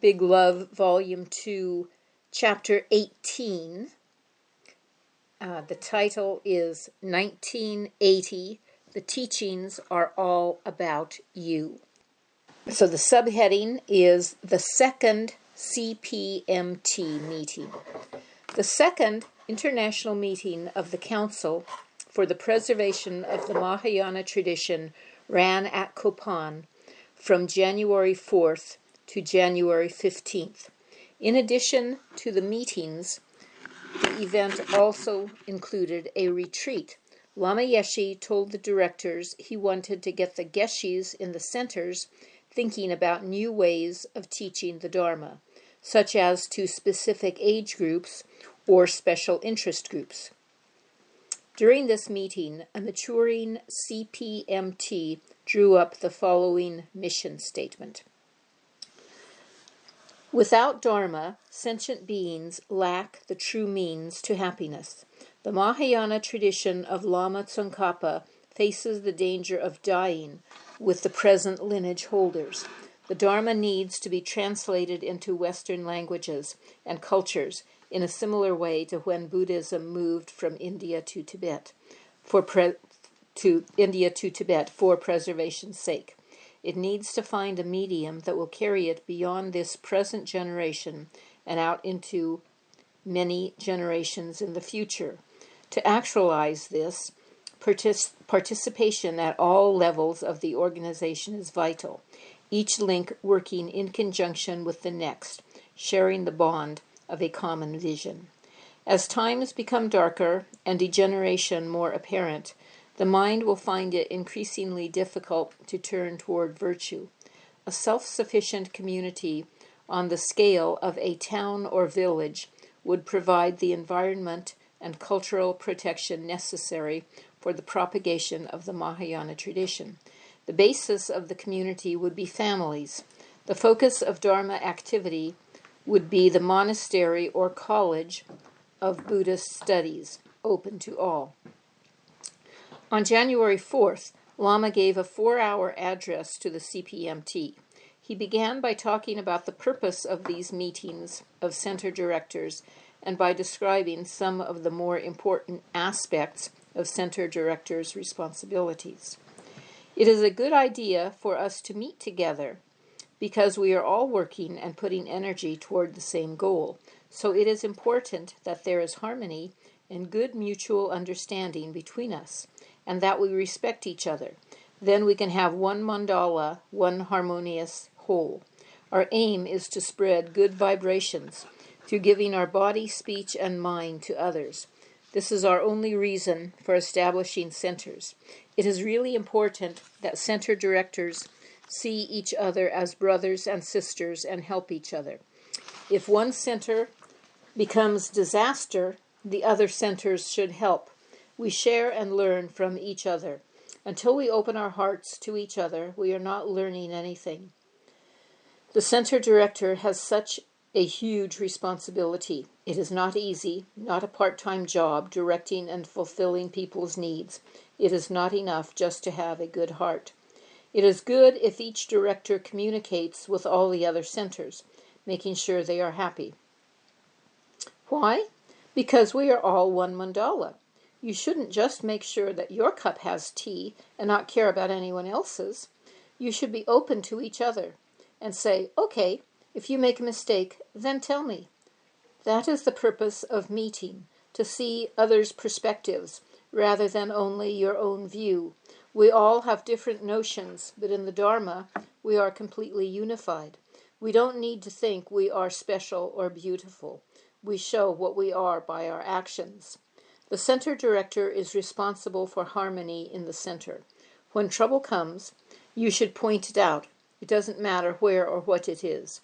Big Love, Volume 2, Chapter 18. The title is 1980, The Teachings Are All About You. So the subheading is the second CPMT meeting. The second international meeting of the Council for the Preservation of the Mahayana Tradition ran at Kopan from January 4th to January 15th. In addition to the meetings, the event also included a retreat. Lama Yeshe told the directors he wanted to get the Geshis in the centers thinking about new ways of teaching the Dharma, such as to specific age groups or special interest groups. During this meeting, a maturing CPMT drew up the following mission statement. Without Dharma, sentient beings lack the true means to happiness. The Mahayana tradition of Lama Tsongkhapa faces the danger of dying with the present lineage holders. The Dharma needs to be translated into Western languages and cultures in a similar way to when Buddhism moved from India to Tibet for preservation's sake. It needs to find a medium that will carry it beyond this present generation and out into many generations in the future. To actualize this, participation at all levels of the organization is vital, each link working in conjunction with the next, sharing the bond of a common vision. As times become darker and degeneration more apparent, the mind will find it increasingly difficult to turn toward virtue. A self-sufficient community on the scale of a town or village would provide the environment and cultural protection necessary for the propagation of the Mahayana tradition. The basis of the community would be families. The focus of Dharma activity would be the monastery or college of Buddhist studies, open to all. On January 4th, Lama gave a 4-hour address to the CPMT. He began by talking about the purpose of these meetings of center directors and by describing some of the more important aspects of center directors' responsibilities. It is a good idea for us to meet together because we are all working and putting energy toward the same goal. So it is important that there is harmony and good mutual understanding between us, and that we respect each other. Then we can have one mandala, one harmonious whole. Our aim is to spread good vibrations through giving our body, speech, and mind to others. This is our only reason for establishing centers. It is really important that center directors see each other as brothers and sisters and help each other. If one center becomes disaster, the other centers should help. We share and learn from each other. Until we open our hearts to each other, we are not learning anything. The center director has such a huge responsibility. It is not easy, not a part-time job, directing and fulfilling people's needs. It is not enough just to have a good heart. It is good if each director communicates with all the other centers, making sure they are happy. Why? Because we are all one mandala. You shouldn't just make sure that your cup has tea and not care about anyone else's. You should be open to each other and say, okay, if you make a mistake, then tell me. That is the purpose of meeting, to see others' perspectives rather than only your own view. We all have different notions, but in the Dharma, we are completely unified. We don't need to think we are special or beautiful. We show what we are by our actions. The center director is responsible for harmony in the center. When trouble comes, you should point it out. It doesn't matter where or what it is.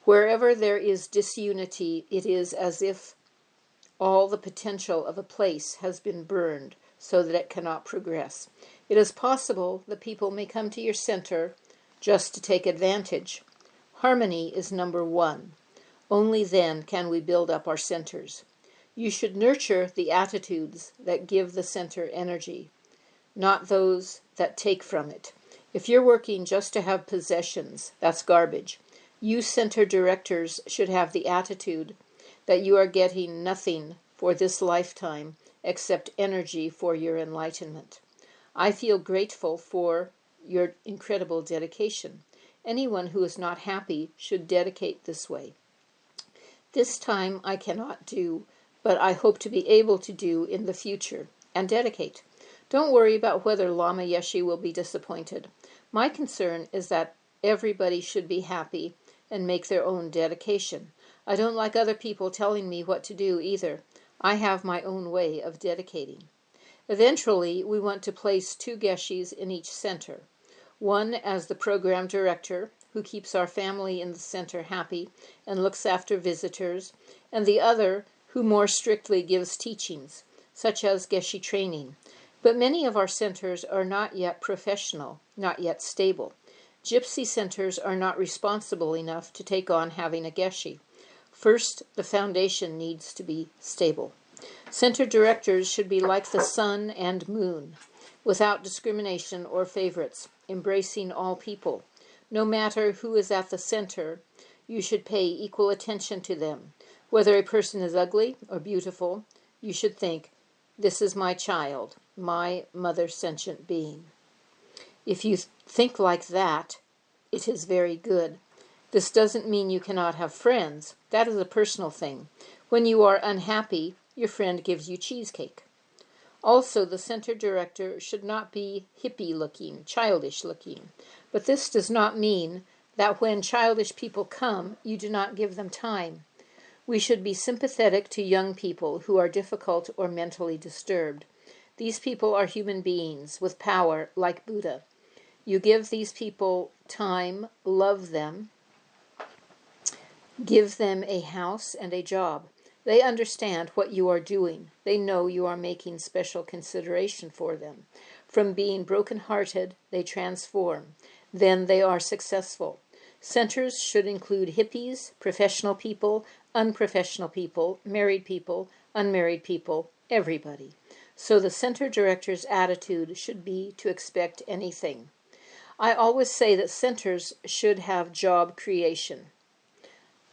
Wherever there is disunity, it is as if all the potential of a place has been burned so that it cannot progress. It is possible that people may come to your center just to take advantage. Harmony is number one. Only then can we build up our centers. You should nurture the attitudes that give the center energy, not those that take from it. If you're working just to have possessions, that's garbage. You center directors should have the attitude that you are getting nothing for this lifetime except energy for your enlightenment. I feel grateful for your incredible dedication. Anyone who is not happy should dedicate this way. This time I cannot do, but I hope to be able to do in the future, and dedicate. Don't worry about whether Lama Yeshe will be disappointed. My concern is that everybody should be happy and make their own dedication. I don't like other people telling me what to do either. I have my own way of dedicating. Eventually, we want to place 2 Geshes in each center. One as the program director, who keeps our family in the center happy and looks after visitors, and the other who more strictly gives teachings, such as Geshe training. But many of our centers are not yet professional, not yet stable. Gypsy centers are not responsible enough to take on having a Geshe. First, the foundation needs to be stable. Center directors should be like the sun and moon, without discrimination or favorites, embracing all people. No matter who is at the center, you should pay equal attention to them. Whether a person is ugly or beautiful, you should think, this is my child, my mother sentient being. If you think like that, it is very good. This doesn't mean you cannot have friends. That is a personal thing. When you are unhappy, your friend gives you cheesecake. Also, the center director should not be hippie-looking, childish-looking. But this does not mean that when childish people come, you do not give them time. We should be sympathetic to young people who are difficult or mentally disturbed. These people are human beings with power like Buddha. You give these people time, love them, give them a house and a job. They understand what you are doing. They know you are making special consideration for them. From being broken-hearted, they transform. Then they are successful. Centers should include hippies, professional people, unprofessional people, married people, unmarried people, everybody. So the center director's attitude should be to expect anything. I always say that centers should have job creation.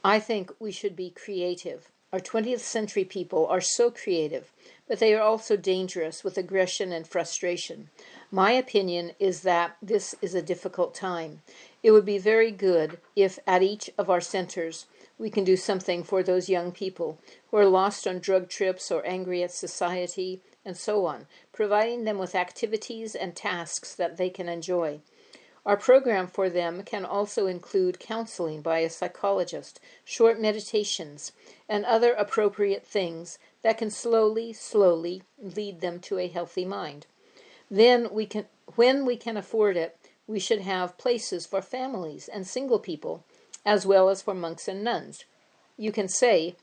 I think we should be creative. Our 20th century people are so creative, but they are also dangerous with aggression and frustration. My opinion is that this is a difficult time. It would be very good if at each of our centers we can do something for those young people who are lost on drug trips or angry at society and so on, providing them with activities and tasks that they can enjoy. Our program for them can also include counseling by a psychologist, short meditations, and other appropriate things that can slowly lead them to a healthy mind. Then when we can afford it, we should have places for families and single people, as well as for monks and nuns. You can say,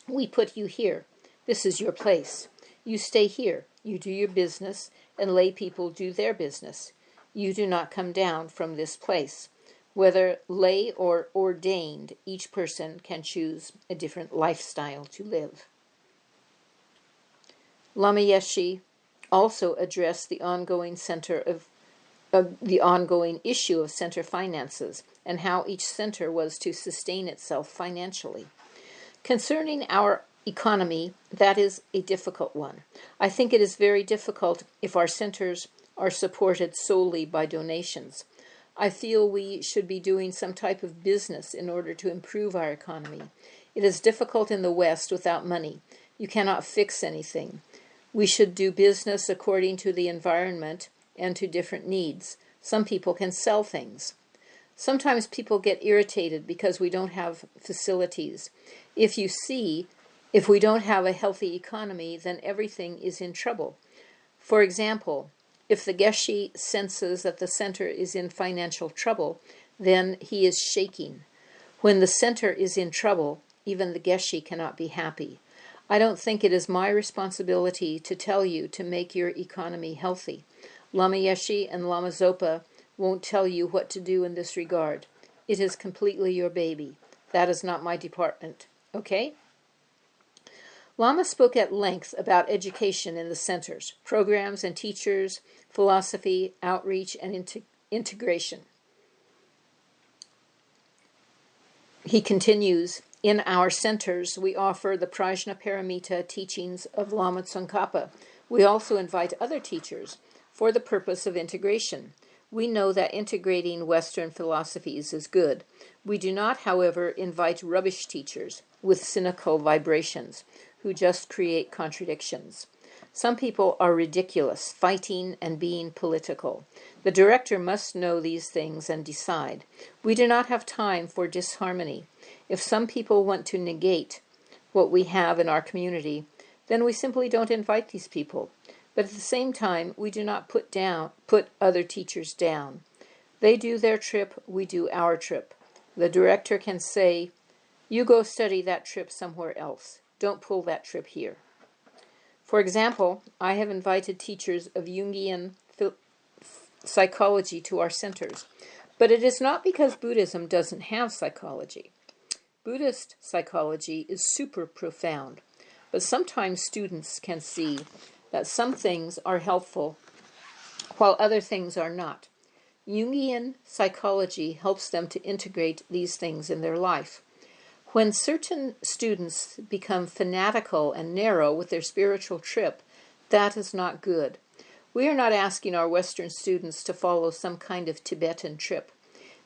we put you here. This is your place. You stay here. You do your business, and lay people do their business. You do not come down from this place. Whether lay or ordained, each person can choose a different lifestyle to live. Lama Yeshe also addressed the ongoing issue of center finances and how each center was to sustain itself financially. Concerning our economy, that is a difficult one. I think it is very difficult if our centers are supported solely by donations. I feel we should be doing some type of business in order to improve our economy. It is difficult in the West without money. You cannot fix anything. We should do business according to the environment and to different needs. Some people can sell things. Sometimes people get irritated because we don't have facilities. If we don't have a healthy economy, then everything is in trouble. For example, if the Geshe senses that the center is in financial trouble, then he is shaking. When the center is in trouble, even the Geshe cannot be happy. I don't think it is my responsibility to tell you to make your economy healthy. Lama Yeshe and Lama Zopa won't tell you what to do in this regard. It is completely your baby. That is not my department. Okay? Lama spoke at length about education in the centers, programs and teachers, philosophy, outreach, and integration. He continues, in our centers, we offer the Prajnaparamita teachings of Lama Tsongkhapa. We also invite other teachers for the purpose of integration. We know that integrating Western philosophies is good. We do not, however, invite rubbish teachers with cynical vibrations who just create contradictions. Some people are ridiculous, fighting and being political. The director must know these things and decide. We do not have time for disharmony. If some people want to negate what we have in our community, then we simply don't invite these people. But at the same time, we do not put other teachers down. They do their trip, we do our trip. The director can say, you go study that trip somewhere else. Don't pull that trip here. For example, I have invited teachers of Jungian psychology to our centers, but it is not because Buddhism doesn't have psychology. Buddhist psychology is super profound, but sometimes students can see that some things are helpful while other things are not. Jungian psychology helps them to integrate these things in their life. When certain students become fanatical and narrow with their spiritual trip, that is not good. We are not asking our Western students to follow some kind of Tibetan trip.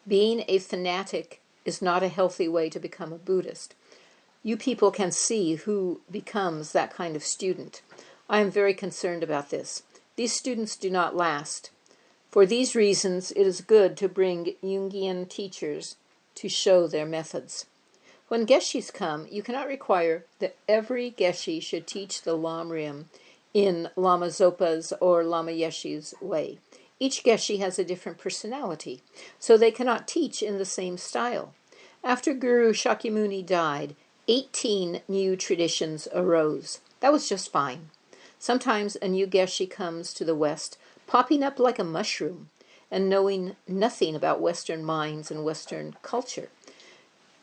Being a fanatic is not a healthy way to become a Buddhist. You people can see who becomes that kind of student. I am very concerned about this. These students do not last. For these reasons, it is good to bring Jungian teachers to show their methods. When Geshis come, you cannot require that every Geshe should teach the Lamrim in Lama Zopa's or Lama Yeshe's way. Each Geshe has a different personality, so they cannot teach in the same style. After Guru Shakyamuni died, 18 new traditions arose. That was just fine. Sometimes a new Geshe comes to the West, popping up like a mushroom, and knowing nothing about Western minds and Western culture.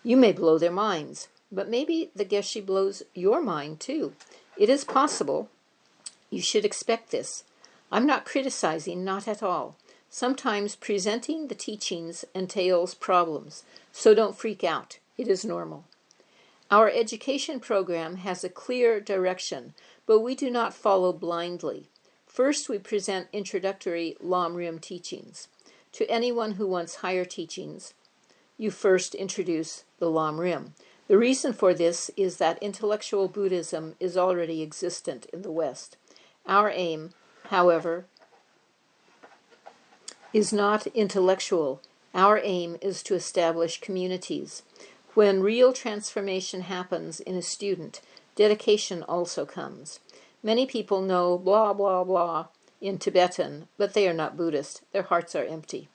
You may blow their minds, but maybe the Geshe blows your mind too. It is possible. You should expect this. I'm not criticizing, not at all. Sometimes presenting the teachings entails problems, so don't freak out. It is normal. Our education program has a clear direction, but we do not follow blindly. First, we present introductory Lamrim teachings. To anyone who wants higher teachings, you first introduce the Lamrim. The reason for this is that intellectual Buddhism is already existent in the West. Our aim, however, is not intellectual. Our aim is to establish communities. When real transformation happens in a student, dedication also comes. Many people know blah, blah, blah in Tibetan, but they are not Buddhist. Their hearts are empty.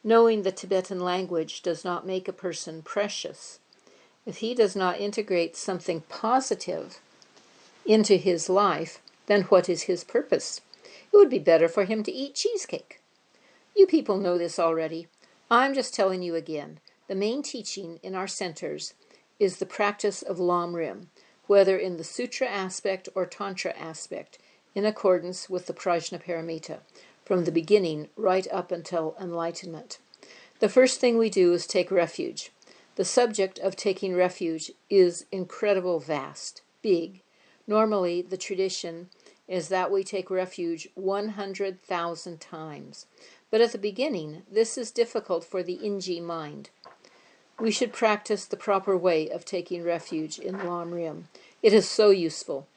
Knowing the Tibetan language does not make a person precious. If he does not integrate something positive into his life, then what is his purpose? It would be better for him to eat cheesecake. You people know this already. I'm just telling you again. The main teaching in our centers is the practice of Lamrim, whether in the sutra aspect or tantra aspect, in accordance with the Prajnaparamita, from the beginning right up until enlightenment. The first thing we do is take refuge. The subject of taking refuge is incredible vast, big. Normally, the tradition is that we take refuge 100,000 times. But at the beginning, this is difficult for the Inji mind. We should practice the proper way of taking refuge in Lamrim. It is so useful.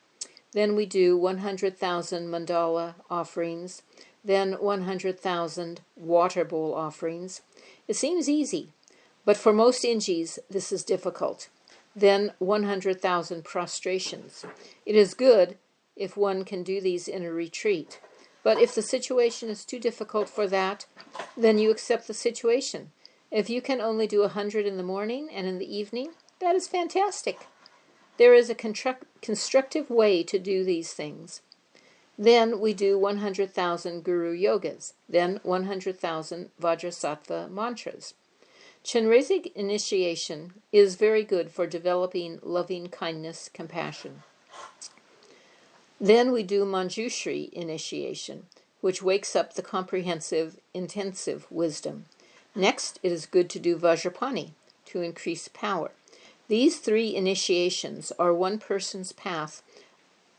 Then we do 100,000 mandala offerings, then 100,000 water bowl offerings. It seems easy, but for most Injis, this is difficult. Then 100,000 prostrations. It is good if one can do these in a retreat, but if the situation is too difficult for that, then you accept the situation. If you can only do 100 in the morning and in the evening, that is fantastic. There is a constructive way to do these things. Then we do 100,000 Guru Yogas, then 100,000 Vajrasattva mantras. Chenrezig initiation is very good for developing loving kindness, compassion. Then we do Manjushri initiation, which wakes up the comprehensive, intensive wisdom. Next, it is good to do Vajrapani to increase power. These 3 initiations are one person's path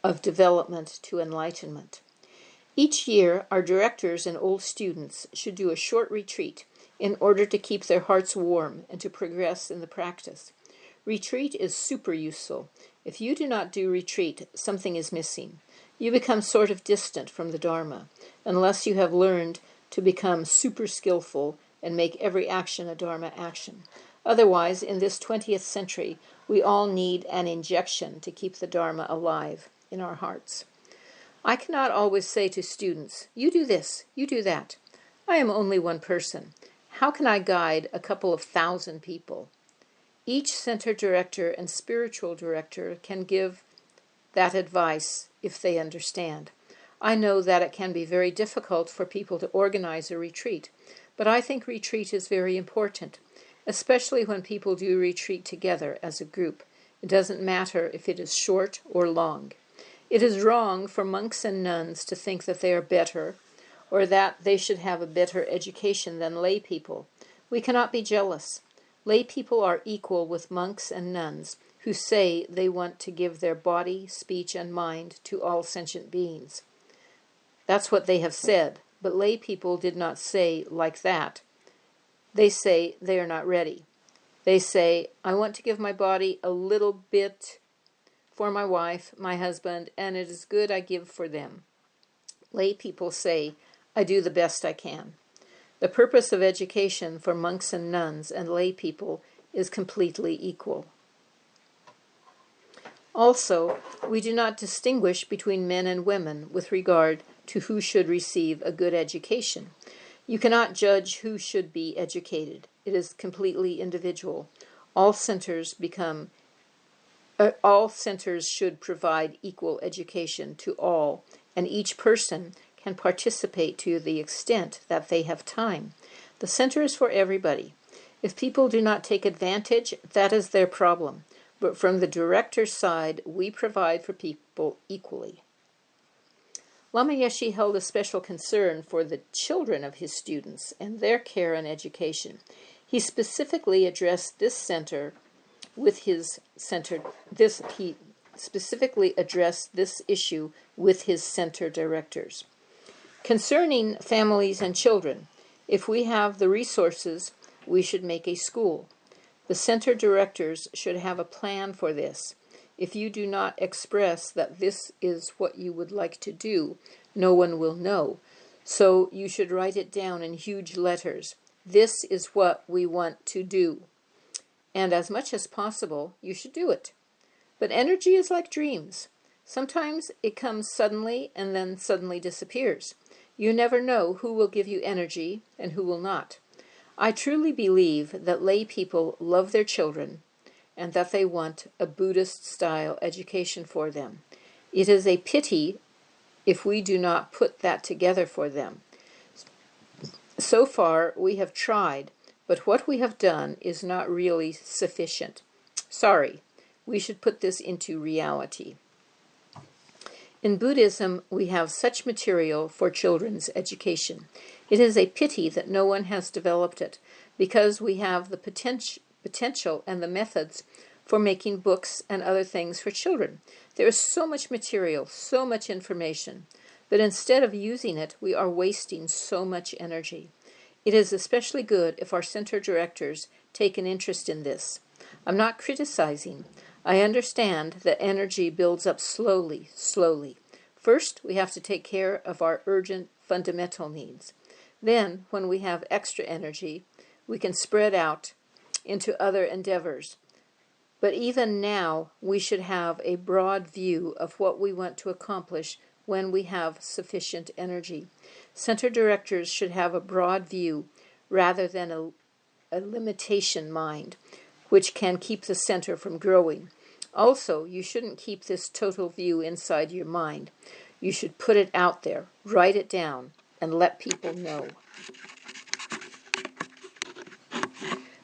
of development to enlightenment. Each year, our directors and old students should do a short retreat in order to keep their hearts warm and to progress in the practice. Retreat is super useful. If you do not do retreat, something is missing. You become sort of distant from the Dharma, unless you have learned to become super skillful and make every action a Dharma action. Otherwise, in this 20th century, we all need an injection to keep the Dharma alive in our hearts. I cannot always say to students, you do this, you do that. I am only one person. How can I guide a couple of thousand people? Each center director and spiritual director can give that advice if they understand. I know that it can be very difficult for people to organize a retreat, but I think retreat is very important, especially when people do retreat together as a group. It doesn't matter if it is short or long. It is wrong for monks and nuns to think that they are better or that they should have a better education than lay people. We cannot be jealous. Lay people are equal with monks and nuns who say they want to give their body, speech, and mind to all sentient beings. That's what they have said, but lay people did not say like that. They say they are not ready. They say, I want to give my body a little bit for my wife, my husband, and it is good I give for them. Lay people say, I do the best I can. The purpose of education for monks and nuns and lay people is completely equal. Also, we do not distinguish between men and women with regard to who should receive a good education. You cannot judge who should be educated. It is completely individual. All centers should provide equal education to all, and each person can participate to the extent that they have time. The center is for everybody. If people do not take advantage, that is their problem. But from the director's side, we provide for people equally. Lama Yeshe held a special concern for the children of his students and their care and education. He specifically addressed this issue with his center directors. Concerning families and children, if we have the resources, we should make a school. The center directors should have a plan for this. If you do not express that this is what you would like to do, no one will know. So you should write it down in huge letters. This is what we want to do. And as much as possible, you should do it. But energy is like dreams. Sometimes it comes suddenly and then suddenly disappears. You never know who will give you energy and who will not. I truly believe that lay people love their children and that they want a Buddhist-style education for them. It is a pity if we do not put that together for them. So far, we have tried, but what we have done is not really sufficient. Sorry, we should put this into reality. In Buddhism, we have such material for children's education. It is a pity that no one has developed it, because we have the potential and the methods for making books and other things for children. There is so much material, so much information, but instead of using it, we are wasting so much energy. It is especially good if our center directors take an interest in this. I'm not criticizing. I understand that energy builds up slowly. First, we have to take care of our urgent fundamental needs. Then, when we have extra energy, we can spread out into other endeavors. But even now, we should have a broad view of what we want to accomplish when we have sufficient energy. Center directors should have a broad view rather than a limitation mind, which can keep the center from growing. Also, you shouldn't keep this total view inside your mind. You should put it out there, write it down, and let people know.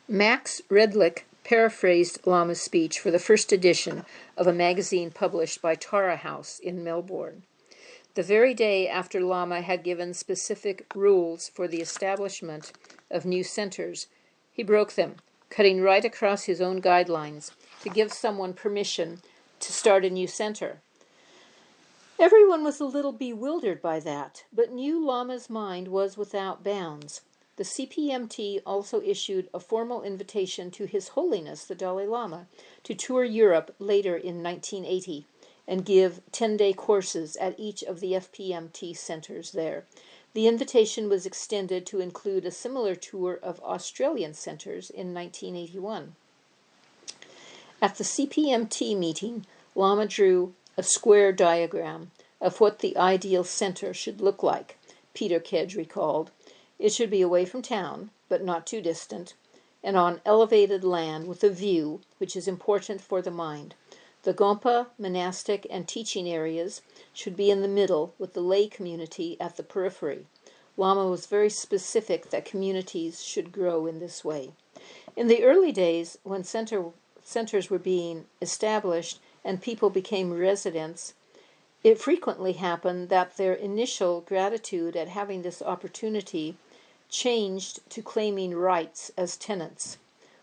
Max Redlich paraphrased Lama's speech for the first edition of a magazine published by Tara House in Melbourne. The very day after Lama had given specific rules for the establishment of new centers, he broke them, cutting right across his own guidelines to give someone permission to start a new center. Everyone was a little bewildered by that, but New Lama's mind was without bounds. The CPMT also issued a formal invitation to His Holiness the Dalai Lama to tour Europe later in 1980 and give 10-day courses at each of the FPMT centers there. The invitation was extended to include a similar tour of Australian centers in 1981. At the CPMT meeting, Lama drew a square diagram of what the ideal center should look like, Peter Kedge recalled. It should be away from town, but not too distant, and on elevated land with a view, which is important for the mind. The Gompa, monastic, and teaching areas should be in the middle, with the lay community at the periphery. Lama was very specific that communities should grow in this way. In the early days, when centers were being established and people became residents, it frequently happened that their initial gratitude at having this opportunity changed to claiming rights as tenants.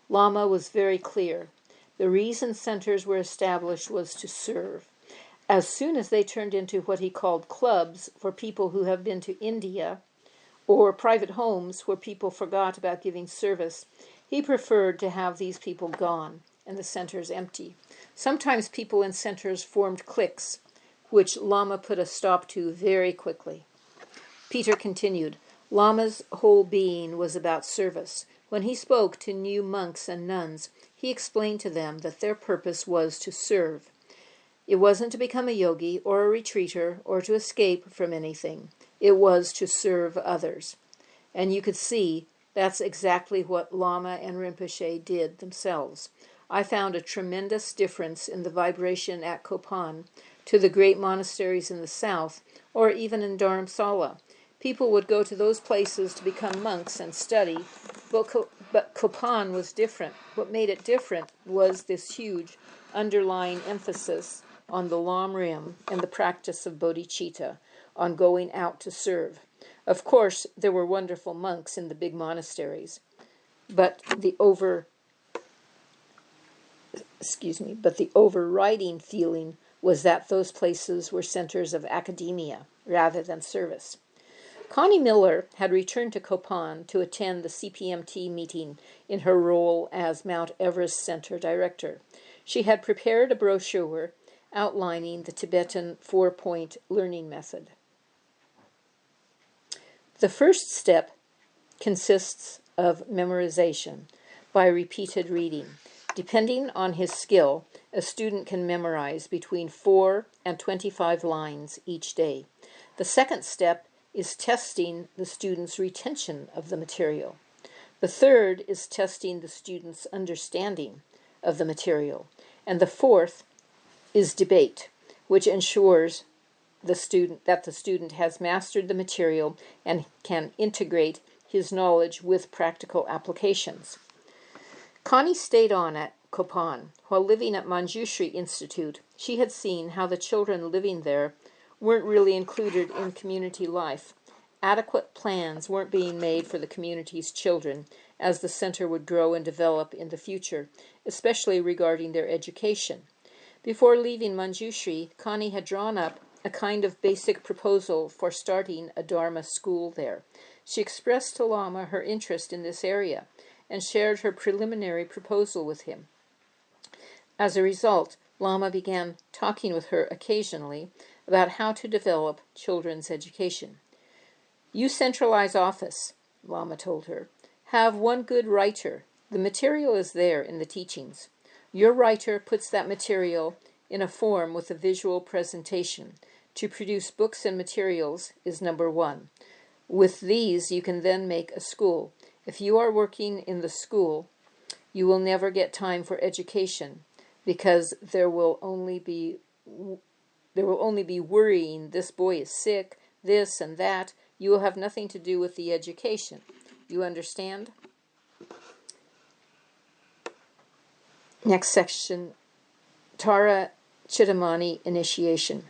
Lama was very clear. The reason centers were established was to serve. As soon as they turned into what he called clubs for people who have been to India, or private homes where people forgot about giving service, he preferred to have these people gone and the centers empty. Sometimes people in centers formed cliques, which Lama put a stop to very quickly. Peter continued, Lama's whole being was about service. When he spoke to new monks and nuns, he explained to them that their purpose was to serve. It wasn't to become a yogi or a retreater or to escape from anything. It was to serve others. And you could see that's exactly what Lama and Rinpoche did themselves. I found a tremendous difference in the vibration at Kopan to the great monasteries in the south, or even in Dharamsala. People would go to those places to become monks and study, but Kopan was different. What made it different was this huge underlying emphasis on the Lam Rim and the practice of bodhicitta, on going out to serve. Of course, there were wonderful monks in the big monasteries, but the overriding feeling was that those places were centers of academia rather than service. Connie Miller had returned to Kopan to attend the CPMT meeting in her role as Mount Everest Center Director. She had prepared a brochure outlining the Tibetan four-point learning method. The first step consists of memorization by repeated reading. Depending on his skill, a student can memorize between 4 and 25 lines each day. The second step is testing the student's retention of the material. The third is testing the student's understanding of the material. And the fourth is debate, which ensures that the student has mastered the material and can integrate his knowledge with practical applications. Connie stayed on at Kopan. While living at Manjushri Institute, she had seen how the children living there weren't really included in community life. Adequate plans weren't being made for the community's children as the center would grow and develop in the future, especially regarding their education. Before leaving Manjushri, Connie had drawn up a kind of basic proposal for starting a Dharma school there. She expressed to Lama her interest in this area and shared her preliminary proposal with him. As a result, Lama began talking with her occasionally about how to develop children's education. You centralize office, Lama told her. Have one good writer. The material is there in the teachings. Your writer puts that material in a form with a visual presentation. To produce books and materials is number one. With these, you can then make a school. If you are working in the school, you will never get time for education because there will only be worrying, this boy is sick, this and that. You will have nothing to do with the education. You understand? Next section, Tara Chittamani Initiation.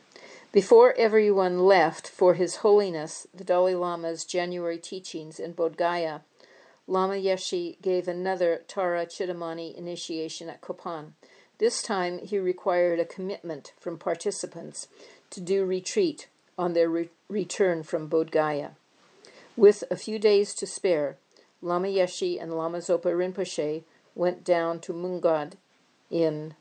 Before everyone left for His Holiness the Dalai Lama's January teachings in Bodh Gaya, Lama Yeshe gave another Tara Chittamani initiation at Kopan. This time he required a commitment from participants to do retreat on their return from Bodh Gaya. With a few days to spare, Lama Yeshe and Lama Zopa Rinpoche went down to Mungat in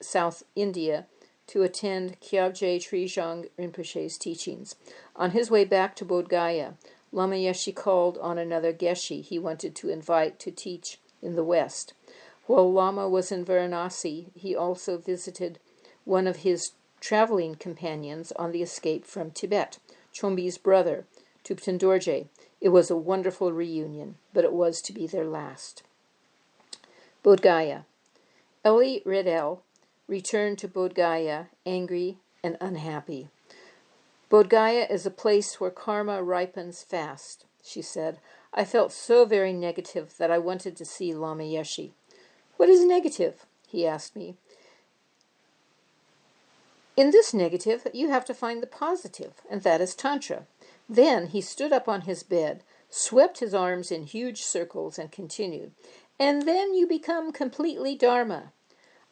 South India to attend Kyabje Trijang Rinpoche's teachings. On his way back to Bodh Gaya, Lama Yeshe called on another Geshe he wanted to invite to teach in the West. While Lama was in Varanasi, he also visited one of his traveling companions on the escape from Tibet, Chombi's brother, Thupten Dorje. It was a wonderful reunion, but it was to be their last. Bodh Gaya. Ellie Riddell returned to Bodh Gaya angry and unhappy. Bodh Gaya is a place where karma ripens fast, she said. I felt so very negative that I wanted to see Lama Yeshe. What is negative? He asked me. In this negative, you have to find the positive, and that is Tantra. Then he stood up on his bed, swept his arms in huge circles, and continued, and then you become completely Dharma.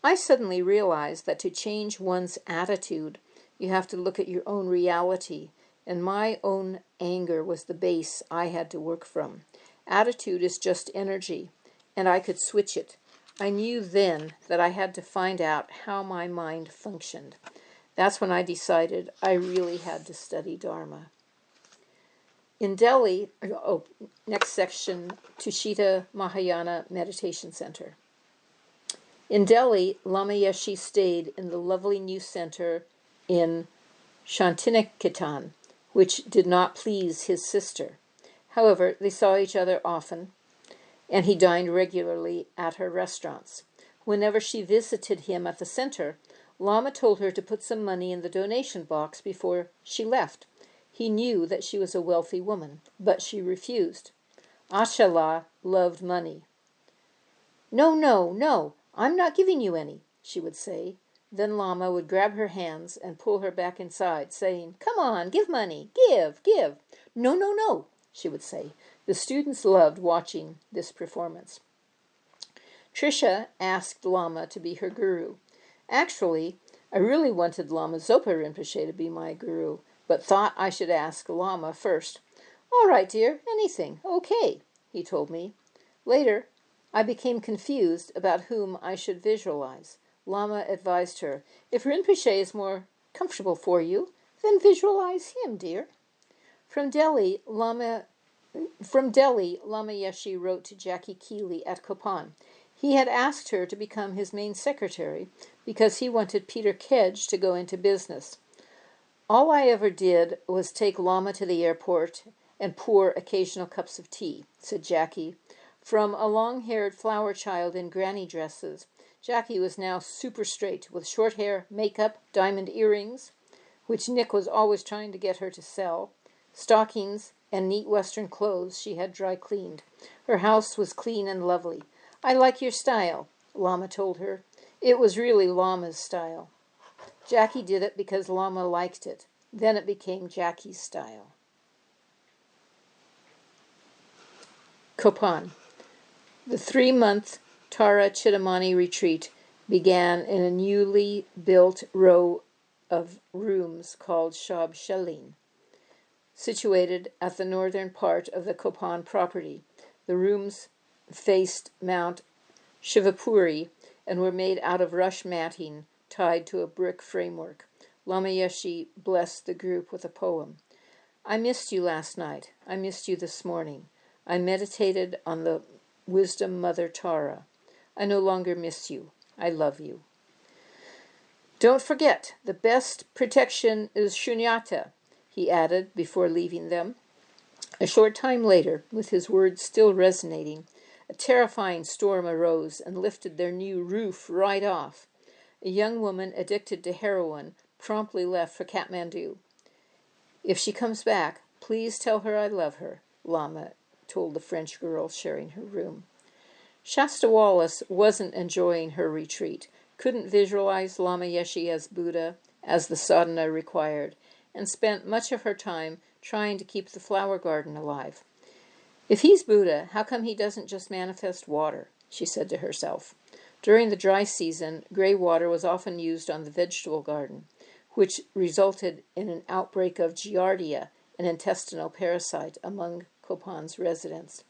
I suddenly realized that to change one's attitude, you have to look at your own reality, and my own anger was the base I had to work from. Attitude is just energy, and I could switch it. I knew then that I had to find out how my mind functioned. That's when I decided I really had to study Dharma. In Delhi, next section, Tushita Mahayana Meditation Center. In Delhi, Lama Yeshe stayed in the lovely new center in Shantiniketan, which did not please his sister. However, they saw each other often, and he dined regularly at her restaurants. Whenever she visited him at the center, Lama told her to put some money in the donation box before she left. He knew that she was a wealthy woman, but she refused. Ashala loved money. No, no, no, I'm not giving you any, she would say. Then Lama would grab her hands and pull her back inside, saying, Come on, give money, give, give. No, no, no, she would say. The students loved watching this performance. Trisha asked Lama to be her guru. Actually, I really wanted Lama Zopa Rinpoche to be my guru, but thought I should ask Lama first. All right, dear, anything, okay, he told me. Later, I became confused about whom I should visualize. Lama advised her, if Rinpoche is more comfortable for you, then visualize him, dear. From Delhi, Lama Yeshe wrote to Jackie Keeley at Kopan. He had asked her to become his main secretary because he wanted Peter Kedge to go into business. All I ever did was take Lama to the airport and pour occasional cups of tea, said Jackie. From a long-haired flower child in granny dresses, Jackie was now super straight, with short hair, makeup, diamond earrings, which Nick was always trying to get her to sell, stockings, and neat Western clothes she had dry cleaned. Her house was clean and lovely. I like your style, Lama told her. It was really Lama's style. Jackie did it because Lama liked it. Then it became Jackie's style. Kopan. The 3-month Tara Chittamani retreat began in a newly built row of rooms called Shab Shalin, situated at the northern part of the Kopan property. The rooms faced Mount Shivapuri and were made out of rush matting tied to a brick framework. Lama Yeshe blessed the group with a poem. I missed you last night. I missed you this morning. I meditated on the Wisdom Mother Tara. I no longer miss you. I love you. Don't forget, the best protection is shunyata, he added before leaving them. A short time later, with his words still resonating, a terrifying storm arose and lifted their new roof right off. A young woman addicted to heroin promptly left for Kathmandu. If she comes back, please tell her I love her, Lama told the French girl sharing her room. Shasta Wallace wasn't enjoying her retreat, couldn't visualize Lama Yeshe as Buddha, as the sadhana required, and spent much of her time trying to keep the flower garden alive. If he's Buddha, how come he doesn't just manifest water? She said to herself. During the dry season, gray water was often used on the vegetable garden, which resulted in an outbreak of giardia, an intestinal parasite, among Copan's residents.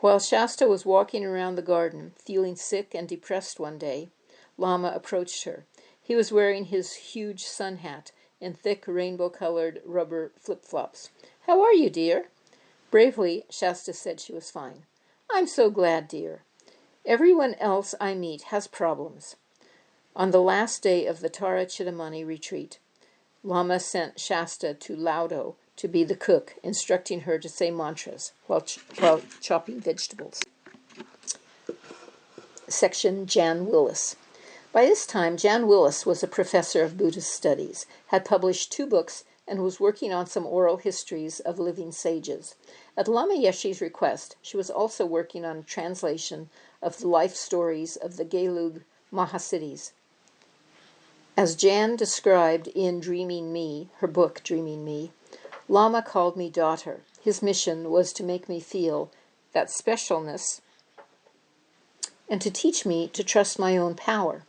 While Shasta was walking around the garden, feeling sick and depressed one day, Lama approached her. He was wearing his huge sun hat and thick rainbow-colored rubber flip-flops. "How are you, dear?" Bravely, Shasta said she was fine. "I'm so glad, dear. Everyone else I meet has problems." On the last day of the Tara Chittamani retreat, Lama sent Shasta to Laudo to be the cook, instructing her to say mantras while chopping vegetables. Section Jan Willis. By this time, Jan Willis was a professor of Buddhist studies, had published 2 books, and was working on some oral histories of living sages. At Lama Yeshe's request, she was also working on a translation of the life stories of the Gelug Mahasiddhis. As Jan described in Dreaming Me, her book Dreaming Me, Lama called me daughter. His mission was to make me feel that specialness and to teach me to trust my own power.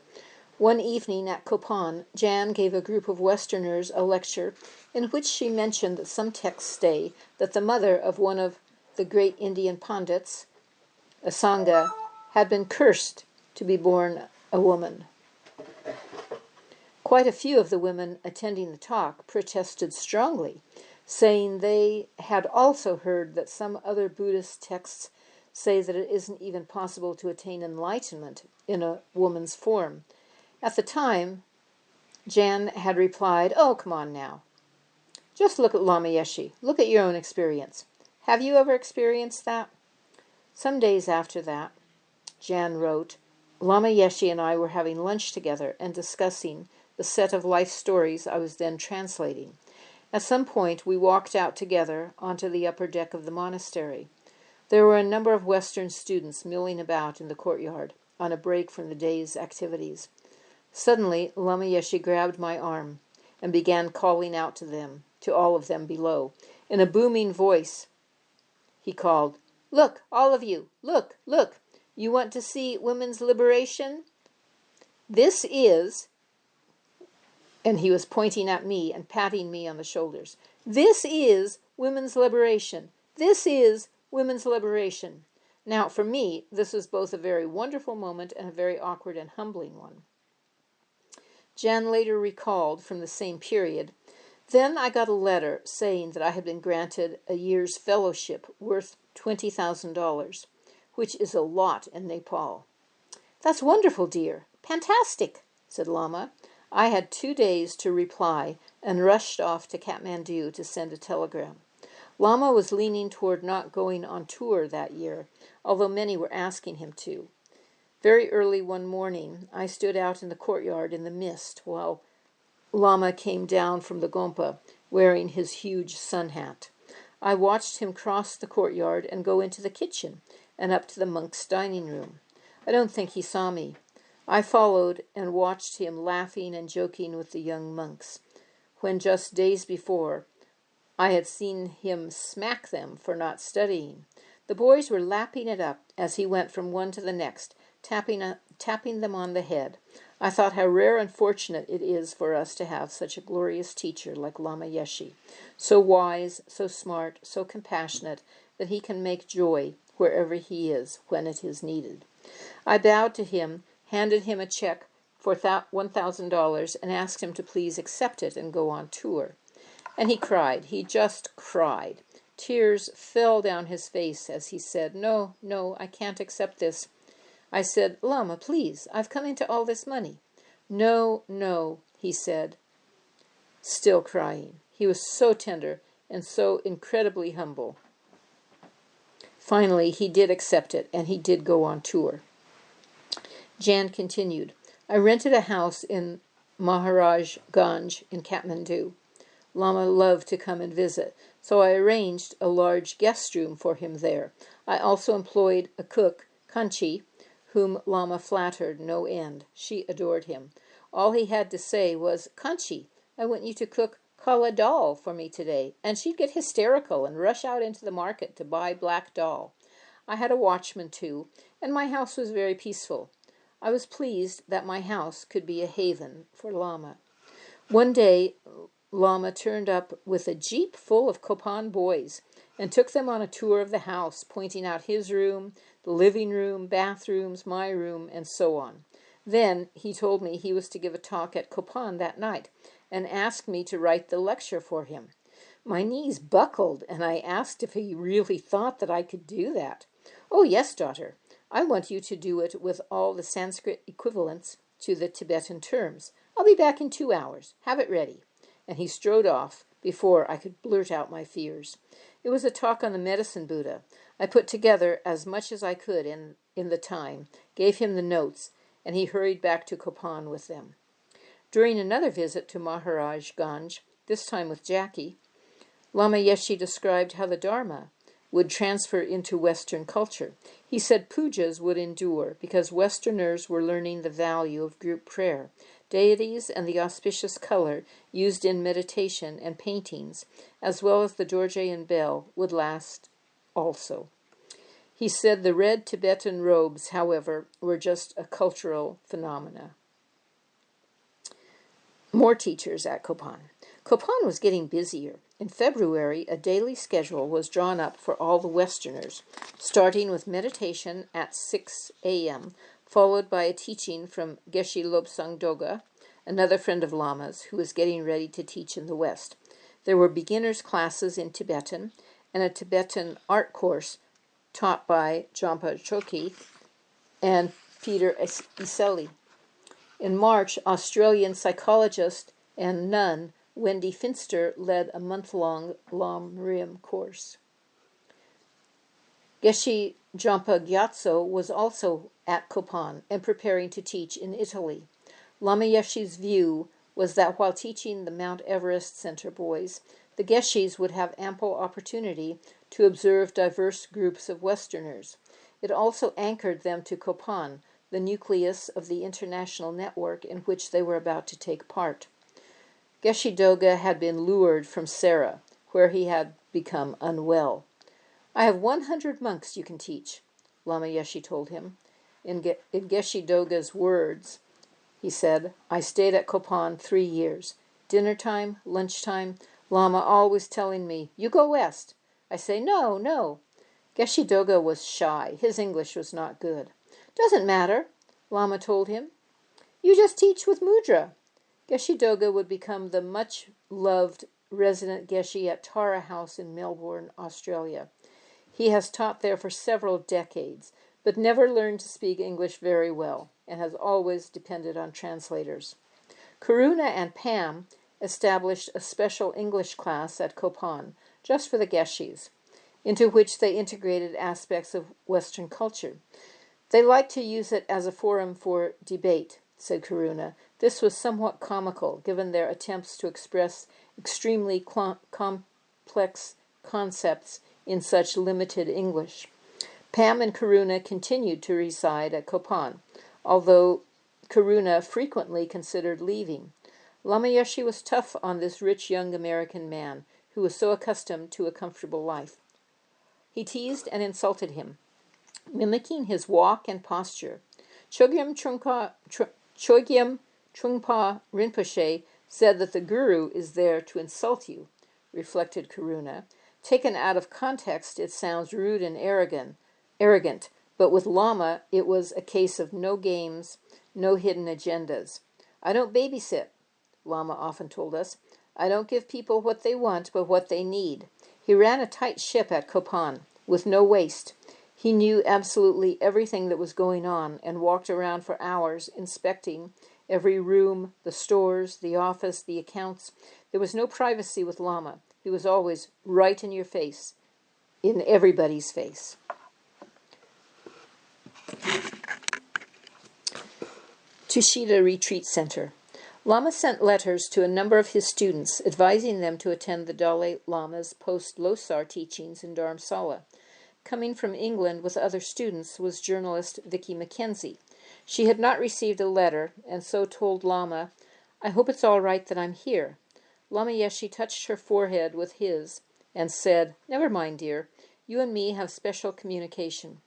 One evening at Copan, Jan gave a group of Westerners a lecture in which she mentioned that some texts say that the mother of one of the great Indian Pandits, Asanga, had been cursed to be born a woman. Quite a few of the women attending the talk protested strongly, saying they had also heard that some other Buddhist texts say that it isn't even possible to attain enlightenment in a woman's form. At the time, Jan had replied, "Oh, come on now. Just look at Lama Yeshe. Look at your own experience. Have you ever experienced that?" Some days after that, Jan wrote, Lama Yeshe and I were having lunch together and discussing the set of life stories I was then translating. At some point, we walked out together onto the upper deck of the monastery. There were a number of Western students milling about in the courtyard on a break from the day's activities. Suddenly, Lama Yeshe grabbed my arm and began calling out to all of them below. In a booming voice, he called, "Look, all of you, look, look. You want to see women's liberation? This is," and he was pointing at me and patting me on the shoulders, "this is women's liberation. This is women's liberation." Now, for me, this was both a very wonderful moment and a very awkward and humbling one. Jan later recalled from the same period, "Then I got a letter saying that I had been granted a year's fellowship worth $20,000, which is a lot in Nepal." "That's wonderful, dear. Fantastic," said Lama. I had 2 days to reply and rushed off to Kathmandu to send a telegram. Lama was leaning toward not going on tour that year, although many were asking him to. Very early one morning, I stood out in the courtyard in the mist while Lama came down from the Gompa, wearing his huge sun hat. I watched him cross the courtyard and go into the kitchen and up to the monks' dining room. I don't think he saw me. I followed and watched him laughing and joking with the young monks, when just days before I had seen him smack them for not studying. The boys were lapping it up as he went from one to the next, tapping them on the head. I thought how rare and fortunate it is for us to have such a glorious teacher like Lama Yeshe, so wise, so smart, so compassionate, that he can make joy wherever he is when it is needed. I bowed to him, handed him a check for $1,000, and asked him to please accept it and go on tour. And he cried. He just cried. Tears fell down his face as he said, "No, no, I can't accept this." I said, "Lama, please, I've come into all this money." "No, no," he said, still crying. He was so tender and so incredibly humble. Finally, he did accept it, and he did go on tour. Jan continued, "I rented a house in Maharaj Ganj in Kathmandu. Lama loved to come and visit, so I arranged a large guest room for him there. I also employed a cook, Kanchi, whom Lama flattered no end. She adored him. All he had to say was, "Kanchi, I want you to cook kala dal for me today," and she'd get hysterical and rush out into the market to buy black dal. I had a watchman, too, and my house was very peaceful. I was pleased that my house could be a haven for Lama. One day, Lama turned up with a jeep full of Copan boys and took them on a tour of the house, pointing out his room, the living room, bathrooms, my room, and so on. Then he told me he was to give a talk at Copan that night and asked me to write the lecture for him. My knees buckled, and I asked if he really thought that I could do that. "Oh, yes, daughter. I want you to do it with all the Sanskrit equivalents to the Tibetan terms. I'll be back in 2 hours. Have it ready." And he strode off before I could blurt out my fears. It was a talk on the medicine Buddha. I put together as much as I could in the time, gave him the notes, and he hurried back to Copan with them. During another visit to Maharaj Ganj, this time with Jackie, Lama Yeshe described how the Dharma would transfer into Western culture. He said pujas would endure because Westerners were learning the value of group prayer. Deities and the auspicious color used in meditation and paintings, as well as the dorje and bell, would last also. He said the red Tibetan robes, however, were just a cultural phenomena. More teachers at Copan. Copan was getting busier. In February, a daily schedule was drawn up for all the Westerners, starting with meditation at 6 a.m., followed by a teaching from Geshe Lobsang Doga, another friend of Lama's, who was getting ready to teach in the West. There were beginners' classes in Tibetan and a Tibetan art course taught by Jampa Choki and Peter Iseli. In March, Australian psychologist and nun Wendy Finster led a month-long Lam Rim course. Geshe Jampa Gyatso was also at Copan and preparing to teach in Italy. Lama Yeshe's view was that while teaching the Mount Everest Center boys, the Geshes would have ample opportunity to observe diverse groups of Westerners. It also anchored them to Copan, the nucleus of the international network in which they were about to take part. Geshe Doga had been lured from Sera, where he had become unwell. "I have 100 monks you can teach," Lama Yeshe told him. In Geshe Doga's words, he said, "I stayed at Copan 3 years. Dinner time, lunchtime, Lama always telling me, 'You go west.' I say, 'No, no.' Geshe Doga was shy. His English was not good. 'Doesn't matter,' Lama told him. 'You just teach with mudra.' Geshe Doga would become the much-loved resident Geshe at Tara House in Melbourne, Australia. He has taught there for several decades, but never learned to speak English very well, and has always depended on translators. Karuna and Pam established a special English class at Copan, just for the Geshes, into which they integrated aspects of Western culture. They liked to use it as a forum for debate, said Karuna. This was somewhat comical, given their attempts to express extremely complex concepts in such limited English. Pam and Karuna continued to reside at Copan, although Karuna frequently considered leaving. Lama Yeshe was tough on this rich young American man who was so accustomed to a comfortable life. He teased and insulted him, mimicking his walk and posture. Chogyam Trungpa Rinpoche said that the guru is there to insult you, reflected Karuna. Taken out of context, it sounds rude and arrogant, but with Lama, it was a case of no games, no hidden agendas. "I don't babysit," Lama often told us. "I don't give people what they want, but what they need." He ran a tight ship at Copan, with no waste. He knew absolutely everything that was going on and walked around for hours inspecting every room, the stores, the office, the accounts. There was no privacy with Lama. He was always right in your face, in everybody's face. Tushita Retreat Center. Lama sent letters to a number of his students advising them to attend the Dalai Lama's post-Losar teachings in Dharamsala. Coming from England with other students was journalist Vicky Mackenzie. She had not received a letter, and so told Lama, "I hope it's all right that I'm here." Lama Yeshe touched her forehead with his and said, "Never mind, dear. You and me have special communication."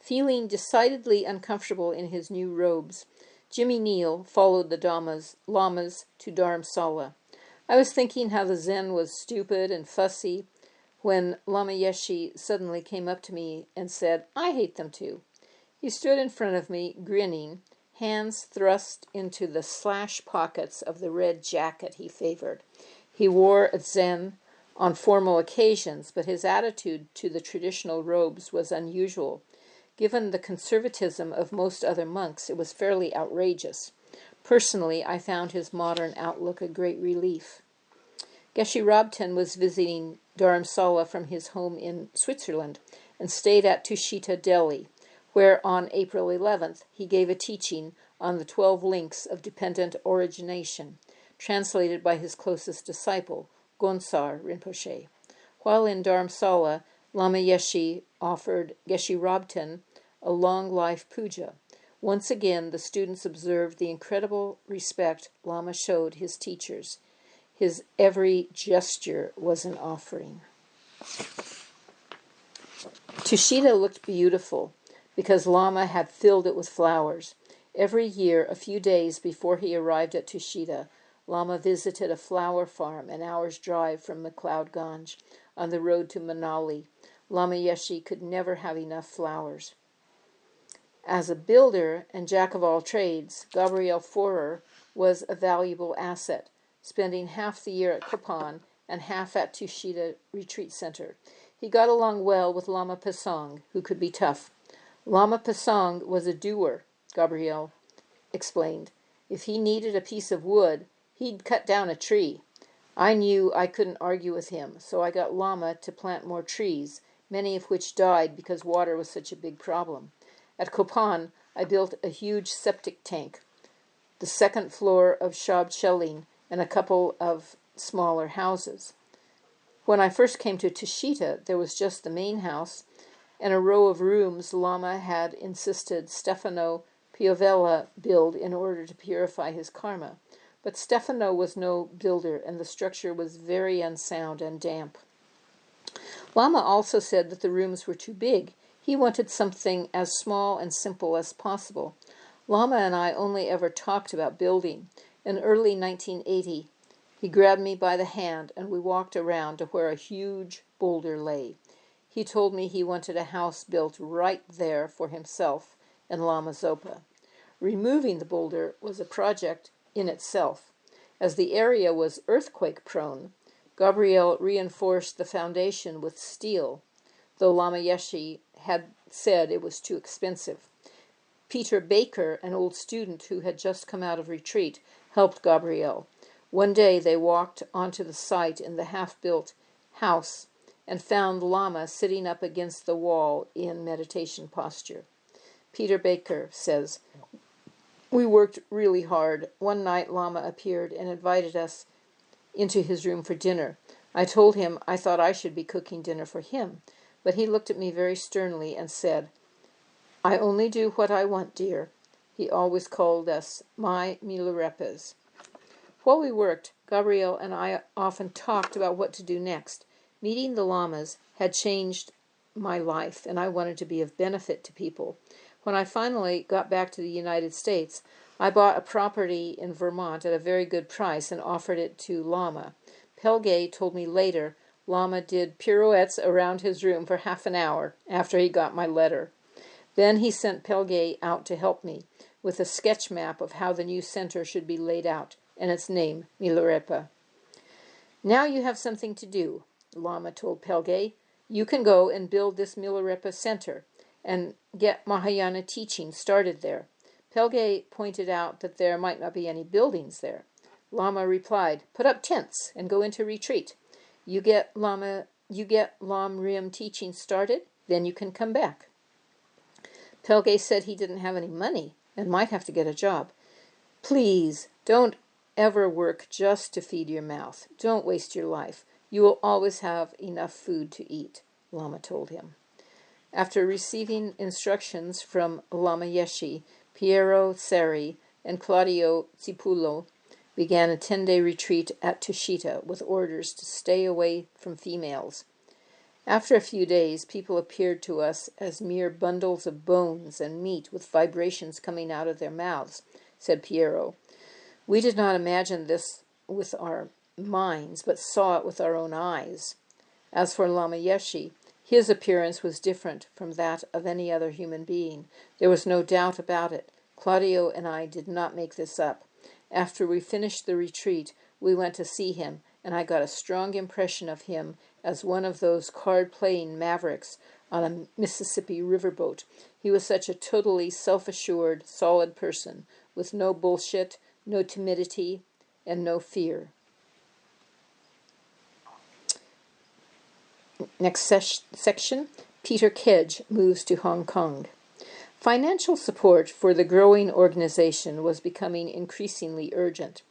Feeling decidedly uncomfortable in his new robes, Jimmy Neal followed the lamas to Dharamsala. I was thinking how the Zen was stupid and fussy when Lama Yeshe suddenly came up to me and said, "I hate them too." He stood in front of me, grinning, hands thrust into the slash pockets of the red jacket he favored. He wore a Zen on formal occasions, but his attitude to the traditional robes was unusual. Given the conservatism of most other monks, it was fairly outrageous. Personally, I found his modern outlook a great relief. Geshe Rabten was visiting Dharamsala from his home in Switzerland and stayed at Tushita, Delhi, where on April 11th he gave a teaching on the 12 links of dependent origination, translated by his closest disciple, Gonsar Rinpoche. While in Dharamsala, Lama Yeshe offered Geshe Rabten a long life puja. Once again, the students observed the incredible respect Lama showed his teachers. His every gesture was an offering. Tushita looked beautiful because Lama had filled it with flowers. Every year, a few days before he arrived at Tushita, Lama visited a flower farm an hour's drive from McLeod on the road to Manali. Lama Yeshe could never have enough flowers. As a builder and jack of all trades, Gabriel Forer was a valuable asset, spending half the year at Kopan and half at Tushita Retreat Center. He got along well with Lama Pasang, who could be tough. Lama Pasang was a doer, Gabriel explained. If he needed a piece of wood, he'd cut down a tree. I knew I couldn't argue with him, so I got Lama to plant more trees, many of which died because water was such a big problem. At Kopan, I built a huge septic tank, the second floor of Shab Cheling, and a couple of smaller houses. When I first came to Tushita, there was just the main house and a row of rooms Lama had insisted Stefano Piovella build in order to purify his karma. But Stefano was no builder, and the structure was very unsound and damp. Lama also said that the rooms were too big. He wanted something as small and simple as possible. Lama and I only ever talked about building. In early 1980, he grabbed me by the hand and we walked around to where a huge boulder lay. He told me he wanted a house built right there for himself and Lama Zopa. Removing the boulder was a project in itself. As the area was earthquake-prone, Gabriel reinforced the foundation with steel, though Lama Yeshe had said it was too expensive. Peter Baker, an old student who had just come out of retreat, helped Gabriel. One day they walked onto the site in the half-built house and found Lama sitting up against the wall in meditation posture. Peter Baker says, "We worked really hard. One night Lama appeared and invited us into his room for dinner. I told him I thought I should be cooking dinner for him, but he looked at me very sternly and said, 'I only do what I want, dear.' He always called us my Milarepas. While we worked, Gabriel and I often talked about what to do next. Meeting the Lamas had changed my life, and I wanted to be of benefit to people. When I finally got back to the United States, I bought a property in Vermont at a very good price and offered it to Lama. Pelgay told me later Lama did pirouettes around his room for half an hour after he got my letter. Then he sent Pelgay out to help me with a sketch map of how the new center should be laid out, and its name, Milarepa. 'Now you have something to do,' Lama told Pelgay. 'You can go and build this Milarepa center and get Mahayana teaching started there.' Pelgay pointed out that there might not be any buildings there. Lama replied, 'Put up tents and go into retreat. You get Lam Rim teaching started, then you can come back.' Pelgay said he didn't have any money and might have to get a job. 'Please, don't ever work just to feed your mouth. Don't waste your life. You will always have enough food to eat. Lama told him. After receiving instructions from Lama Yeshe, Piero Seri and Claudio Cipulo began a 10-day retreat at Tushita with orders to stay away from females. After a few days, people appeared to us as mere bundles of bones and meat with vibrations coming out of their mouths, said Piero. We did not imagine this with our minds, but saw it with our own eyes. As for Lama Yeshe, his appearance was different from that of any other human being. There was no doubt about it. Claudio and I did not make this up. After we finished the retreat, we went to see him, and I got a strong impression of him as one of those card-playing mavericks on a Mississippi riverboat. He was such a totally self-assured, solid person, with no bullshit, no timidity, and no fear. Next section, Peter Kedge moves to Hong Kong. Financial support for the growing organization was becoming increasingly urgent.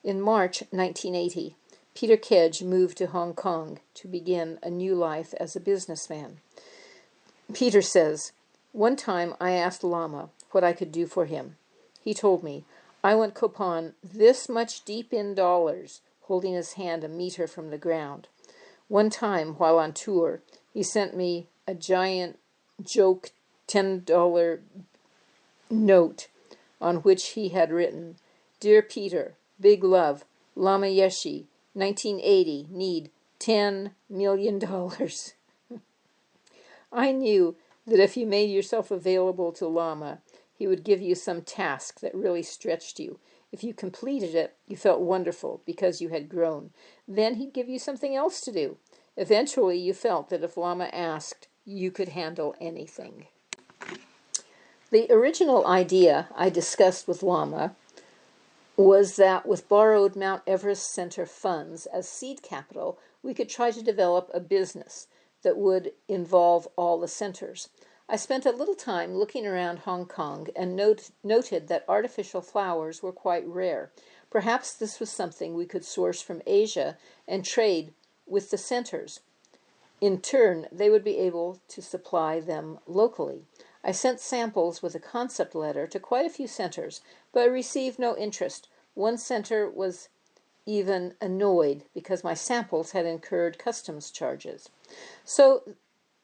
In March 1980, Peter Kedge moved to Hong Kong to begin a new life as a businessman. Peter says, "One time I asked Lama what I could do for him. He told me, I want Copan this much deep in dollars, holding his hand a meter from the ground. One time, while on tour, he sent me a giant joke $10 note on which he had written, 'Dear Peter, big love, Lama Yeshe, 1980, need $10 million. I knew that if you made yourself available to Lama, he would give you some task that really stretched you. If you completed it, you felt wonderful because you had grown. Then he'd give you something else to do. Eventually, you felt that if Lama asked, you could handle anything.'" The original idea I discussed with Lama was that with borrowed Mount Everest Center funds as seed capital, we could try to develop a business that would involve all the centers. I spent a little time looking around Hong Kong and noted that artificial flowers were quite rare. Perhaps this was something we could source from Asia and trade with the centers. In turn, they would be able to supply them locally. I sent samples with a concept letter to quite a few centers, but received no interest. One center was even annoyed because my samples had incurred customs charges. So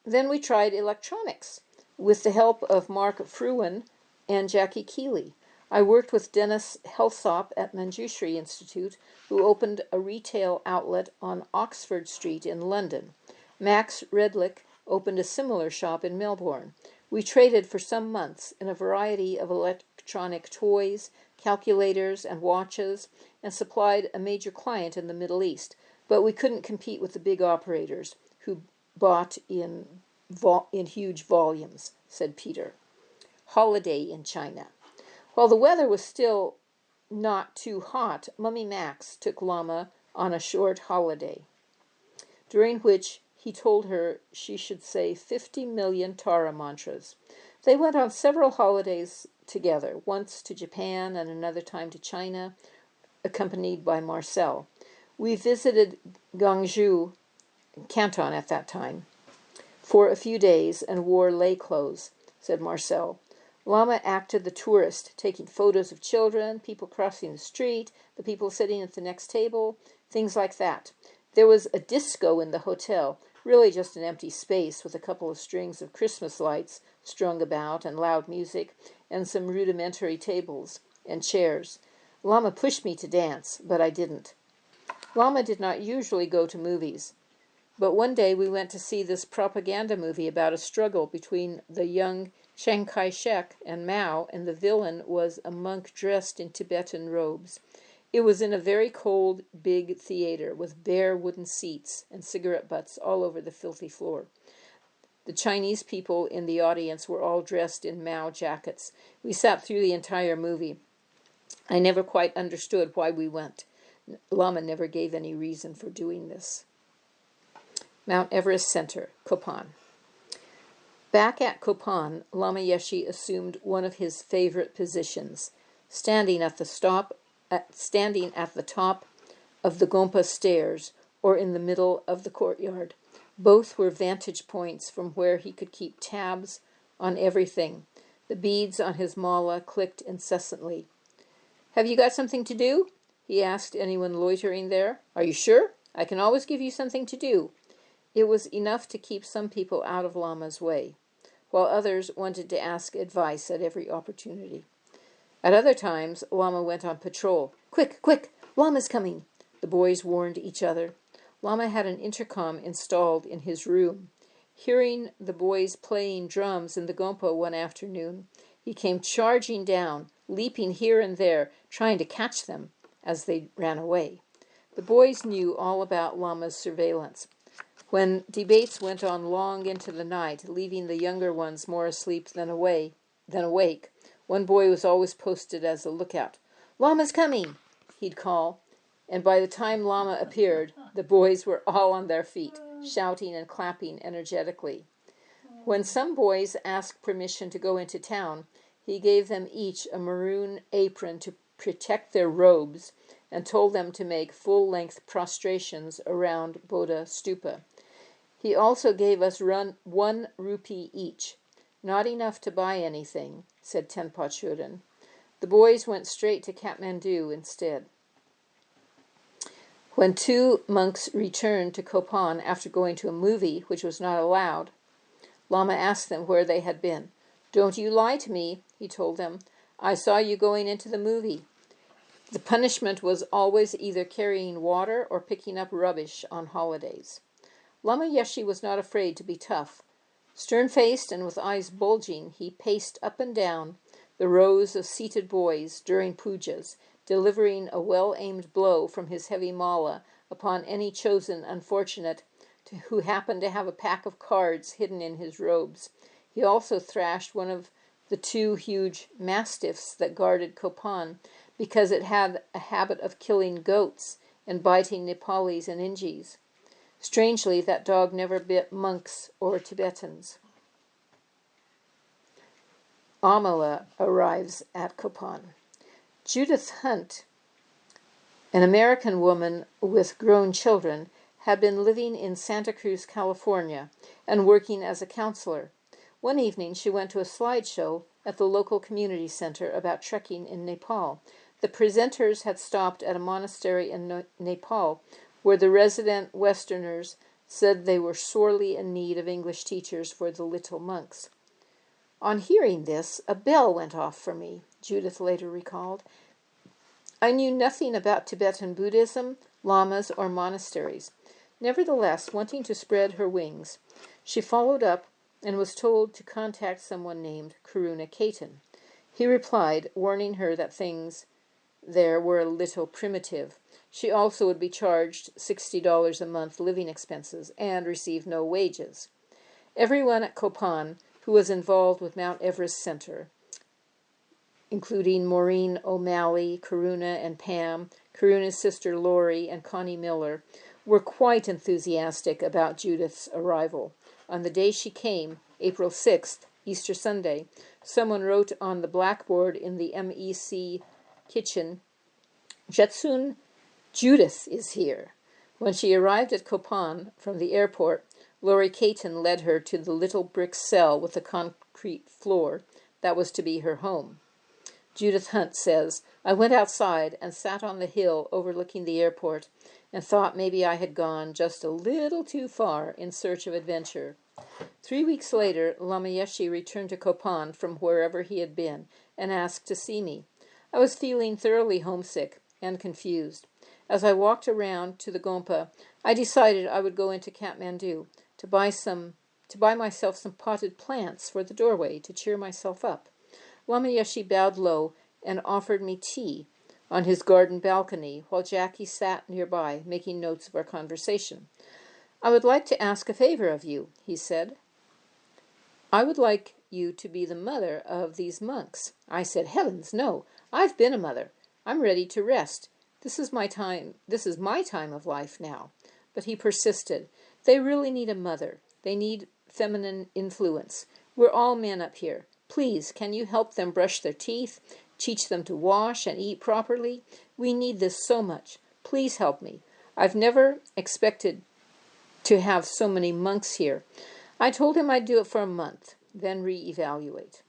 then we tried electronics with the help of Mark Fruin and Jackie Keeley. I worked with Dennis Helsop at Manjushri Institute, who opened a retail outlet on Oxford Street in London. Max Redlich opened a similar shop in Melbourne. We traded for some months in a variety of electronic toys, calculators, and watches, and supplied a major client in the Middle East, but we couldn't compete with the big operators who bought in huge volumes, said Peter. Holiday in China. While the weather was still not too hot, Mummy Max took Lama on a short holiday, during which he told her she should say 50 million Tara mantras. They went on several holidays together, once to Japan and another time to China, accompanied by Marcel. We visited Gwangju, Canton at that time, for a few days and wore lay clothes, said Marcel. Lama acted the tourist, taking photos of children, people crossing the street, the people sitting at the next table, things like that. There was a disco in the hotel, really just an empty space with a couple of strings of Christmas lights strung about and loud music, and some rudimentary tables and chairs. Lama pushed me to dance, but I didn't. Lama did not usually go to movies, but one day we went to see this propaganda movie about a struggle between the young Chiang Kai-shek and Mao, and the villain was a monk dressed in Tibetan robes. It was in a very cold, big theater with bare wooden seats and cigarette butts all over the filthy floor. The Chinese people in the audience were all dressed in Mao jackets. We sat through the entire movie. I never quite understood why we went. Lama never gave any reason for doing this. Mount Everest Center, Copan. Back at Copan, Lama Yeshe assumed one of his favorite positions, standing at the top of the Gompa stairs or in the middle of the courtyard. Both were vantage points from where he could keep tabs on everything. The beads on his mala clicked incessantly. "Have you got something to do?" he asked anyone loitering there. "Are you sure? I can always give you something to do." It was enough to keep some people out of Lama's way, while others wanted to ask advice at every opportunity. At other times, Lama went on patrol. "Quick, quick! Lama's coming!" the boys warned each other. Lama had an intercom installed in his room. Hearing the boys playing drums in the gompa one afternoon, he came charging down, leaping here and there, trying to catch them as they ran away. The boys knew all about Lama's surveillance. When debates went on long into the night, leaving the younger ones more asleep than awake, one boy was always posted as a lookout. "Lama's coming," he'd call, and by the time Lama appeared, the boys were all on their feet, shouting and clapping energetically. When some boys asked permission to go into town, he gave them each a maroon apron to protect their robes and told them to make full-length prostrations around Bodha Stupa. He also gave us 1 rupee each. "Not enough to buy anything," said Tenpa Choden. The boys went straight to Kathmandu instead. When 2 monks returned to Kopan after going to a movie, which was not allowed, Lama asked them where they had been. "Don't you lie to me," he told them. "I saw you going into the movie." The punishment was always either carrying water or picking up rubbish on holidays. Lama Yeshe was not afraid to be tough. Stern-faced and with eyes bulging, he paced up and down the rows of seated boys during pujas, delivering a well-aimed blow from his heavy mala upon any chosen unfortunate who happened to have a pack of cards hidden in his robes. He also thrashed one of the 2 huge mastiffs that guarded Kopan because it had a habit of killing goats and biting Nepalis and Ingis. Strangely, that dog never bit monks or Tibetans. Amala arrives at Kopan. Judith Hunt, an American woman with grown children, had been living in Santa Cruz, California, and working as a counselor. One evening she went to a slideshow at the local community center about trekking in Nepal. The presenters had stopped at a monastery in Nepal where the resident Westerners said they were sorely in need of English teachers for the little monks. "On hearing this, a bell went off for me," Judith later recalled. "I knew nothing about Tibetan Buddhism, lamas, or monasteries. Nevertheless, wanting to spread her wings, she followed up and was told to contact someone named Karuna Ketan. He replied, warning her that things there were a little primitive. She also would be charged $60 a month living expenses and receive no wages. Everyone at Kopan who was involved with Mount Everest Center, including Maureen O'Malley, Karuna and Pam, Karuna's sister Lori, and Connie Miller, were quite enthusiastic about Judith's arrival. On the day she came, April 6th, Easter Sunday, someone wrote on the blackboard in the MEC kitchen, "Jetsun, Judith is here." When she arrived at Kopan from the airport, Lori Caton led her to the little brick cell with a concrete floor that was to be her home. Judith Hunt says, "I went outside and sat on the hill overlooking the airport and thought maybe I had gone just a little too far in search of adventure." 3 weeks later, Lama Yeshe returned to Kopan from wherever he had been and asked to see me. I was feeling thoroughly homesick and confused. As I walked around to the Gompa, I decided I would go into Kathmandu to buy myself some potted plants for the doorway to cheer myself up. Lama Yeshe bowed low and offered me tea on his garden balcony while Jackie sat nearby making notes of our conversation. "I would like to ask a favor of you," he said. "I would like you to be the mother of these monks." I said, "Heavens, no. I've been a mother. I'm ready to rest. This is my time of life now." But he persisted. "They really need a mother. They need feminine influence. We're all men up here. Please, can you help them brush their teeth, teach them to wash and eat properly? We need this so much. Please help me. I've never expected to have so many monks here. I told him I'd do it for a month, then re-evaluate.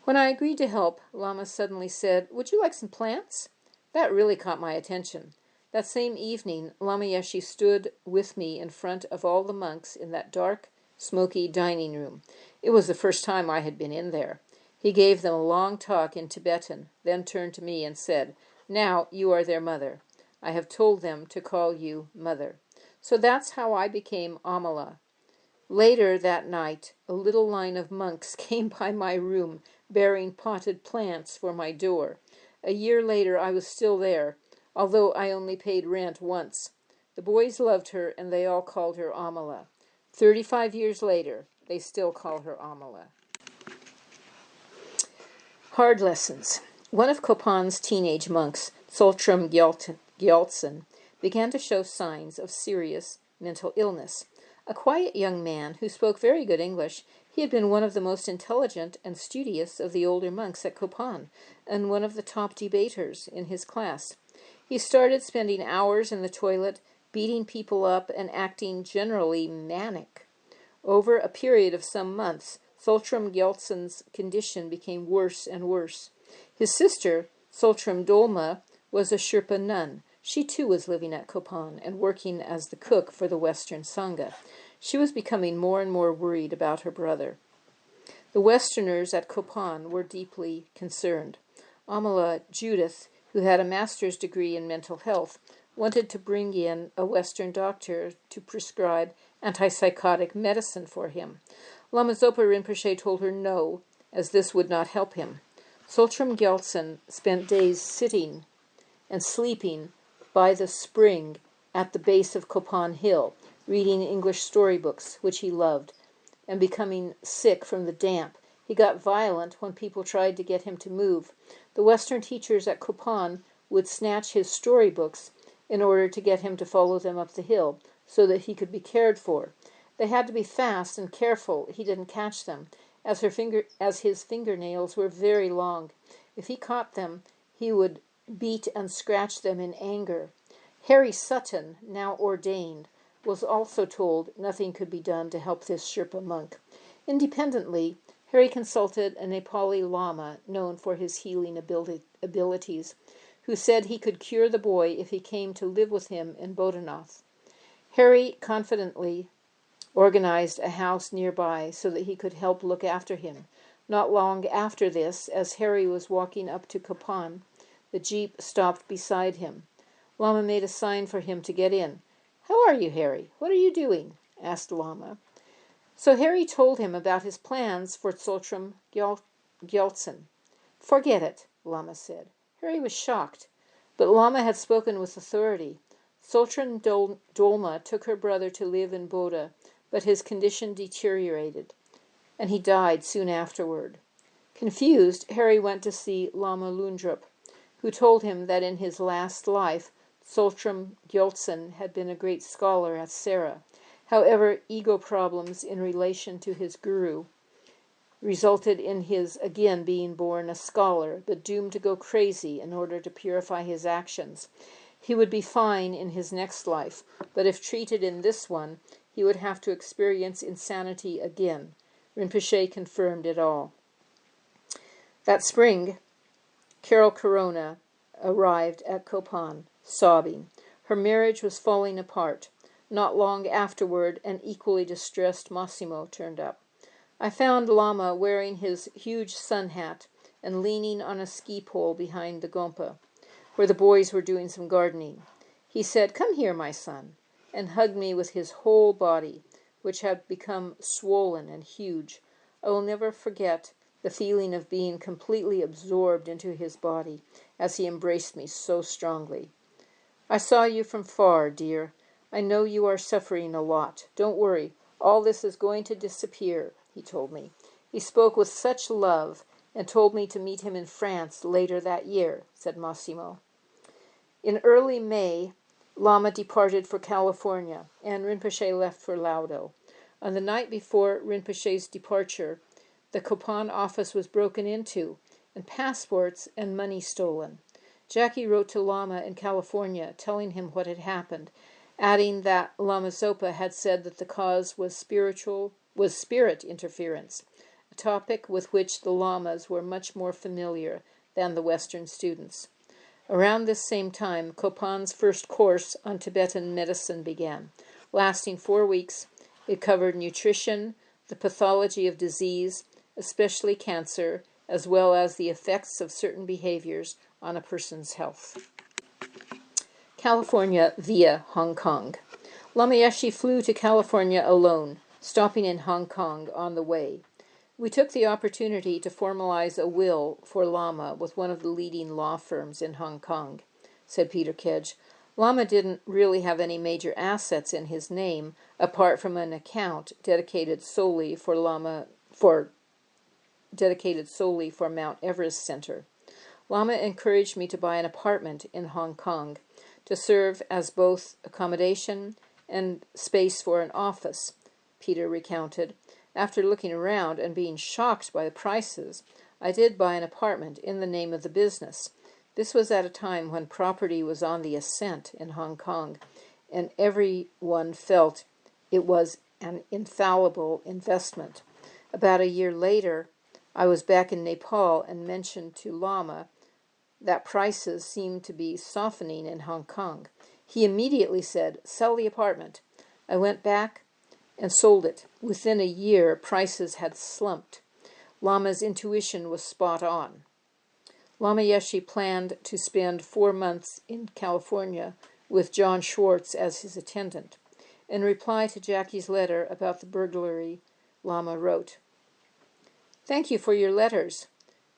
When I agreed to help, Lama suddenly said, "Would you like some plants?" That really caught my attention. That same evening, Lama Yeshe stood with me in front of all the monks in that dark, smoky dining room. It was the first time I had been in there. He gave them a long talk in Tibetan, then turned to me and said, "Now you are their mother. I have told them to call you mother." So that's how I became Amala. Later that night, a little line of monks came by my room bearing potted plants for my door. A year later, I was still there, although I only paid rent once. The boys loved her, and they all called her Amala. 35 years later, they still call her Amala. Hard lessons. One of Kopan's teenage monks, Tsultrim Gyaltsen, began to show signs of serious mental illness. A quiet young man who spoke very good English, he had been one of the most intelligent and studious of the older monks at Kopan, and one of the top debaters in his class. He started spending hours in the toilet, beating people up, and acting generally manic. Over a period of some months, Tsultrim Gyaltsen's condition became worse and worse. His sister, Tsultrim Dolma, was a Sherpa nun. She too was living at Kopan and working as the cook for the Western Sangha. She was becoming more and more worried about her brother. The Westerners at Kopan were deeply concerned. Amala Judith, who had a master's degree in mental health, wanted to bring in a Western doctor to prescribe antipsychotic medicine for him. Lama Zopa Rinpoche told her no, as this would not help him. Tsultrim Gyaltsen spent days sitting and sleeping by the spring at the base of Kopan Hill, reading English storybooks, which he loved, and becoming sick from the damp. He got violent when people tried to get him to move. The Western teachers at Kopan would snatch his storybooks in order to get him to follow them up the hill, so that he could be cared for. They had to be fast and careful he didn't catch them, as his fingernails were very long. If he caught them, he would beat and scratch them in anger. Harry Sutton, now ordained, was also told nothing could be done to help this Sherpa monk. Independently, Harry consulted a Nepali Lama known for his healing abilities, who said he could cure the boy if he came to live with him in Bodhanath. Harry confidently organized a house nearby so that he could help look after him. Not long after this, as Harry was walking up to Kopan, the jeep stopped beside him. Lama made a sign for him to get in. "How are you, Harry? What are you doing?" asked Lama. So Harry told him about his plans for Tsultrim Gyaltsen. "Forget it," Lama said. Harry was shocked, but Lama had spoken with authority. Tsultrim Dolma took her brother to live in Bodha, but his condition deteriorated, and he died soon afterward. Confused, Harry went to see Lama Lundrup, who told him that in his last life, Tsultrim Gyaltsen had been a great scholar at Sera. However, ego problems in relation to his guru resulted in his again being born a scholar, but doomed to go crazy in order to purify his actions. He would be fine in his next life, but if treated in this one, he would have to experience insanity again. Rinpoche confirmed it all. That spring, Carol Corona arrived at Kopan, sobbing. Her marriage was falling apart. Not long afterward, an equally distressed Massimo turned up. I found Lama wearing his huge sun hat and leaning on a ski pole behind the Gompa, where the boys were doing some gardening. He said, "Come here, my son," and hugged me with his whole body, which had become swollen and huge. I will never forget the feeling of being completely absorbed into his body as he embraced me so strongly. "I saw you from far, dear. I know you are suffering a lot. Don't worry. All this is going to disappear," he told me. He spoke with such love and told me to meet him in France later that year, said Massimo. In early May, Lama departed for California, and Rinpoche left for Laudo. On the night before Rinpoche's departure, the Kopan office was broken into, and passports and money stolen. Jackie wrote to Lama in California, telling him what had happened, adding that Lama Zopa had said that the cause was spirit interference, a topic with which the Lamas were much more familiar than the Western students. Around this same time, Kopan's first course on Tibetan medicine began. Lasting 4 weeks, it covered nutrition, the pathology of disease, especially cancer, as well as the effects of certain behaviors on a person's health. California via Hong Kong. Lama Yeshe flew to California alone, stopping in Hong Kong on the way. We took the opportunity to formalize a will for Lama with one of the leading law firms in Hong Kong, said Peter Kedge. Lama didn't really have any major assets in his name, apart from an account dedicated solely for Mount Everest Center. Lama encouraged me to buy an apartment in Hong Kong to serve as both accommodation and space for an office, Peter recounted. After looking around and being shocked by the prices, I did buy an apartment in the name of the business. This was at a time when property was on the ascent in Hong Kong, and everyone felt it was an infallible investment. About a year later, I was back in Nepal and mentioned to Lama that prices seemed to be softening in Hong Kong. He immediately said, "Sell the apartment." I went back and sold it. Within a year, prices had slumped. Lama's intuition was spot on. Lama Yeshe planned to spend 4 months in California with John Schwartz as his attendant. In reply to Jackie's letter about the burglary, Lama wrote, "Thank you for your letters.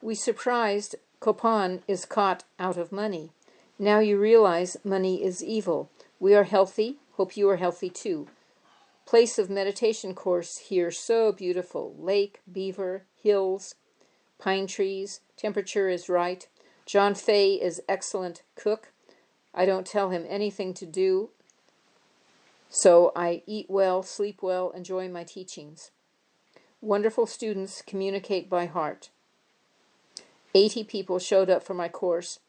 We surprised Kopan is caught out of money. Now you realize money is evil. We are healthy. Hope you are healthy too. Place of meditation course here so beautiful. Lake, beaver, hills, pine trees. Temperature is right. John Fay is excellent cook. I don't tell him anything to do, so I eat well, sleep well, enjoy my teachings. Wonderful students communicate by heart. 80 people showed up for my course,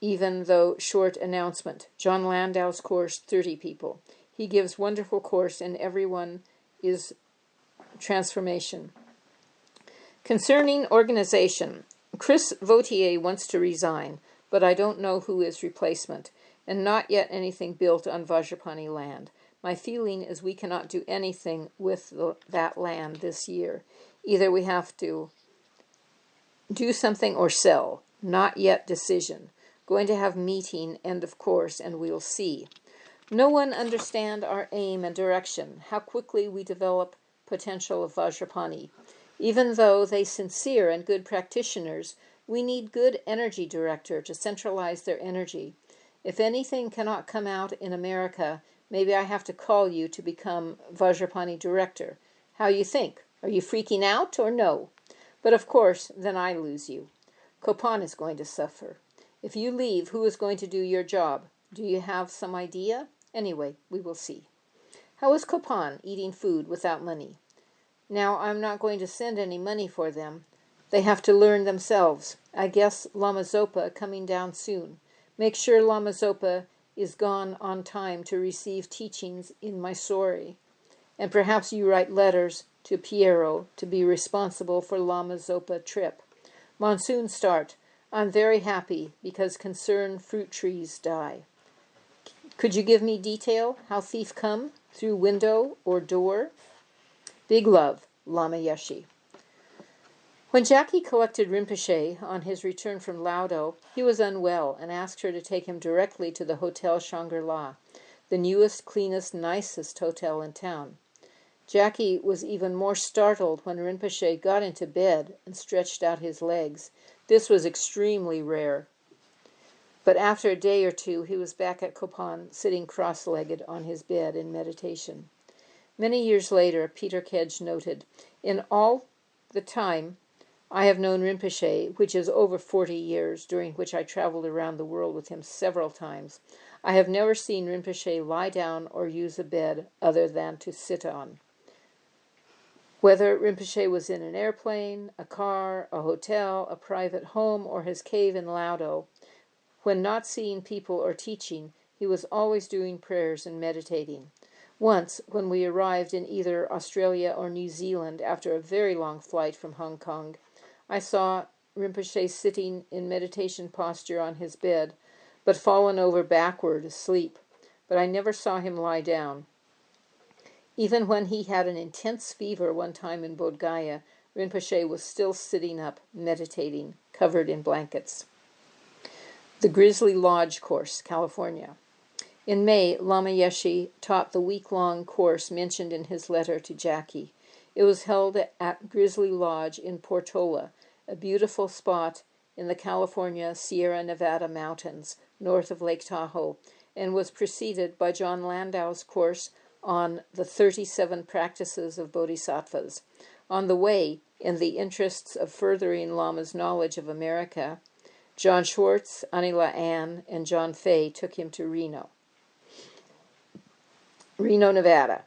even though short announcement. John Landau's course, 30 people. He gives wonderful course and everyone is transformation. Concerning organization, Chris Vautier wants to resign, but I don't know who is replacement, and not yet anything built on Vajrapani land. My feeling is we cannot do anything with that land this year. Either we have to do something or sell. Not yet decision. Going to have meeting, end of course, and we'll see. No one understand our aim and direction, how quickly we develop potential of Vajrapani. Even though they sincere and good practitioners, we need good energy director to centralize their energy. If anything cannot come out in America, maybe I have to call you to become Vajrapani director. How you think? Are you freaking out or no? But of course, then I lose you. Kopan is going to suffer. If you leave, who is going to do your job? Do you have some idea? Anyway, we will see. How is Kopan eating food without money? Now, I'm not going to send any money for them. They have to learn themselves. I guess Lama Zopa coming down soon. Make sure Lama Zopa is gone on time to receive teachings in Mysore. And perhaps you write letters to Piero to be responsible for Lama Zopa trip. Monsoon start. I'm very happy because concerned fruit trees die. Could you give me detail how thief come? Through window or door? Big love, Lama Yeshe. When Jackie collected Rinpoche on his return from Laudo, he was unwell and asked her to take him directly to the Hotel Shangri-La, the newest, cleanest, nicest hotel in town. Jackie was even more startled when Rinpoche got into bed and stretched out his legs. This was extremely rare. But after a day or two, he was back at Kopan, sitting cross-legged on his bed in meditation. Many years later, Peter Kedge noted, "In all the time I have known Rinpoche, which is over 40 years, during which I traveled around the world with him several times, I have never seen Rinpoche lie down or use a bed other than to sit on. Whether Rinpoche was in an airplane, a car, a hotel, a private home, or his cave in Laudo, when not seeing people or teaching, He was always doing prayers and meditating. Once, when we arrived in either Australia or New Zealand after a very long flight from Hong Kong, I saw Rinpoche sitting in meditation posture on his bed, but fallen over backward asleep. But I never saw him lie down. Even when he had an intense fever one time in Bodh Gaya, Rinpoche was still sitting up, meditating, covered in blankets. The Grizzly Lodge Course, California. In May, Lama Yeshe taught the week-long course mentioned in his letter to Jackie. It was held at Grizzly Lodge in Portola, a beautiful spot in the California Sierra Nevada mountains, north of Lake Tahoe, and was preceded by John Landau's course on the 37 practices of bodhisattvas. On the way, in the interests of furthering Lama's knowledge of America, John Schwartz, Anila Ann, and John Fay took him to Reno, Nevada.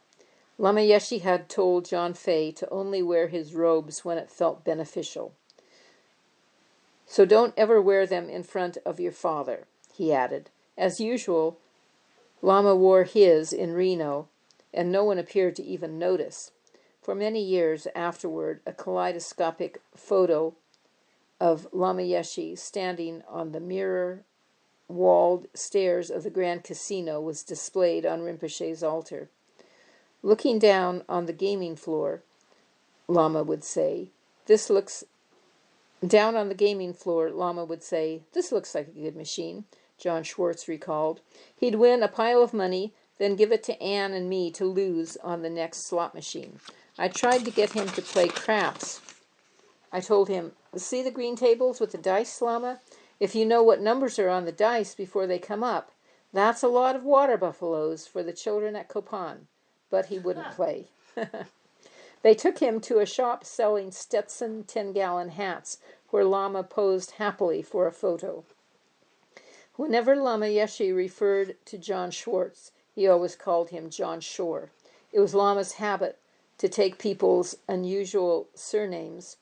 Lama Yeshe had told John Fay to only wear his robes when it felt beneficial. So don't ever wear them in front of your father, he added. As usual, Lama wore his in Reno, and no one appeared to even notice. For many years afterward, a kaleidoscopic photo of Lama Yeshe standing on the mirror-walled stairs of the Grand Casino was displayed on Rinpoche's altar. Looking down on the gaming floor, Lama would say, this looks like a good machine, John Schwartz recalled. He'd win a pile of money, then give it to Anne and me to lose on the next slot machine. I tried to get him to play craps. I told him, see the green tables with the dice, Lama? If you know what numbers are on the dice before they come up, that's a lot of water buffaloes for the children at Copan. But he wouldn't play. They took him to a shop selling Stetson 10-gallon hats, where Lama posed happily for a photo. Whenever Lama Yeshe referred to John Schwartz, he always called him John Shore. It was Lama's habit to take people's unusual surnames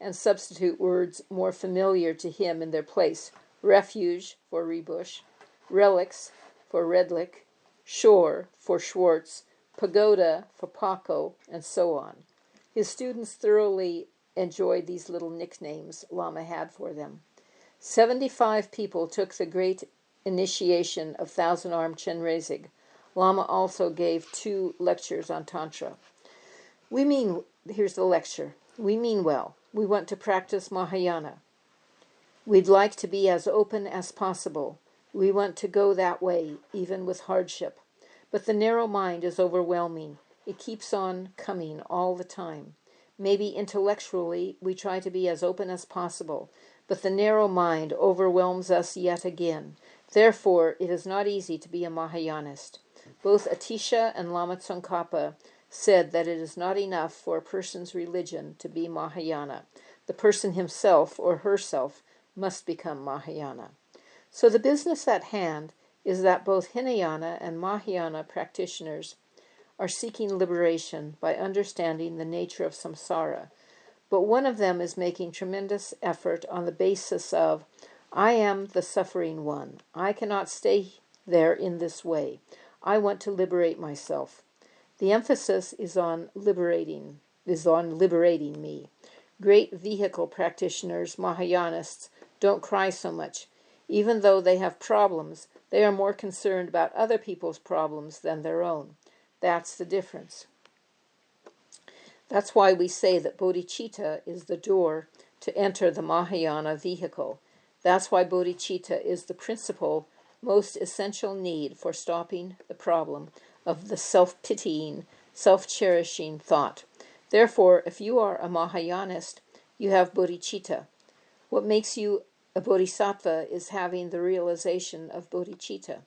and substitute words more familiar to him in their place. Refuge for Rebush, relics for Redlick, shore for Schwartz, pagoda for Paco, and so on. His students thoroughly enjoyed these little nicknames Lama had for them. 75 people took the great initiation of Thousand-Armed Chenrezig. Lama also gave 2 lectures on Tantra. Here's the lecture. We mean well. We want to practice Mahayana. We'd like to be as open as possible. We want to go that way, even with hardship. But the narrow mind is overwhelming. It keeps on coming all the time. Maybe intellectually we try to be as open as possible, but the narrow mind overwhelms us yet again. Therefore, it is not easy to be a Mahayanist. Both Atisha and Lama Tsongkhapa said that it is not enough for a person's religion to be Mahayana. The person himself or herself must become Mahayana. So the business at hand is that both Hinayana and Mahayana practitioners are seeking liberation by understanding the nature of samsara, but one of them is making tremendous effort on the basis of, I am the suffering one. I cannot stay there in this way. I want to liberate myself. The emphasis is on liberating me. Great vehicle practitioners, Mahayanists, don't cry so much. Even though they have problems, they are more concerned about other people's problems than their own. That's the difference. That's why we say that bodhicitta is the door to enter the Mahayana vehicle. That's why bodhicitta is the principal, most essential need for stopping the problem of the self-pitying, self-cherishing thought. Therefore, if you are a Mahayanist, you have bodhicitta. What makes you a bodhisattva is having the realization of bodhicitta.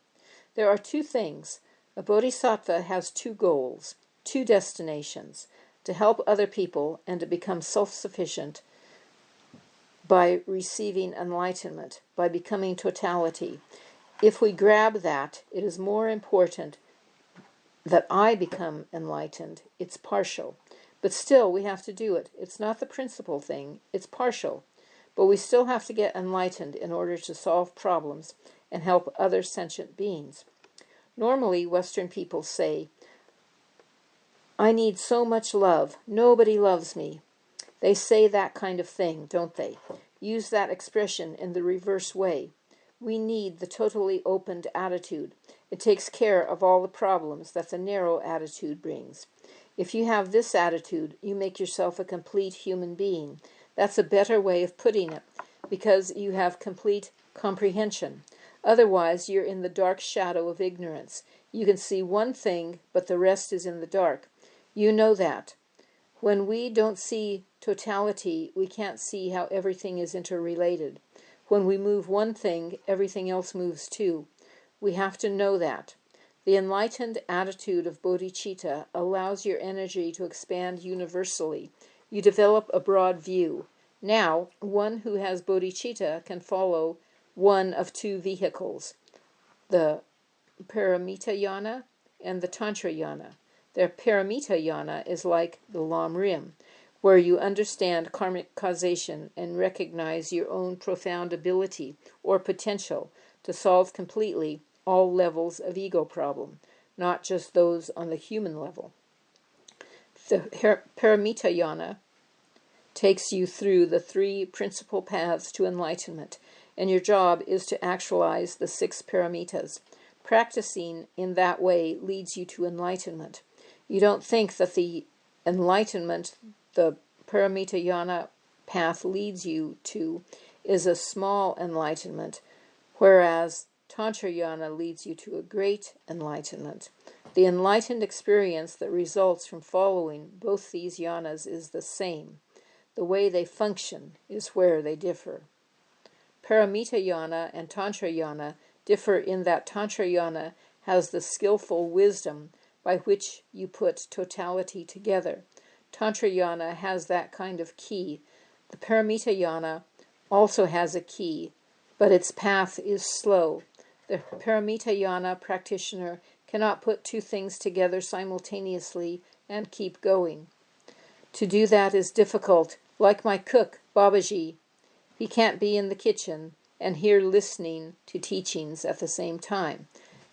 There are 2 things. A bodhisattva has 2 goals, 2 destinations, to help other people and to become self-sufficient by receiving enlightenment, by becoming totality. If we grab that, it is more important that I become enlightened. It's partial. But still, we have to do it. It's not the principal thing. It's partial. But we still have to get enlightened in order to solve problems and help other sentient beings. Normally, Western people say, I need so much love. Nobody loves me. They say that kind of thing, don't they? Use that expression in the reverse way. We need the totally opened attitude. It takes care of all the problems that the narrow attitude brings. If you have this attitude, you make yourself a complete human being. That's a better way of putting it, because you have complete comprehension. Otherwise, you're in the dark shadow of ignorance. You can see one thing, but the rest is in the dark. You know that. When we don't see totality, we can't see how everything is interrelated. When we move one thing, everything else moves too. We have to know that. The enlightened attitude of bodhicitta allows your energy to expand universally. You develop a broad view. Now, one who has bodhicitta can follow one of two vehicles, the Paramitayana and the Tantrayana. The Paramitayana is like the Lam Rim, where you understand karmic causation and recognize your own profound ability or potential to solve completely all levels of ego problem, not just those on the human level. The Paramitayana takes you through the three principal paths to enlightenment, and your job is to actualize the 6 paramitas. Practicing in that way leads you to enlightenment. You don't think that the enlightenment the Paramitayana path leads you to is a small enlightenment, whereas Tantrayana leads you to a great enlightenment. The enlightened experience that results from following both these yanas is the same. The way they function is where they differ. Paramitayana and Tantrayana differ in that Tantrayana has the skillful wisdom by which you put totality together. Tantrayana has that kind of key. The Paramitayana also has a key, but its path is slow. The Paramitayana practitioner cannot put two things together simultaneously and keep going. To do that is difficult. Like my cook, Babaji, he can't be in the kitchen and here listening to teachings at the same time.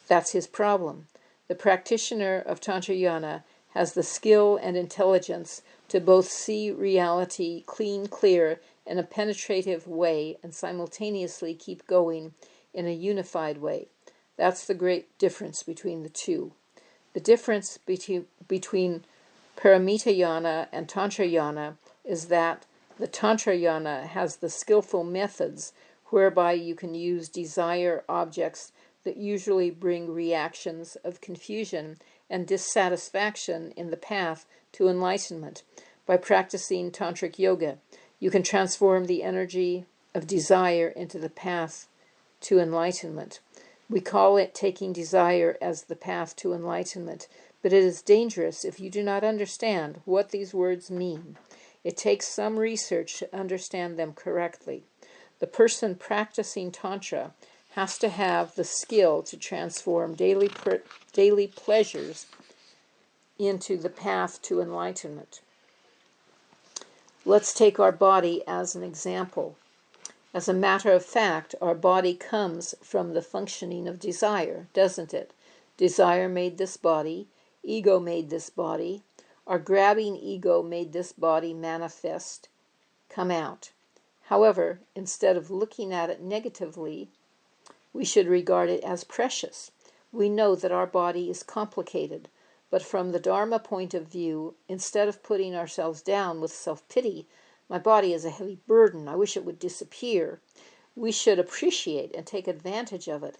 That's his problem. The practitioner of Tantrayana has the skill and intelligence to both see reality clear in a penetrative way and simultaneously keep going in a unified way. That's the great difference between the two. The difference between Paramitayana and Tantrayana is that the Tantrayana has the skillful methods whereby you can use desire objects that usually bring reactions of confusion and dissatisfaction in the path to enlightenment. By practicing Tantric Yoga, you can transform the energy of desire into the path to enlightenment. We call it taking desire as the path to enlightenment, but it is dangerous if you do not understand what these words mean. It takes some research to understand them correctly. The person practicing Tantra has to have the skill to transform daily pleasures into the path to enlightenment. Let's take our body as an example. As a matter of fact, our body comes from the functioning of desire, doesn't it? Desire made this body, ego made this body, our grabbing ego made this body manifest, come out. However, instead of looking at it negatively, we should regard it as precious. We know that our body is complicated, but from the Dharma point of view, instead of putting ourselves down with self-pity, my body is a heavy burden, I wish it would disappear, we should appreciate and take advantage of it.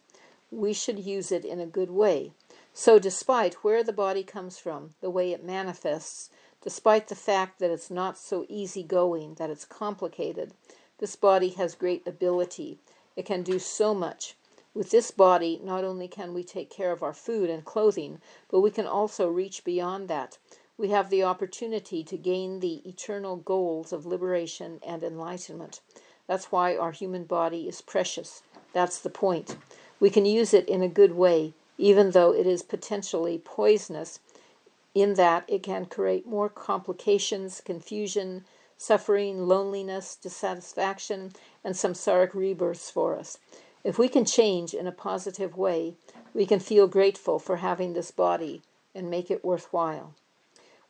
We should use it in a good way. So despite where the body comes from, the way it manifests, despite the fact that it's not so easygoing, that it's complicated, this body has great ability. It can do so much. With this body, not only can we take care of our food and clothing, but we can also reach beyond that. We have the opportunity to gain the eternal goals of liberation and enlightenment. That's why our human body is precious. That's the point. We can use it in a good way, even though it is potentially poisonous, in that it can create more complications, confusion, suffering, loneliness, dissatisfaction, and samsaric rebirths for us. If we can change in a positive way, we can feel grateful for having this body and make it worthwhile.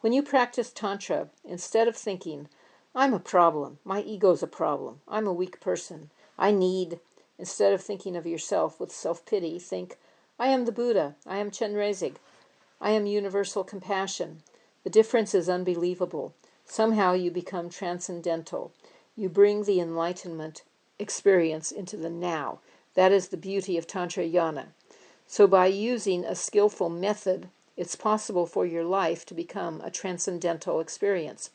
When you practice Tantra, instead of thinking, I'm a problem, my ego's a problem, I'm a weak person, instead of thinking of yourself with self-pity, think, I am the Buddha, I am Chenrezig, I am universal compassion. The difference is unbelievable. Somehow you become transcendental. You bring the enlightenment experience into the now. That is the beauty of Tantrayana. So by using a skillful method, it's possible for your life to become a transcendental experience.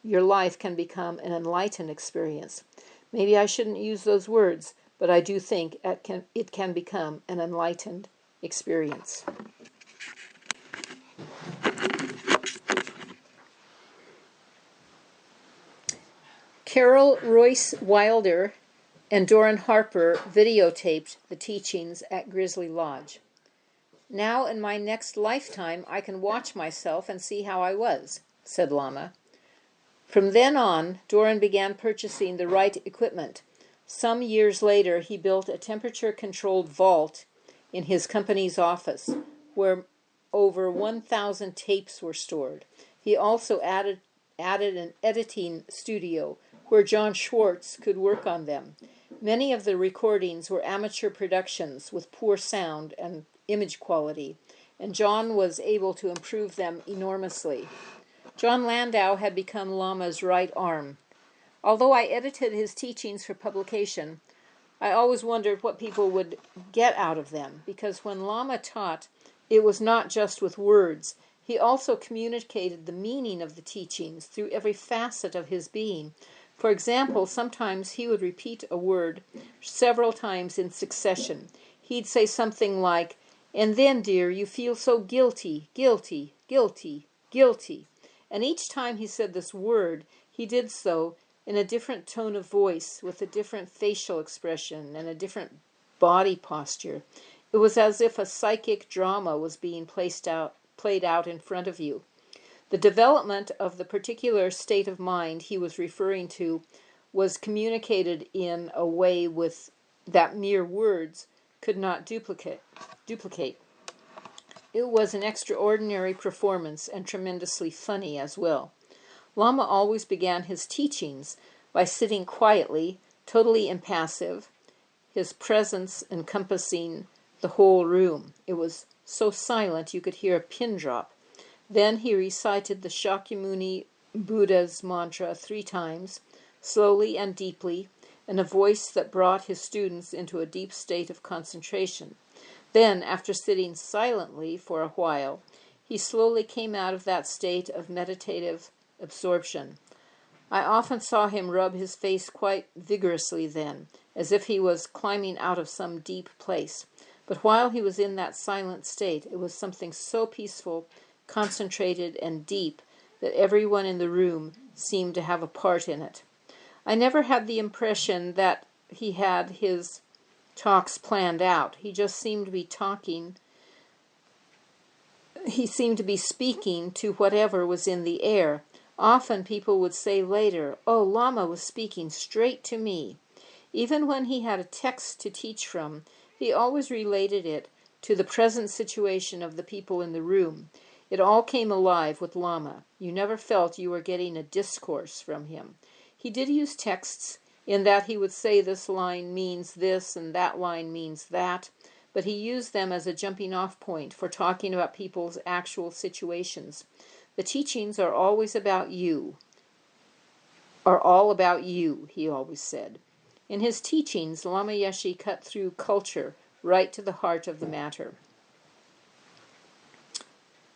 Your life can become an enlightened experience. Maybe I shouldn't use those words, but I do think it can become an enlightened experience. Carol Royce Wilder and Doran Harper videotaped the teachings at Grizzly Lodge. Now in my next lifetime I can watch myself and see how I was, said Lama. From then on, Doran began purchasing the right equipment. Some years later, he built a temperature-controlled vault in his company's office, where over 1,000 tapes were stored. He also added an editing studio where John Schwartz could work on them. Many of the recordings were amateur productions with poor sound and image quality, and John was able to improve them enormously. John Landau had become Lama's right arm. Although I edited his teachings for publication, I always wondered what people would get out of them, because when Lama taught, it was not just with words. He also communicated the meaning of the teachings through every facet of his being. For example, sometimes he would repeat a word several times in succession. He'd say something like, and then, dear, you feel so guilty, guilty, guilty, guilty. And each time he said this word, he did so in a different tone of voice, with a different facial expression and a different body posture. It was as if a psychic drama was being played out in front of you. The development of the particular state of mind he was referring to was communicated in a way that mere words could not duplicate. It was an extraordinary performance and tremendously funny as well. Lama always began his teachings by sitting quietly, totally impassive, his presence encompassing the whole room. It was so silent you could hear a pin drop. Then he recited the Shakyamuni Buddha's mantra 3 times, slowly and deeply, in a voice that brought his students into a deep state of concentration. Then, after sitting silently for a while, he slowly came out of that state of meditative absorption. I often saw him rub his face quite vigorously then, as if he was climbing out of some deep place. But while he was in that silent state, it was something so peaceful, concentrated, and deep that everyone in the room seemed to have a part in it. I never had the impression that he had his talks planned out. He just seemed to be talking. He seemed to be speaking to whatever was in the air. Often people would say later, "Oh, Lama was speaking straight to me." Even when he had a text to teach from, he always related it to the present situation of the people in the room. It all came alive with Lama. You never felt you were getting a discourse from him. He did use texts, in that he would say this line means this and that line means that, but he used them as a jumping-off point for talking about people's actual situations. The teachings are always about you, are all about you, he always said. In his teachings, Lama Yeshe cut through culture right to the heart of the matter.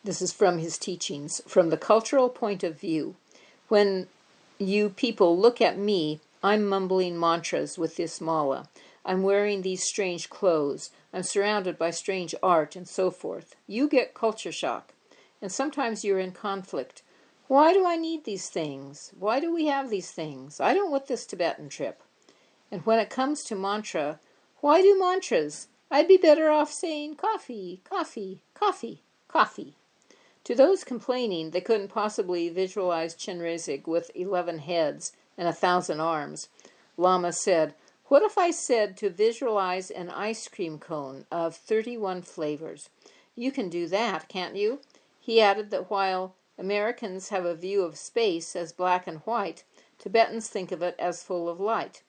This is from his teachings. From the cultural point of view, when you people look at me, I'm mumbling mantras with this mala. I'm wearing these strange clothes. I'm surrounded by strange art and so forth. You get culture shock. And sometimes you're in conflict. Why do I need these things? Why do we have these things? I don't want this Tibetan trip. And when it comes to mantra, why do mantras? I'd be better off saying coffee, coffee, coffee, coffee. To those complaining they couldn't possibly visualize Chenrezig with 11 heads and 1,000 arms, Lama said, What if I said to visualize an ice cream cone of 31 flavors? You can do that, can't you? He added that while Americans have a view of space as black and white, Tibetans think of it as full of light.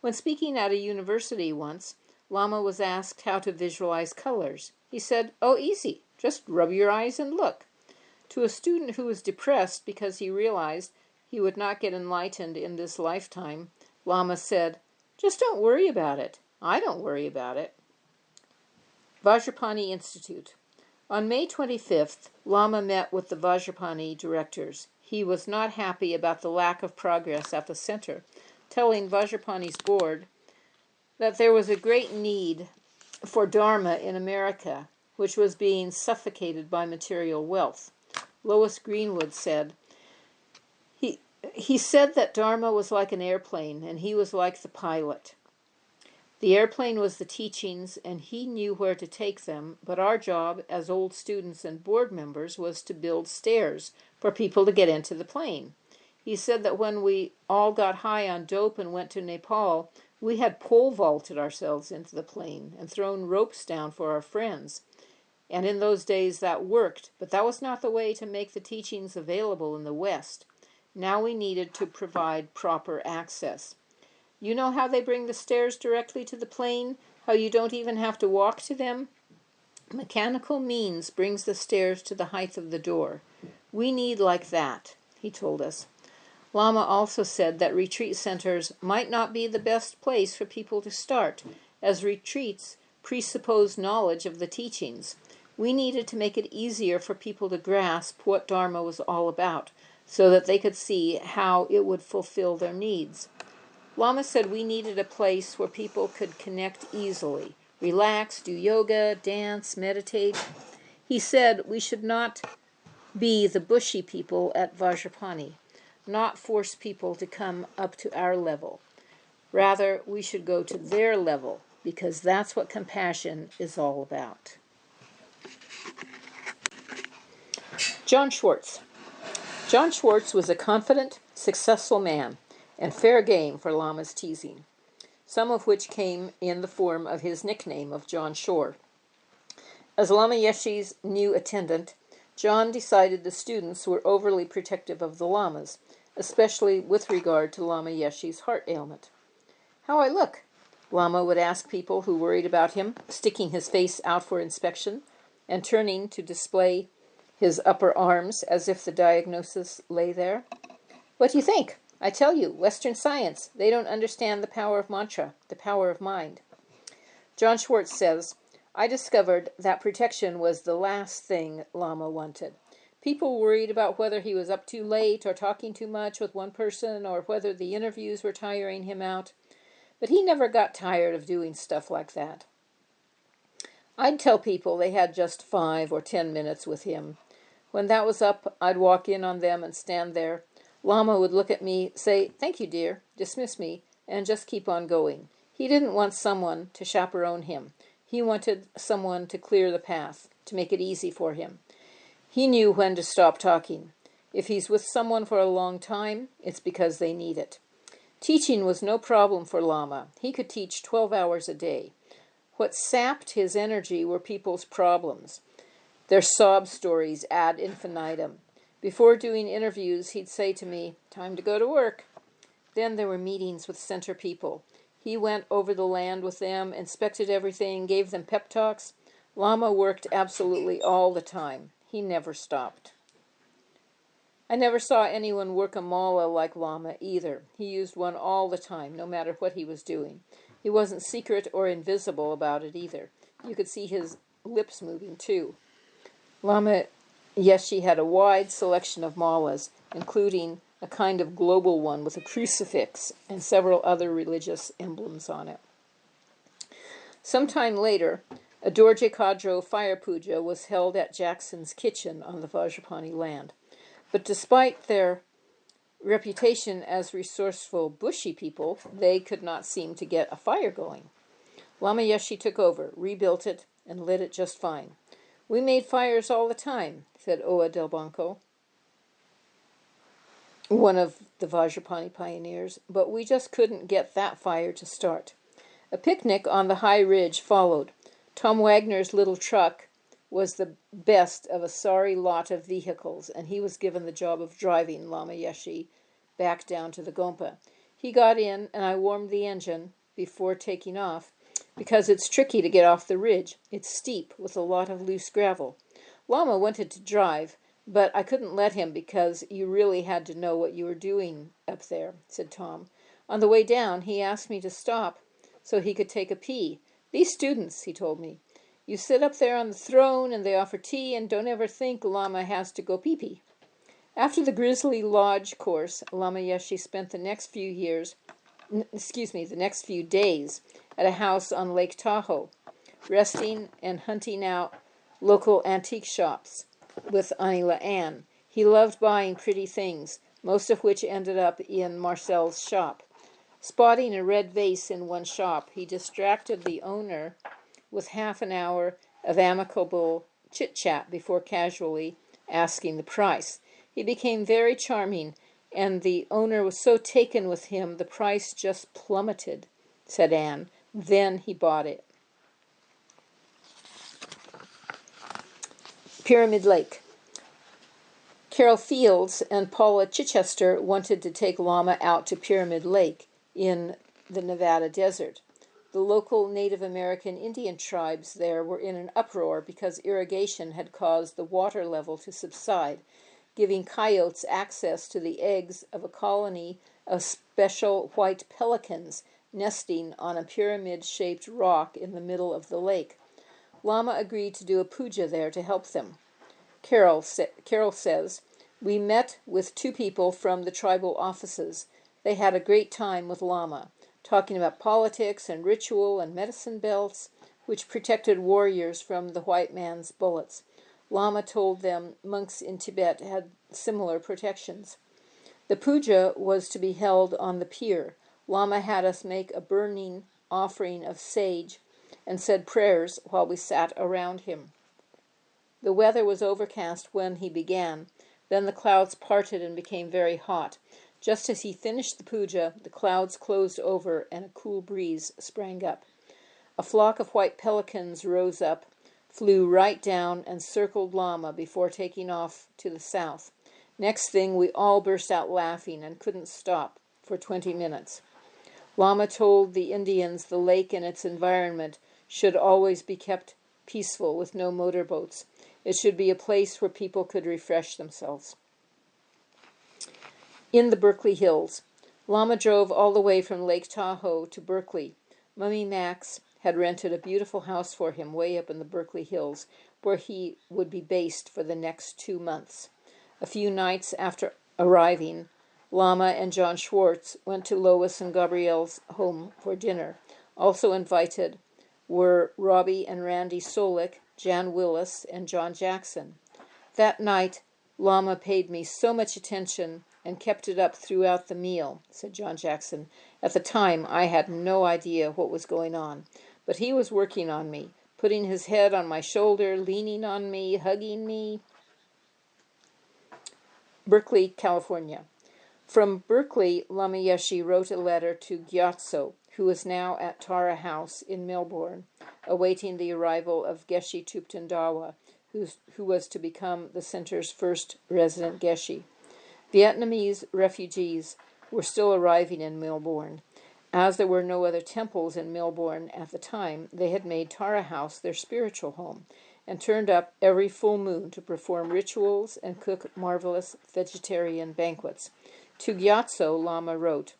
When speaking at a university once, Lama was asked how to visualize colors. He said, "Oh, easy. Just rub your eyes and look." To a student who was depressed because he realized he would not get enlightened in this lifetime, Lama said, "Just don't worry about it. I don't worry about it." Vajrapani Institute. On May 25th, Lama met with the Vajrapani directors. He was not happy about the lack of progress at the center, telling Vajrapani's board that there was a great need for Dharma in America, which was being suffocated by material wealth. Lois Greenwood said, he said that Dharma was like an airplane, and he was like the pilot. The airplane was the teachings, and he knew where to take them, but our job as old students and board members was to build stairs for people to get into the plane. He said that when we all got high on dope and went to Nepal, we had pole vaulted ourselves into the plane and thrown ropes down for our friends. And in those days that worked, but that was not the way to make the teachings available in the West. Now we needed to provide proper access. You know how they bring the stairs directly to the plane? How you don't even have to walk to them? Mechanical means brings the stairs to the height of the door. We need like that, he told us. Lama also said that retreat centers might not be the best place for people to start, as retreats presuppose knowledge of the teachings. We needed to make it easier for people to grasp what Dharma was all about, so that they could see how it would fulfill their needs. Lama said we needed a place where people could connect easily, relax, do yoga, dance, meditate. He said we should not be the bushy people at Vajrapani, not force people to come up to our level. Rather, we should go to their level, because that's what compassion is all about. John Schwartz. John Schwartz was a confident, successful man, and fair game for Lama's teasing, some of which came in the form of his nickname of John Shore. As Lama Yeshe's new attendant, John decided the students were overly protective of the Lamas, especially with regard to Lama Yeshe's heart ailment. "How I look?" Lama would ask people who worried about him, sticking his face out for inspection and turning to display his upper arms as if the diagnosis lay there. "What do you think? I tell you, Western science, they don't understand the power of mantra, the power of mind." John Schwartz says, "I discovered that protection was the last thing Lama wanted. People worried about whether he was up too late or talking too much with one person or whether the interviews were tiring him out. But he never got tired of doing stuff like that. I'd tell people they had just 5 or 10 minutes with him. When that was up, I'd walk in on them and stand there. Lama would look at me, say, 'Thank you, dear,' dismiss me, and just keep on going. He didn't want someone to chaperone him. He wanted someone to clear the path, to make it easy for him. He knew when to stop talking. If he's with someone for a long time, it's because they need it. Teaching was no problem for Lama. He could teach 12 hours a day. What sapped his energy were people's problems, their sob stories ad infinitum. Before doing interviews, he'd say to me, 'Time to go to work.' Then there were meetings with center people. He went over the land with them, inspected everything, gave them pep talks. Lama worked absolutely all the time. He never stopped. I never saw anyone work a mala like Lama either. He used one all the time, no matter what he was doing. He wasn't secret or invisible about it either. You could see his lips moving too. Lama Yeshe had a wide selection of malas, including a kind of global one with a crucifix and several other religious emblems on it. Sometime later, a Dorje Kadro fire puja was held at Jackson's Kitchen on the Vajrapani land. But despite their reputation as resourceful bushy people, they could not seem to get a fire going. Lama Yeshe took over, rebuilt it, and lit it just fine. "We made fires all the time," said Oa del Banco, one of the Vajrapani pioneers, "but we just couldn't get that fire to start. A picnic on the high ridge followed. Tom Wagner's little truck was the best of a sorry lot of vehicles, and he was given the job of driving Lama Yeshe back down to the Gompa. He got in, and I warmed the engine before taking off, because it's tricky to get off the ridge. It's steep with a lot of loose gravel. Lama wanted to drive, but I couldn't let him because you really had to know what you were doing up there, said Tom. On the way down, he asked me to stop so he could take a pee. These students, he told me, you sit up there on the throne and they offer tea and don't ever think Lama has to go pee-pee. After the Grizzly Lodge course, Lama Yeshe spent the next few days at a house on Lake Tahoe, resting and hunting out local antique shops with Anila Ann. He loved buying pretty things, most of which ended up in Marcel's shop. Spotting a red vase in one shop, he distracted the owner with half an hour of amicable chit-chat before casually asking the price. He became very charming, and the owner was so taken with him the price just plummeted, said Anne. Then he bought it. Pyramid Lake. Carol Fields and Paula Chichester wanted to take Lama out to Pyramid Lake in the Nevada desert. The local Native American Indian tribes there were in an uproar because irrigation had caused the water level to subside, giving coyotes access to the eggs of a colony of special white pelicans nesting on a pyramid-shaped rock in the middle of the lake. Lama agreed to do a puja there to help them. Carol says, we met with 2 people from the tribal offices. They had a great time with Lama, talking about politics and ritual and medicine belts, which protected warriors from the white man's bullets. Lama told them monks in Tibet had similar protections. The puja was to be held on the pier. Lama had us make a burning offering of sage and said prayers while we sat around him. The weather was overcast when he began. Then the clouds parted and became very hot. Just as he finished the puja, the clouds closed over and a cool breeze sprang up. A flock of white pelicans rose up, flew right down, and circled Lama before taking off to the south. Next thing, we all burst out laughing and couldn't stop for 20 minutes. Lama told the Indians the lake and its environment should always be kept peaceful with no motorboats. It should be a place where people could refresh themselves. In the Berkeley Hills, Lama drove all the way from Lake Tahoe to Berkeley. Mummy Max had rented a beautiful house for him way up in the Berkeley Hills, where he would be based for the next 2 months. A few nights after arriving, Lama and John Schwartz went to Lois and Gabrielle's home for dinner. Also invited were Robbie and Randy Solik, Jan Willis, and John Jackson. That night, Lama paid me so much attention and kept it up throughout the meal, said John Jackson. At the time, I had no idea what was going on, but he was working on me, putting his head on my shoulder, leaning on me, hugging me. Berkeley, California. From Berkeley, Lama Yeshe wrote a letter to Gyatso, who was now at Tara House in Melbourne, awaiting the arrival of Geshe Thupten Dawa, who was to become the center's first resident Geshe. Vietnamese refugees were still arriving in Melbourne. As there were no other temples in Melbourne at the time, they had made Tara House their spiritual home and turned up every full moon to perform rituals and cook marvelous vegetarian banquets. To Gyatso, Lama wrote,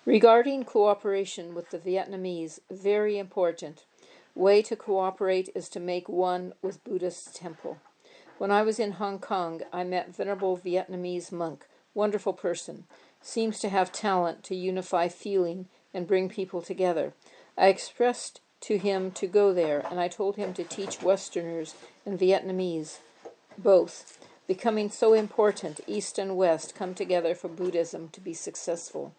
regarding cooperation with the Vietnamese, very important. Way to cooperate is to make one with Buddhist temple. When I was in Hong Kong, I met venerable Vietnamese monk, wonderful person, seems to have talent to unify feeling and bring people together. I expressed to him to go there, and I told him to teach Westerners and Vietnamese both. Becoming so important, East and West come together for Buddhism to be successful.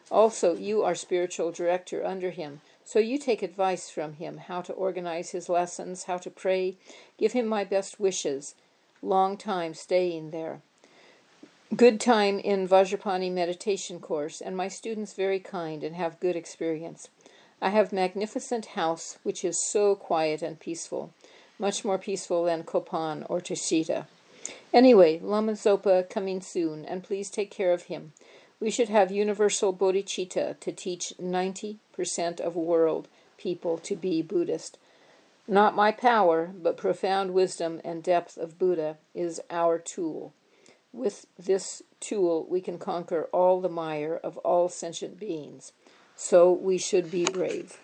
Also, you are spiritual director under him, so you take advice from him, how to organize his lessons, how to pray. Give him my best wishes. Long time staying there. Good time in Vajrapani meditation course, and my students very kind and have good experience. I have a magnificent house which is so quiet and peaceful, much more peaceful than Copan or Tashita. Anyway, Lama Zopa coming soon, and please take care of him. We should have universal bodhicitta to teach 90% of world people to be Buddhist. Not my power, but profound wisdom and depth of Buddha is our tool. With this tool, we can conquer all the mire of all sentient beings. So we should be brave.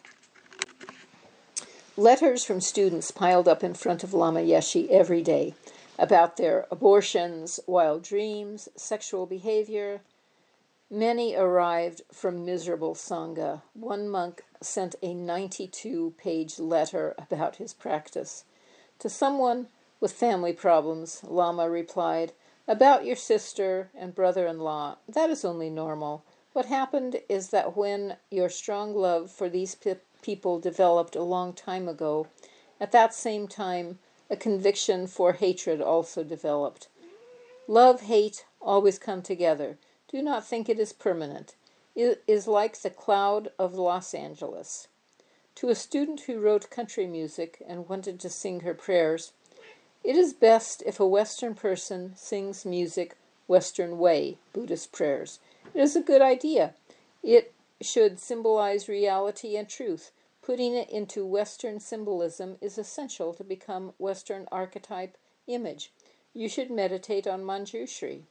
Letters from students piled up in front of Lama Yeshe every day about their abortions, wild dreams, sexual behavior. Many arrived from miserable Sangha. One monk sent a 92-page letter about his practice. To someone with family problems, Lama replied, "About your sister and brother-in-law, that is only normal. What happened is that when your strong love for these people developed a long time ago, at that same time, a conviction for hatred also developed. Love, hate always come together. Do not think it is permanent. It is like the cloud of Los Angeles." To a student who wrote country music and wanted to sing her prayers, "It is best if a Western person sings music Western way, Buddhist prayers. It is a good idea. It should symbolize reality and truth. Putting it into Western symbolism is essential to become Western archetype image. You should meditate on Manjushri."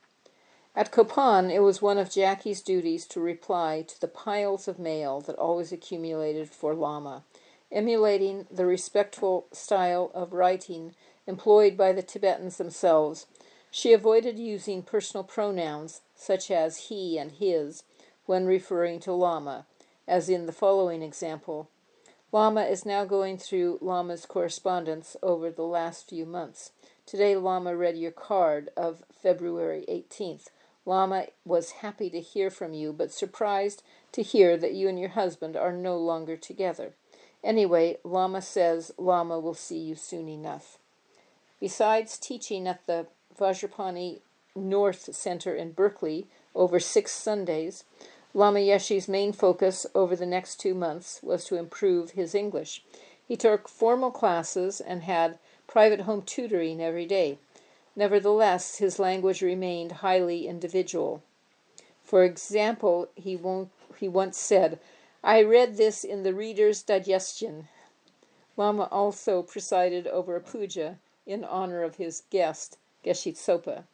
At Copan, it was one of Jackie's duties to reply to the piles of mail that always accumulated for Lama. Emulating the respectful style of writing employed by the Tibetans themselves, she avoided using personal pronouns such as he and his when referring to Lama, as in the following example. Lama is now going through Lama's correspondence over the last few months. Today Lama read your card of February 18th. Lama was happy to hear from you, but surprised to hear that you and your husband are no longer together. Anyway, Lama says Lama will see you soon enough. Besides teaching at the Vajrapani North Center in Berkeley over 6 Sundays, Lama Yeshe's main focus over the next 2 months was to improve his English. He took formal classes and had private home tutoring every day. Nevertheless, his language remained highly individual. For example, he once said, "I read this in the Reader's Digestion." Lama also presided over a puja in honor of his guest, Geshe Tsopa.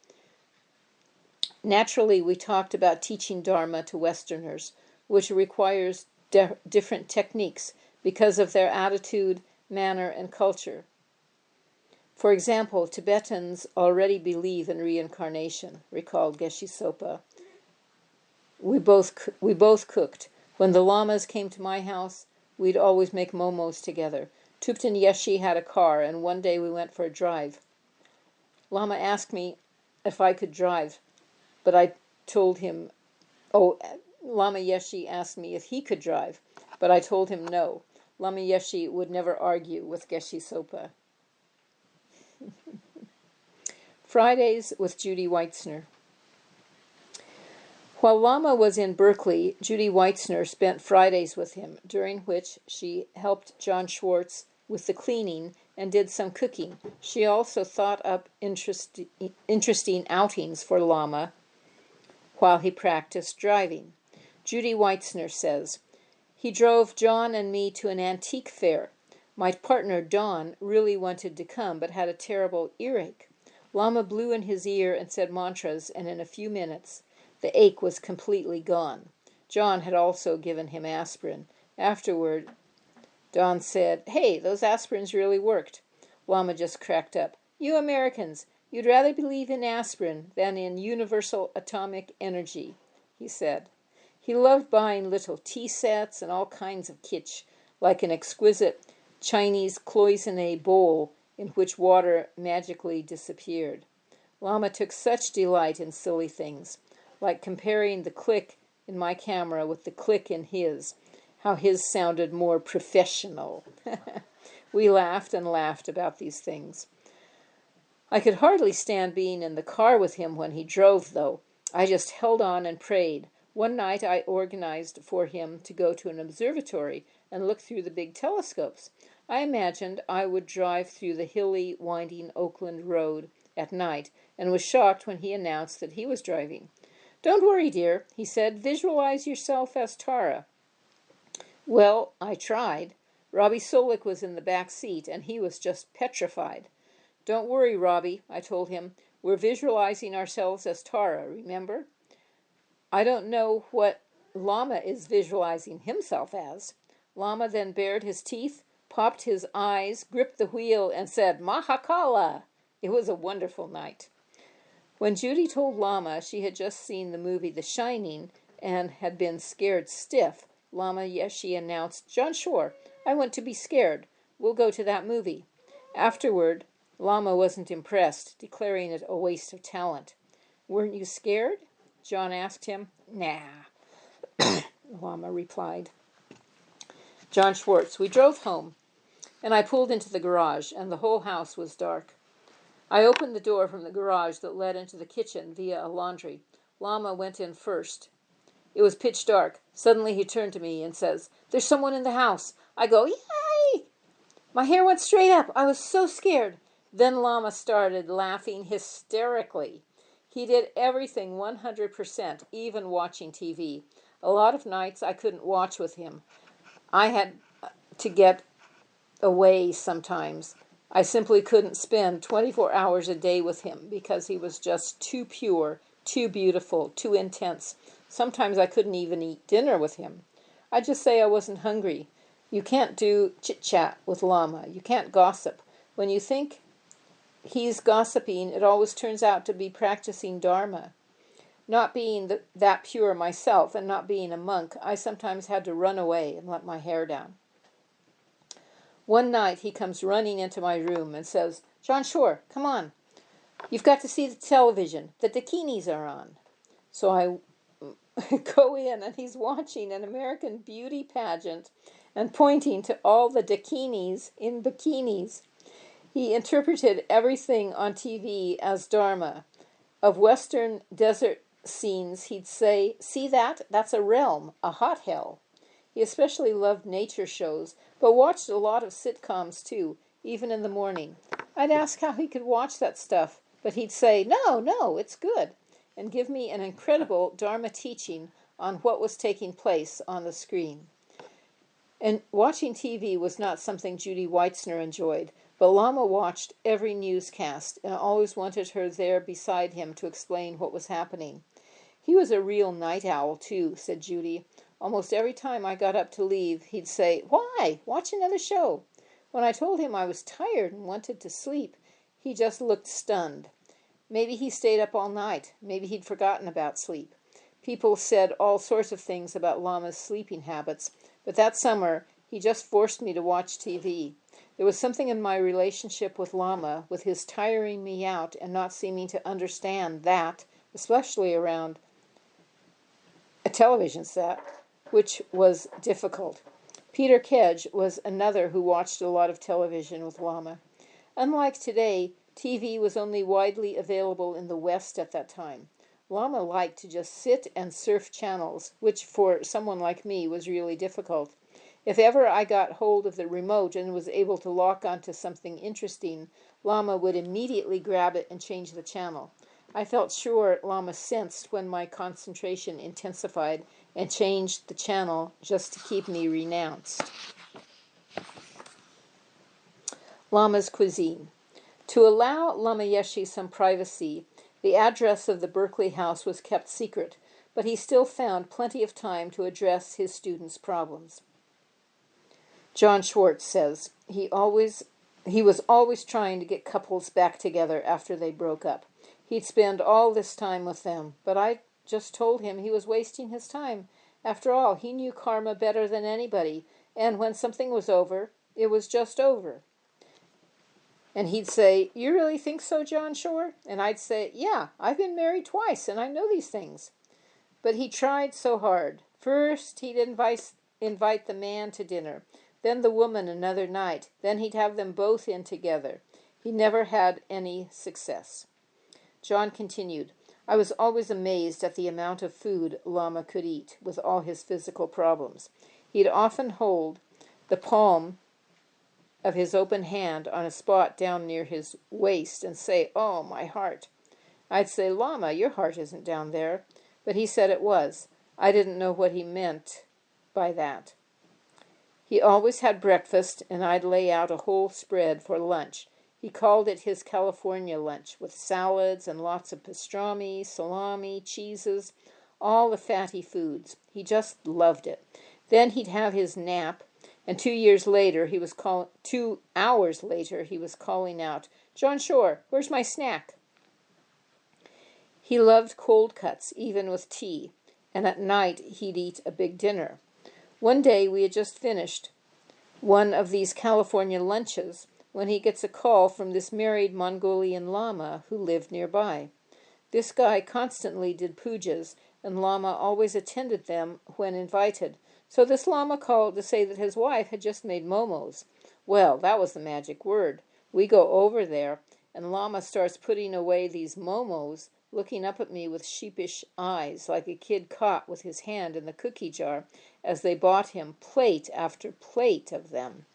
Naturally, we talked about teaching Dharma to Westerners, which requires different techniques because of their attitude, manner, and culture. For example, Tibetans already believe in reincarnation, recalled Geshe Tsopa. We both cooked. When the lamas came to my house, we'd always make momos together. Thupten Yeshe had a car, and one day we went for a drive. Lama asked me if I could drive, but I told him, Lama Yeshe asked me if he could drive, but I told him no. Lama Yeshe would never argue with Geshe Tsopa. Fridays with Judy Weitzner. While Lama was in Berkeley, Judy Weitzner spent Fridays with him, during which she helped John Schwartz with the cleaning and did some cooking. She also thought up interesting outings for Lama while he practiced driving. Judy Weitzner says, "He drove John and me to an antique fair. My partner, Don, really wanted to come, but had a terrible earache. Lama blew in his ear and said mantras, and in a few minutes, the ache was completely gone. John had also given him aspirin. Afterward, Don said, 'Hey, those aspirins really worked.' Lama just cracked up. 'You Americans, you'd rather believe in aspirin than in universal atomic energy,' he said. He loved buying little tea sets and all kinds of kitsch, like an exquisite Chinese cloisonne bowl in which water magically disappeared. Lama took such delight in silly things, like comparing the click in my camera with the click in his, how his sounded more professional." We laughed and laughed about these things. I could hardly stand being in the car with him when he drove, though. I just held on and prayed. One night I organized for him to go to an observatory and look through the big telescopes. I imagined I would drive through the hilly, winding Oakland Road at night, and was shocked when he announced that he was driving. "Don't worry, dear," he said. "Visualize yourself as Tara." Well, I tried. Robbie Solik was in the back seat, and he was just petrified. "Don't worry, Robbie," I told him. "We're visualizing ourselves as Tara, remember?" I don't know what Lama is visualizing himself as. Lama then bared his teeth, popped his eyes, gripped the wheel, and said, "Mahakala!" It was a wonderful night. When Judy told Lama she had just seen the movie The Shining and had been scared stiff, Lama Yeshe announced, "John Shore, I want to be scared. We'll go to that movie." Afterward, Lama wasn't impressed, declaring it a waste of talent. "Weren't you scared?" John asked him. "Nah," Lama replied. John Schwartz. We drove home, and I pulled into the garage, and the whole house was dark. I opened the door from the garage that led into the kitchen via a laundry. Lama went in first. It was pitch dark. Suddenly he turned to me and says, "There's someone in the house." I go, "Yay!" My hair went straight up. I was so scared. Then Lama started laughing hysterically. He did everything 100%, even watching TV. A lot of nights I couldn't watch with him. I had to get away sometimes. I simply couldn't spend 24 hours a day with him because he was just too pure, too beautiful, too intense. Sometimes I couldn't even eat dinner with him. I'd just say I wasn't hungry. You can't do chit-chat with Lama. You can't gossip. When you think he's gossiping, it always turns out to be practicing Dharma. Not being that pure myself and not being a monk, I sometimes had to run away and let my hair down. One night he comes running into my room and says, "John Shore, come on. You've got to see the television. The dakinis are on." So I go in, and he's watching an American beauty pageant and pointing to all the dakinis in bikinis. He interpreted everything on TV as Dharma. Of Western desert scenes, he'd say, "See that? That's a realm, a hot hell." He especially loved nature shows, but watched a lot of sitcoms too, even in the morning. I'd ask how he could watch that stuff, but he'd say, No, it's good," and give me an incredible Dharma teaching on what was taking place on the screen. And watching TV was not something Judy Weitzner enjoyed, but Lama watched every newscast and always wanted her there beside him to explain what was happening. "He was a real night owl, too," said Judy. "Almost every time I got up to leave, he'd say, 'Why? Watch another show.' When I told him I was tired and wanted to sleep, he just looked stunned. Maybe he stayed up all night. Maybe he'd forgotten about sleep. People said all sorts of things about Lama's sleeping habits, but that summer he just forced me to watch TV. There was something in my relationship with Lama, with his tiring me out and not seeming to understand that, especially around a television set, which was difficult. Peter Kedge was another who watched a lot of television with Lama. Unlike today, TV was only widely available in the West at that time. Lama liked to just sit and surf channels, which for someone like me was really difficult. If ever I got hold of the remote and was able to lock onto something interesting, Lama would immediately grab it and change the channel. I felt sure Lama sensed when my concentration intensified and changed the channel just to keep me renounced. Lama's cuisine. To allow Lama Yeshe some privacy, the address of the Berkeley house was kept secret, but he still found plenty of time to address his students' problems. John Schwartz says he was always trying to get couples back together after they broke up. He'd spend all this time with them, but I just told him he was wasting his time. After all, he knew karma better than anybody, and when something was over, it was just over. And he'd say, "You really think so, John Shore?" And I'd say, "Yeah, I've been married twice, and I know these things." But he tried so hard. First, he'd invite the man to dinner, then the woman another night, then he'd have them both in together. He never had any success. John continued, "I was always amazed at the amount of food Lama could eat with all his physical problems. He'd often hold the palm of his open hand on a spot down near his waist and say, "Oh, my heart." I'd say, "Lama, your heart isn't down there." But he said it was. I didn't know what he meant by that. He always had breakfast, and I'd lay out a whole spread for lunch. He called it his California lunch, with salads and lots of pastrami, salami, cheeses, all the fatty foods. He just loved it. Then he'd have his nap, and 2 hours later he was calling out, "John Shore, where's my snack?" He loved cold cuts, even with tea, and at night he'd eat a big dinner. One day we had just finished one of these California lunches when he gets a call from this married Mongolian lama who lived nearby. This guy constantly did pujas, and Lama always attended them when invited. So this Lama called to say that his wife had just made momos. Well, that was the magic word. We go over there, and Lama starts putting away these momos, looking up at me with sheepish eyes, like a kid caught with his hand in the cookie jar, as they bought him plate after plate of them.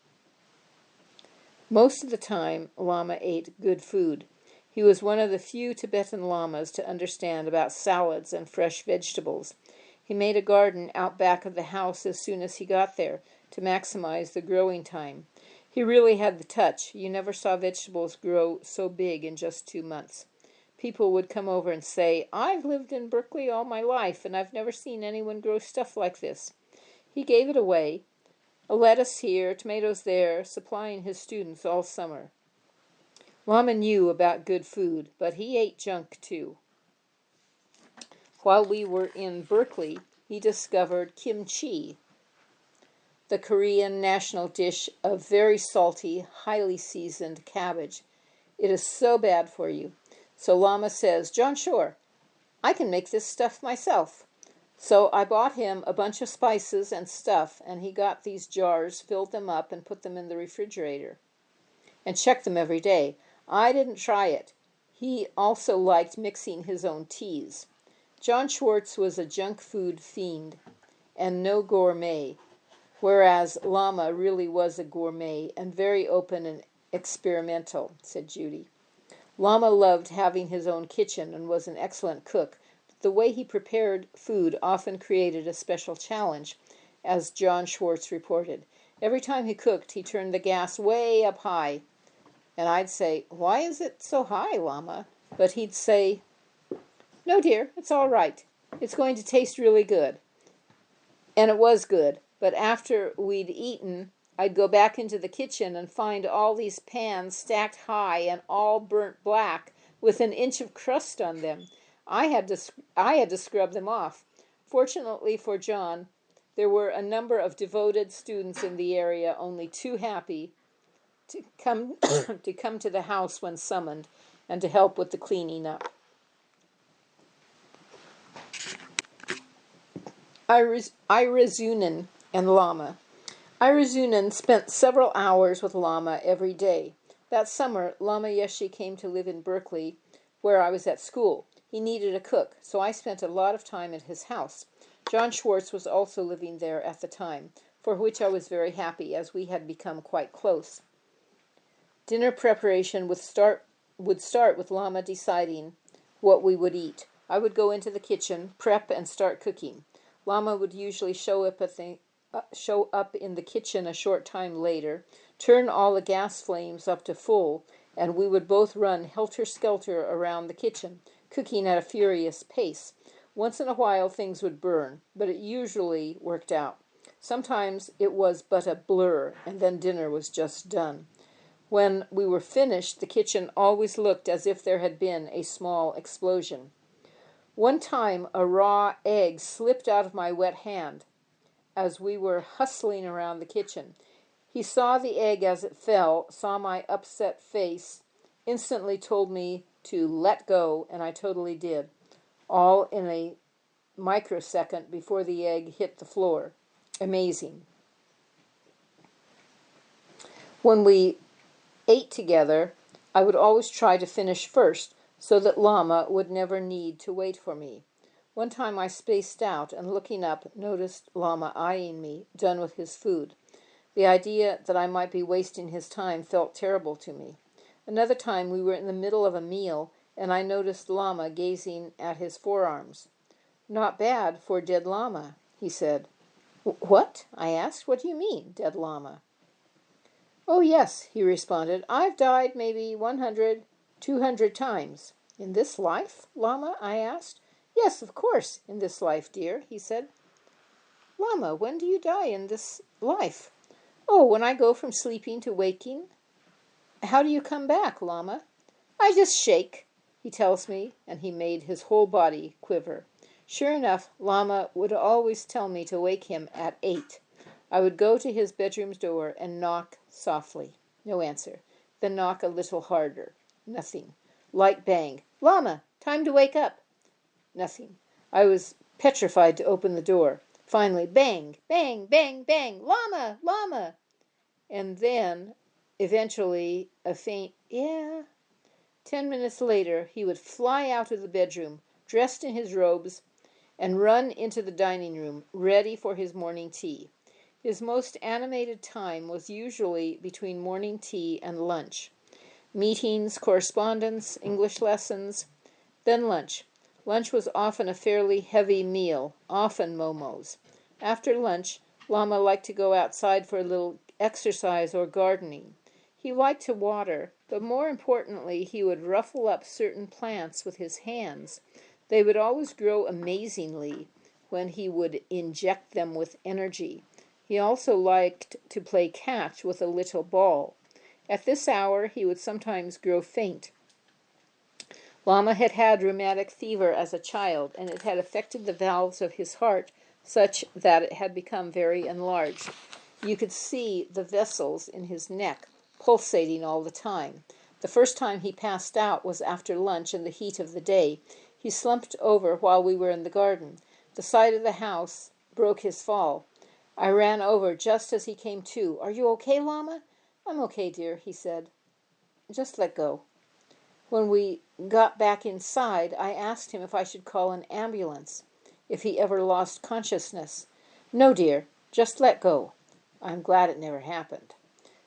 Most of the time, Lama ate good food. He was one of the few Tibetan lamas to understand about salads and fresh vegetables. He made a garden out back of the house as soon as he got there, to maximize the growing time. He really had the touch. You never saw vegetables grow so big in just 2 months. People would come over and say, "I've lived in Berkeley all my life, and I've never seen anyone grow stuff like this." He gave it away, a lettuce here, tomatoes there, supplying his students all summer. Lama knew about good food, but he ate junk too. While we were in Berkeley, he discovered kimchi, the Korean national dish of very salty, highly seasoned cabbage. It is so bad for you. So Lama says, "John Shore, I can make this stuff myself." So I bought him a bunch of spices and stuff, and he got these jars, filled them up, and put them in the refrigerator, and checked them every day. I didn't try it. He also liked mixing his own teas. John Schwartz was a junk food fiend and no gourmet, whereas Lama really was a gourmet and very open and experimental, said Judy. Lama loved having his own kitchen and was an excellent cook. The way he prepared food often created a special challenge, as John Schwartz reported. Every time he cooked, he turned the gas way up high. And I'd say, "Why is it so high, Lama?" But he'd say, "No, dear, it's all right. It's going to taste really good." And it was good. But after we'd eaten, I'd go back into the kitchen and find all these pans stacked high and all burnt black with an inch of crust on them. I had to scrub them off. Fortunately for John, there were a number of devoted students in the area, only too happy to come to the house when summoned and to help with the cleaning up. Ira Zunin and Lama. Ira Zunin spent several hours with Lama every day. That summer, Lama Yeshe came to live in Berkeley, where I was at school. He needed a cook, so I spent a lot of time at his house. John Schwartz was also living there at the time, for which I was very happy, as we had become quite close. Dinner preparation would start with Lama deciding what we would eat. I would go into the kitchen, prep, and start cooking. Lama would usually show up in the kitchen a short time later, turn all the gas flames up to full, and we would both run helter-skelter around the kitchen, cooking at a furious pace. Once in a while things would burn, but it usually worked out. Sometimes it was but a blur, and then dinner was just done. When we were finished, the kitchen always looked as if there had been a small explosion. One time, a raw egg slipped out of my wet hand as we were hustling around the kitchen. He saw the egg as it fell, saw my upset face, instantly told me to let go, and I totally did, all in a microsecond before the egg hit the floor. Amazing. When we ate together, I would always try to finish first, so that Lama would never need to wait for me. One time I spaced out and, looking up, noticed Lama eyeing me, done with his food. The idea that I might be wasting his time felt terrible to me. Another time we were in the middle of a meal, and I noticed Lama gazing at his forearms. "Not bad for dead Lama," he said. "What?" I asked. "What do you mean, dead Lama?" "Oh, yes," he responded. "I've died maybe 100, 200 times." "In this life, Lama?" I asked. "Yes, of course, in this life, dear," he said. "Lama, when do you die in this life?" "Oh, when I go from sleeping to waking." "How do you come back, Lama?" "I just shake," he tells me, and he made his whole body quiver. Sure enough, Lama would always tell me to wake him at 8. I would go to his bedroom door and knock softly. No answer. Then knock a little harder. Nothing. Light bang. "Lama, time to wake up." Nothing. I was petrified to open the door. Finally, bang, bang, bang, bang. "Lama, Lama." And then, eventually, a faint, "Yeah." 10 minutes later, he would fly out of the bedroom, dressed in his robes, and run into the dining room, ready for his morning tea. His most animated time was usually between morning tea and lunch. Meetings, correspondence, English lessons, then lunch. Lunch was often a fairly heavy meal, often momos. After lunch, Lama liked to go outside for a little exercise or gardening. He liked to water, but more importantly, he would ruffle up certain plants with his hands. They would always grow amazingly when he would inject them with energy. He also liked to play catch with a little ball. At this hour, he would sometimes grow faint. Lama had had rheumatic fever as a child, and it had affected the valves of his heart such that it had become very enlarged. You could see the vessels in his neck pulsating all the time. The first time he passed out was after lunch in the heat of the day. He slumped over while we were in the garden. The side of the house broke his fall. I ran over just as he came to. "Are you okay, Lama?" "I'm okay, dear," he said. "Just let go." When we got back inside, I asked him if I should call an ambulance if he ever lost consciousness. "No, dear, just let go." I'm glad it never happened.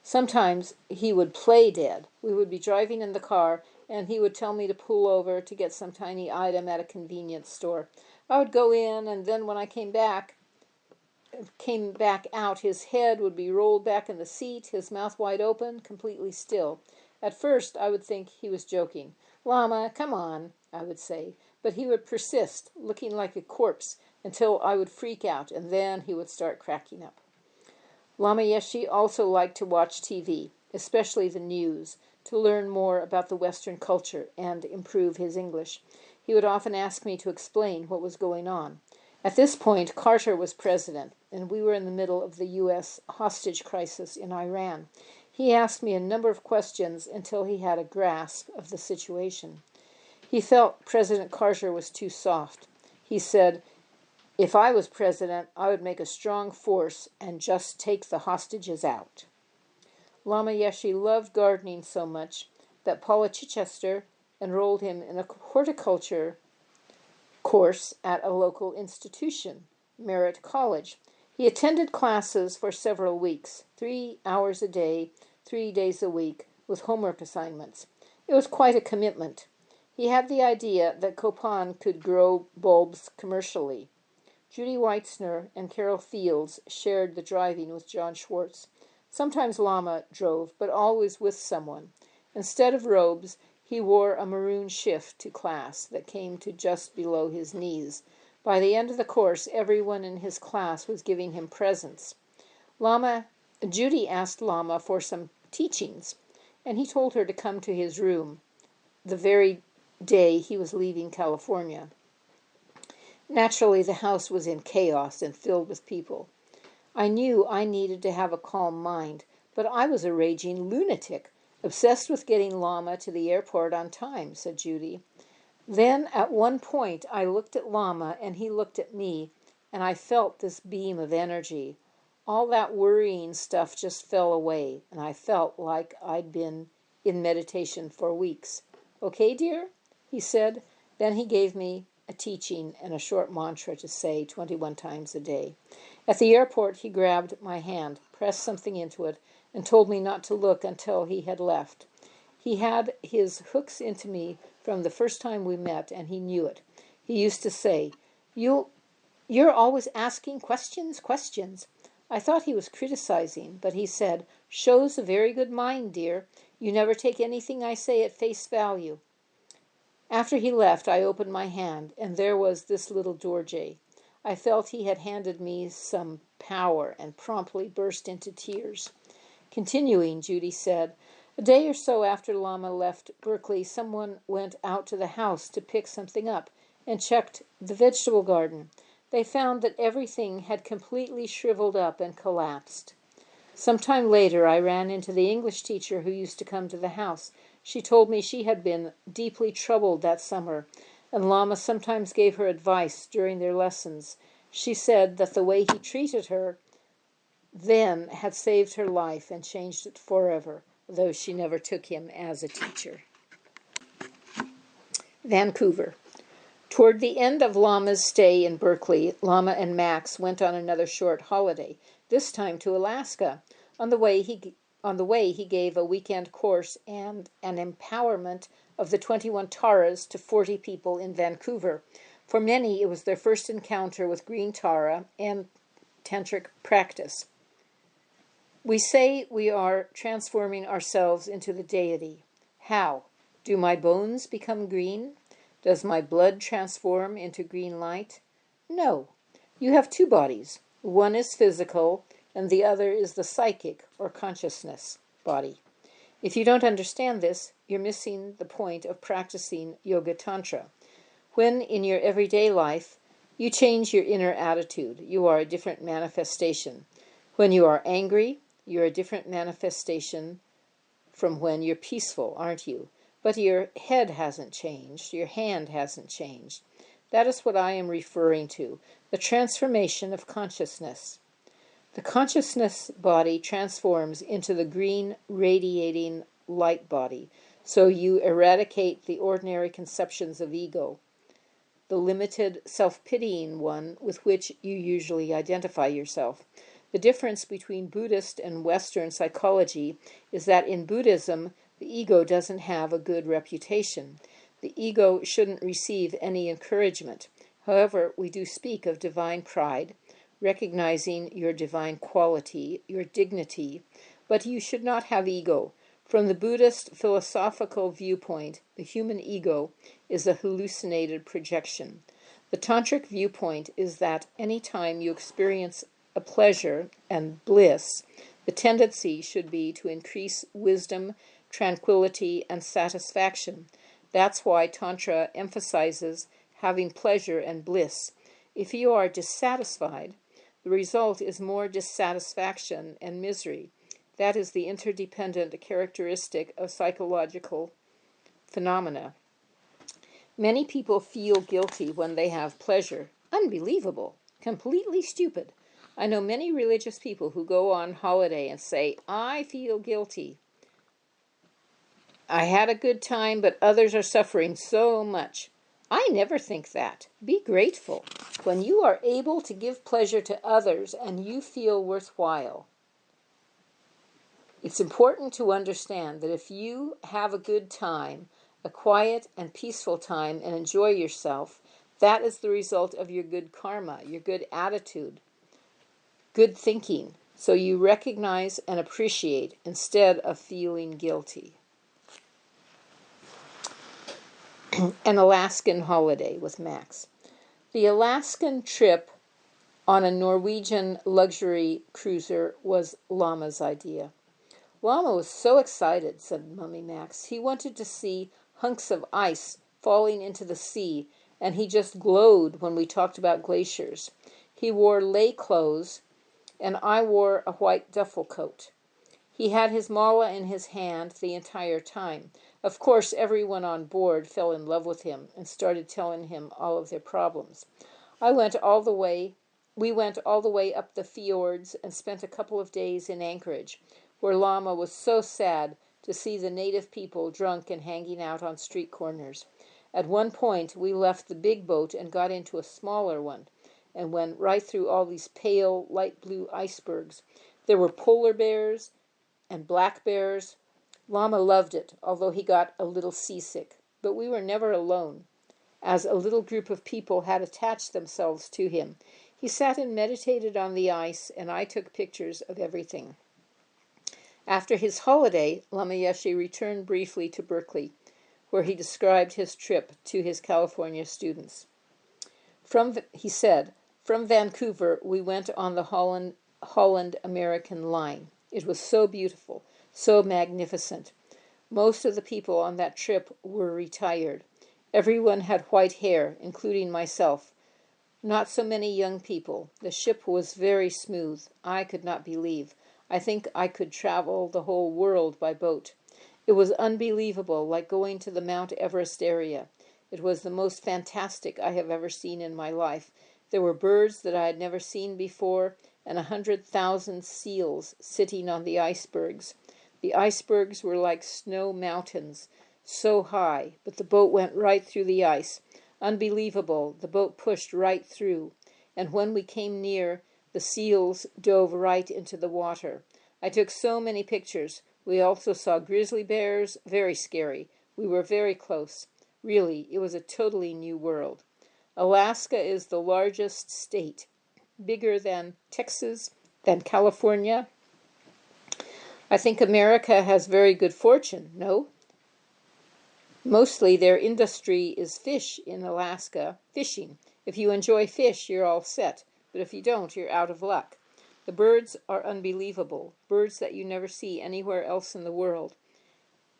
Sometimes he would play dead. We would be driving in the car, and he would tell me to pull over to get some tiny item at a convenience store. I would go in, and then when I came back out, his head would be rolled back in the seat, his mouth wide open, completely still. At first, I would think he was joking. "Lama, come on," I would say. But he would persist, looking like a corpse, until I would freak out, and then he would start cracking up. Lama Yeshe also liked to watch TV, especially the news, to learn more about the Western culture and improve his English. He would often ask me to explain what was going on. At this point, Carter was president, and we were in the middle of the U.S. hostage crisis in Iran. He asked me a number of questions until he had a grasp of the situation. He felt President Carter was too soft. He said, "If I was president, I would make a strong force and just take the hostages out." Lama Yeshe loved gardening so much that Paula Chichester enrolled him in a horticulture course at a local institution, Merritt College. He attended classes for several weeks, 3 hours a day, 3 days a week, with homework assignments. It was quite a commitment. He had the idea that Copan could grow bulbs commercially. Judy Weitzner and Carol Fields shared the driving with John Schwartz. Sometimes Lama drove, but always with someone. Instead of robes, he wore a maroon shift to class that came to just below his knees. By the end of the course, everyone in his class was giving him presents. Judy asked Lama for some teachings, and he told her to come to his room the very day he was leaving California. Naturally, the house was in chaos and filled with people. I knew I needed to have a calm mind, but I was a raging lunatic, obsessed with getting Lama to the airport on time, said Judy. Then, at one point, I looked at Lama and he looked at me, and I felt this beam of energy. All that worrying stuff just fell away, and I felt like I'd been in meditation for weeks. "Okay, dear?" he said. Then he gave me a teaching, and a short mantra to say 21 times a day. At the airport, he grabbed my hand, pressed something into it, and told me not to look until he had left. He had his hooks into me from the first time we met, and he knew it. He used to say, You're always asking questions. I thought he was criticizing, but he said, Shows a very good mind, dear. You never take anything I say at face value. After he left, I opened my hand, and there was this little Dorje. I felt he had handed me some power and promptly burst into tears. Continuing, Judy said, a day or so after Lama left Berkeley, someone went out to the house to pick something up and checked the vegetable garden. They found that everything had completely shriveled up and collapsed. Some time later, I ran into the English teacher who used to come to the house. She told me she had been deeply troubled that summer, and Lama sometimes gave her advice during their lessons. She said that the way he treated her then had saved her life and changed it forever, though she never took him as a teacher. Vancouver. Toward the end of Lama's stay in Berkeley, Lama and Max went on another short holiday, this time to Alaska. On the way, he gave a weekend course and an empowerment of the 21 Taras to 40 people in Vancouver. For many, it was their first encounter with green Tara and tantric practice. We say we are transforming ourselves into the deity. How? Do my bones become green? Does my blood transform into green light? No. You have two bodies. One is physical, and the other is the psychic or consciousness body. If you don't understand this, you're missing the point of practicing Yoga Tantra. When in your everyday life, you change your inner attitude, you are a different manifestation. When you are angry, you're a different manifestation from when you're peaceful, aren't you? But your head hasn't changed, your hand hasn't changed. That is what I am referring to, the transformation of consciousness. The consciousness body transforms into the green, radiating light body, so you eradicate the ordinary conceptions of ego, the limited, self-pitying one with which you usually identify yourself. The difference between Buddhist and Western psychology is that in Buddhism, the ego doesn't have a good reputation. The ego shouldn't receive any encouragement. However, we do speak of divine pride, recognizing your divine quality, your dignity, but you should not have ego. From the Buddhist philosophical viewpoint, the human ego is a hallucinated projection. The tantric viewpoint is that any time you experience a pleasure and bliss, the tendency should be to increase wisdom, tranquility, and satisfaction. That's why Tantra emphasizes having pleasure and bliss. If you are dissatisfied, the result is more dissatisfaction and misery. That is the interdependent characteristic of psychological phenomena. Many people feel guilty when they have pleasure. Unbelievable. Completely stupid. I know many religious people who go on holiday and say, I feel guilty. I had a good time, but others are suffering so much. I never think that. Be grateful. When you are able to give pleasure to others and you feel worthwhile, it's important to understand that if you have a good time, a quiet and peaceful time, and enjoy yourself, that is the result of your good karma, your good attitude, good thinking. So you recognize and appreciate instead of feeling guilty. An Alaskan holiday with Max. The Alaskan trip on a Norwegian luxury cruiser was Lama's idea. Lama was so excited, said Mummy Max. He wanted to see hunks of ice falling into the sea, and he just glowed when we talked about glaciers. He wore lay clothes, and I wore a white duffel coat. He had his mala in his hand the entire time. Of course, everyone on board fell in love with him and started telling him all of their problems. We went all the way up the fjords and spent a couple of days in Anchorage, where Lama was so sad to see the native people drunk and hanging out on street corners. At one point, we left the big boat and got into a smaller one and went right through all these pale, light blue icebergs. There were polar bears and black bears. Lama loved it, although he got a little seasick. But we were never alone, as a little group of people had attached themselves to him. He sat and meditated on the ice, and I took pictures of everything. After his holiday, Lama Yeshe returned briefly to Berkeley, where he described his trip to his California students. He said, from Vancouver, we went on the Holland-American line. It was so beautiful, so magnificent. Most of the people on that trip were retired. Everyone had white hair, including myself. Not so many young people. The ship was very smooth. I could not believe. I think I could travel the whole world by boat. It was unbelievable, like going to the Mount Everest area. It was the most fantastic I have ever seen in my life. There were birds that I had never seen before, and 100,000 seals sitting on the icebergs. The icebergs were like snow mountains, so high, but the boat went right through the ice. Unbelievable, the boat pushed right through, and when we came near, the seals dove right into the water. I took so many pictures. We also saw grizzly bears, very scary. We were very close. Really, it was a totally new world. Alaska is the largest state, bigger than Texas, than California. I think America has very good fortune, no? Mostly their industry is fish in Alaska, fishing. If you enjoy fish, you're all set, but if you don't, you're out of luck. The birds are unbelievable, birds that you never see anywhere else in the world.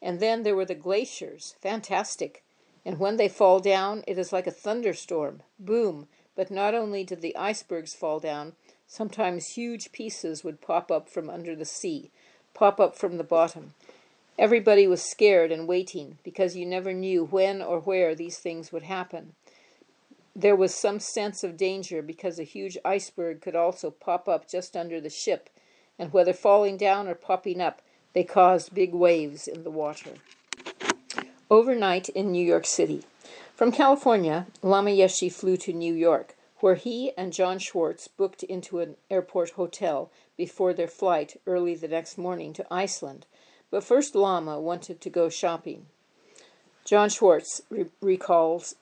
And then there were the glaciers, fantastic. And when they fall down, it is like a thunderstorm, boom. But not only did the icebergs fall down, sometimes huge pieces would pop up from under the sea, pop up from the bottom. Everybody was scared and waiting, because you never knew when or where these things would happen. There was some sense of danger because a huge iceberg could also pop up just under the ship, and whether falling down or popping up, they caused big waves in the water. Overnight in New York City. From California, Lama Yeshe flew to New York, where he and John Schwartz booked into an airport hotel before their flight early the next morning to Iceland. But first Lama wanted to go shopping. John Schwartz recalls,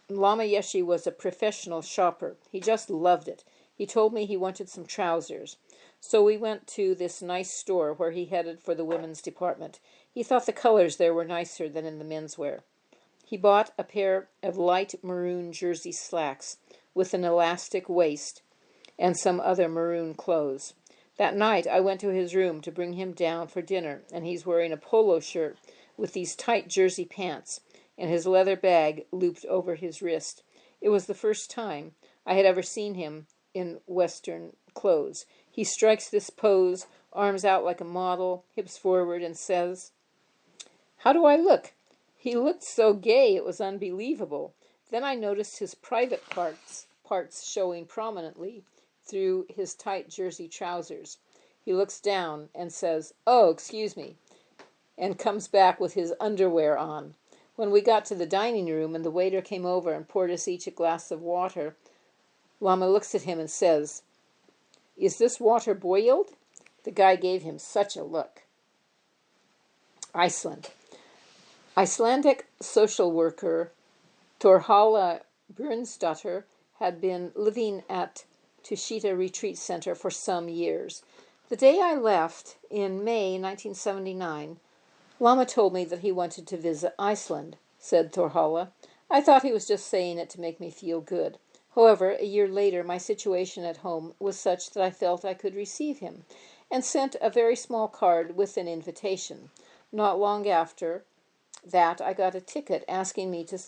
Lama Yeshe was a professional shopper. He just loved it. He told me he wanted some trousers. So we went to this nice store where he headed for the women's department. He thought the colors there were nicer than in the menswear. He bought a pair of light maroon jersey slacks with an elastic waist and some other maroon clothes. That night I went to his room to bring him down for dinner, and he's wearing a polo shirt with these tight jersey pants and his leather bag looped over his wrist. It was the first time I had ever seen him in Western clothes. He strikes this pose, arms out like a model, hips forward, and says, "How do I look?" He looked so gay it was unbelievable. Then I noticed his private parts showing prominently through his tight jersey trousers. He looks down and says, "Oh, excuse me," and comes back with his underwear on. When we got to the dining room and the waiter came over and poured us each a glass of water, Lama looks at him and says, "Is this water boiled?" The guy gave him such a look. Iceland. Icelandic social worker Thorhalla Björnsdóttir had been living at Tushita Retreat Center for some years. The day I left, in May 1979, Lama told me that he wanted to visit Iceland, said Thorhalla. I thought he was just saying it to make me feel good. However, a year later, my situation at home was such that I felt I could receive him, and sent a very small card with an invitation. Not long after that, I got a ticket asking me to.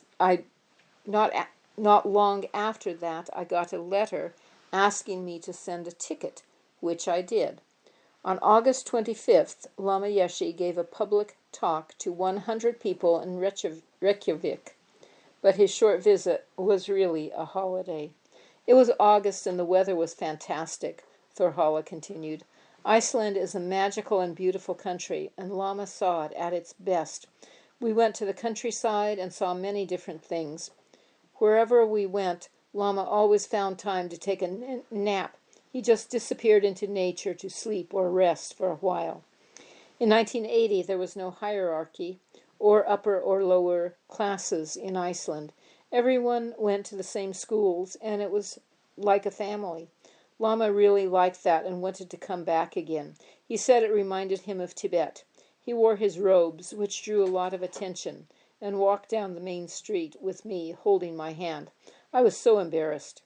Not long after that, I got a letter asking me to send a ticket, which I did. On August 25th, Lama Yeshe gave a public talk to 100 people in Reykjavik, but his short visit was really a holiday. It was August and the weather was fantastic, Thorhalla continued. Iceland is a magical and beautiful country, and Lama saw it at its best We went to the countryside and saw many different things. Wherever we went, Lama always found time to take a nap. He just disappeared into nature to sleep or rest for a while. In 1980, there was no hierarchy or upper or lower classes in Iceland. Everyone went to the same schools, and it was like a family. Lama really liked that and wanted to come back again. He said it reminded him of Tibet. He wore his robes, which drew a lot of attention, and walked down the main street with me, holding my hand. I was so embarrassed.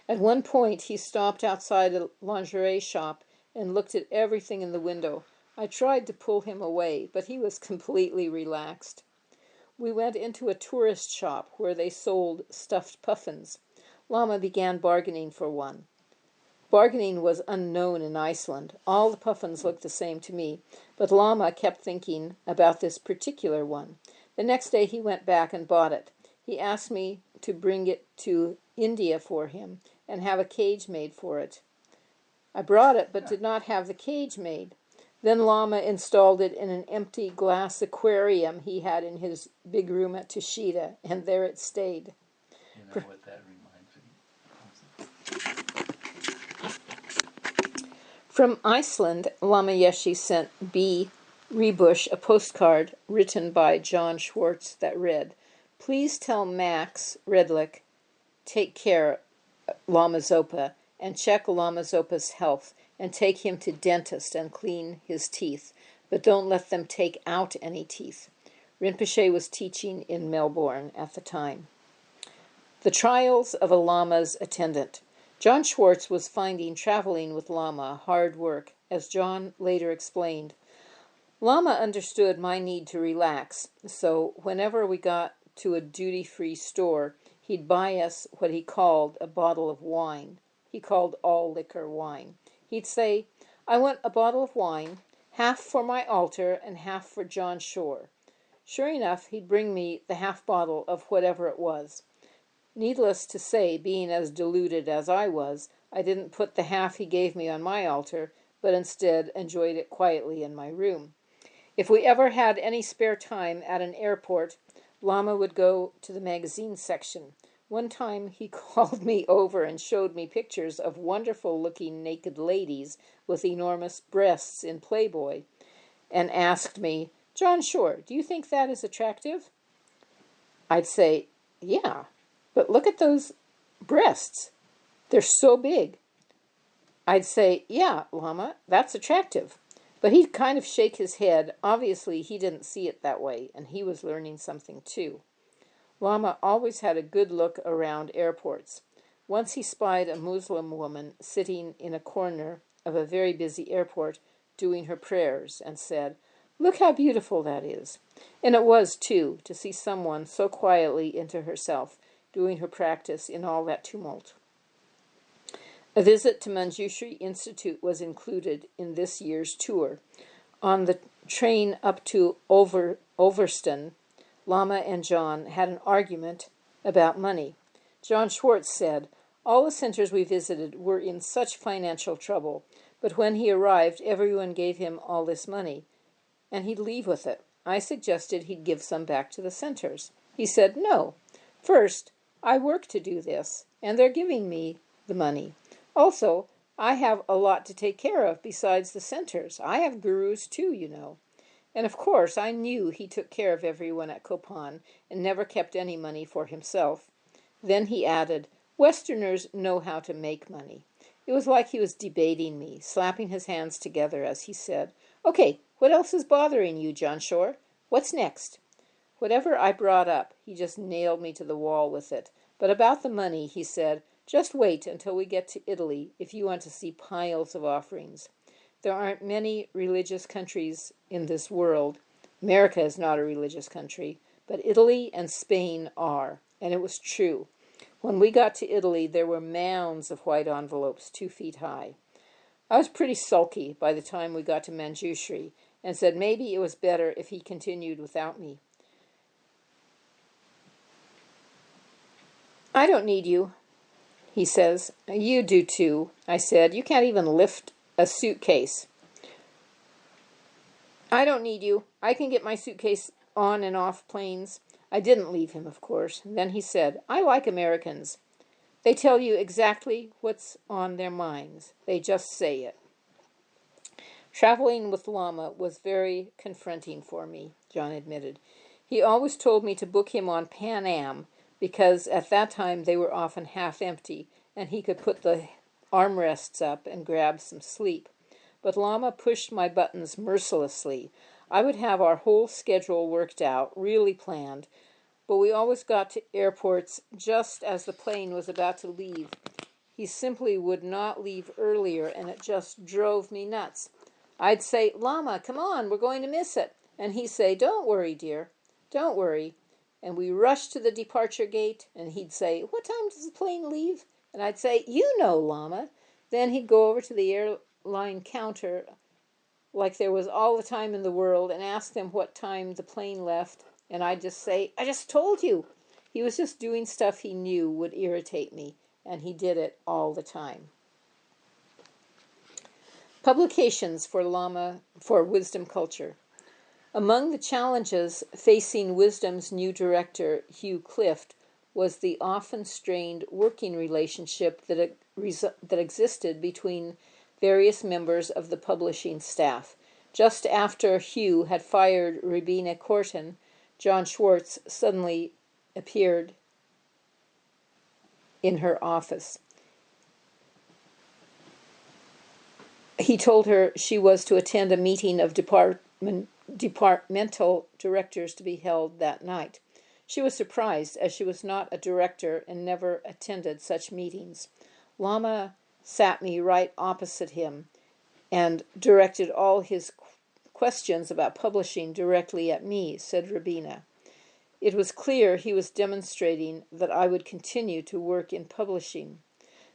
At one point, he stopped outside a lingerie shop and looked at everything in the window. I tried to pull him away, but he was completely relaxed. We went into a tourist shop where they sold stuffed puffins. Lama began bargaining for one. Bargaining was unknown in Iceland. All the puffins looked the same to me, but Lama kept thinking about this particular one. The next day he went back and bought it. He asked me to bring it to India for him and have a cage made for it. I brought it, but did not have the cage made. Then Lama installed it in an empty glass aquarium he had in his big room at Tushita, and there it stayed. You know what that reminds me of? From Iceland, Lama Yeshe sent B. Rebush a postcard written by John Schwartz that read, "Please tell Max Redlich, take care Lama Zopa, and check Lama Zopa's health, and take him to dentist and clean his teeth, but don't let them take out any teeth." Rinpoche was teaching in Melbourne at the time. The trials of a Lama's attendant. John Schwartz was finding traveling with Lama hard work, as John later explained. Lama understood my need to relax, so whenever we got to a duty-free store, he'd buy us what he called a bottle of wine. He called all liquor wine. He'd say, "I want a bottle of wine, half for my altar and half for John Shore." Sure enough, he'd bring me the half bottle of whatever it was. Needless to say, being as deluded as I was, I didn't put the half he gave me on my altar, but instead enjoyed it quietly in my room. If we ever had any spare time at an airport, Lama would go to the magazine section. One time he called me over and showed me pictures of wonderful-looking naked ladies with enormous breasts in Playboy, and asked me, "John Shore, do you think that is attractive?" I'd say, "Yeah, but look at those breasts. They're so big." I'd say, "Yeah, Lama, that's attractive." But he'd kind of shake his head. Obviously, he didn't see it that way, and he was learning something too. Lama always had a good look around airports. Once he spied a Muslim woman sitting in a corner of a very busy airport doing her prayers and said, "Look how beautiful that is." And it was, too, to see someone so quietly into herself, doing her practice in all that tumult. A visit to Manjushri Institute was included in this year's tour. On the train up to Ulverston, Lama and John had an argument about money. John Schwartz said, "All the centers we visited were in such financial trouble, but when he arrived, everyone gave him all this money, and he'd leave with it. I suggested he'd give some back to the centers. He said, 'No. First, I work to do this, and they're giving me the money. Also, I have a lot to take care of besides the centers. I have gurus too, you know.' And of course, I knew he took care of everyone at Kopan and never kept any money for himself." Then he added, "Westerners know how to make money." It was like he was debating me, slapping his hands together as he said, "Okay, what else is bothering you, John Shore? What's next?" Whatever I brought up, he just nailed me to the wall with it. But about the money, he said, "Just wait until we get to Italy if you want to see piles of offerings. There aren't many religious countries in this world. America is not a religious country, but Italy and Spain are." And it was true. When we got to Italy, there were mounds of white envelopes 2 feet high. I was pretty sulky by the time we got to Manjushri and said maybe it was better if he continued without me. "I don't need you," he says. "You do too," I said. "You can't even lift a suitcase." I don't need you. I can get my suitcase on and off planes. I didn't leave him, of course. And then he said, I like Americans. They tell you exactly what's on their minds. They just say it. Traveling with Lama was very confronting for me, John admitted. He always told me to book him on Pan Am because at that time they were often half empty and he could put the armrests up and grab some sleep. But Lama pushed my buttons mercilessly. I would have our whole schedule worked out, really planned, but we always got to airports just as the plane was about to leave. He simply would not leave earlier, and it just drove me nuts. I'd say, Lama, come on, we're going to miss it. And he'd say, don't worry, dear, don't worry. And we rushed to the departure gate, and he'd say, what time does the plane leave? And I'd say, you know, Lama. Then he'd go over to the airline counter like there was all the time in the world and ask them what time the plane left. And I'd just say, I just told you. He was just doing stuff he knew would irritate me, and he did it all the time. Publications for Wisdom Culture. Among the challenges facing Wisdom's new director, Hugh Clift, was the often strained working relationship that existed between various members of the publishing staff. Just after Hugh had fired Robina Courtin, John Schwartz suddenly appeared in her office. He told her she was to attend a meeting of departmental directors to be held that night. She was surprised, as she was not a director and never attended such meetings. Lama sat me right opposite him and directed all his questions about publishing directly at me, said Robina. It was clear he was demonstrating that I would continue to work in publishing.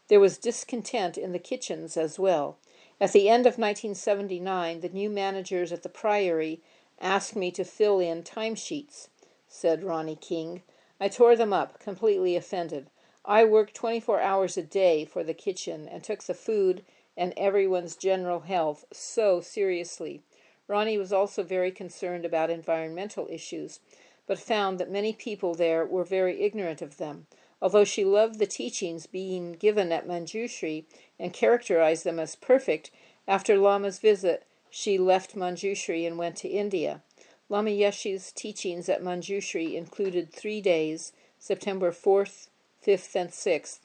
There was discontent in the kitchens as well. At the end of 1979, the new managers at the Priory asked me to fill in timesheets, said Ronnie King. I tore them up, completely offended. I worked 24 hours a day for the kitchen and took the food and everyone's general health so seriously. Ronnie was also very concerned about environmental issues, but found that many people there were very ignorant of them. Although she loved the teachings being given at Manjushri and characterized them as perfect, after Lama's visit, she left Manjushri and went to India. Lama Yeshe's teachings at Manjushri included 3 days, September 4th, 5th, and 6th,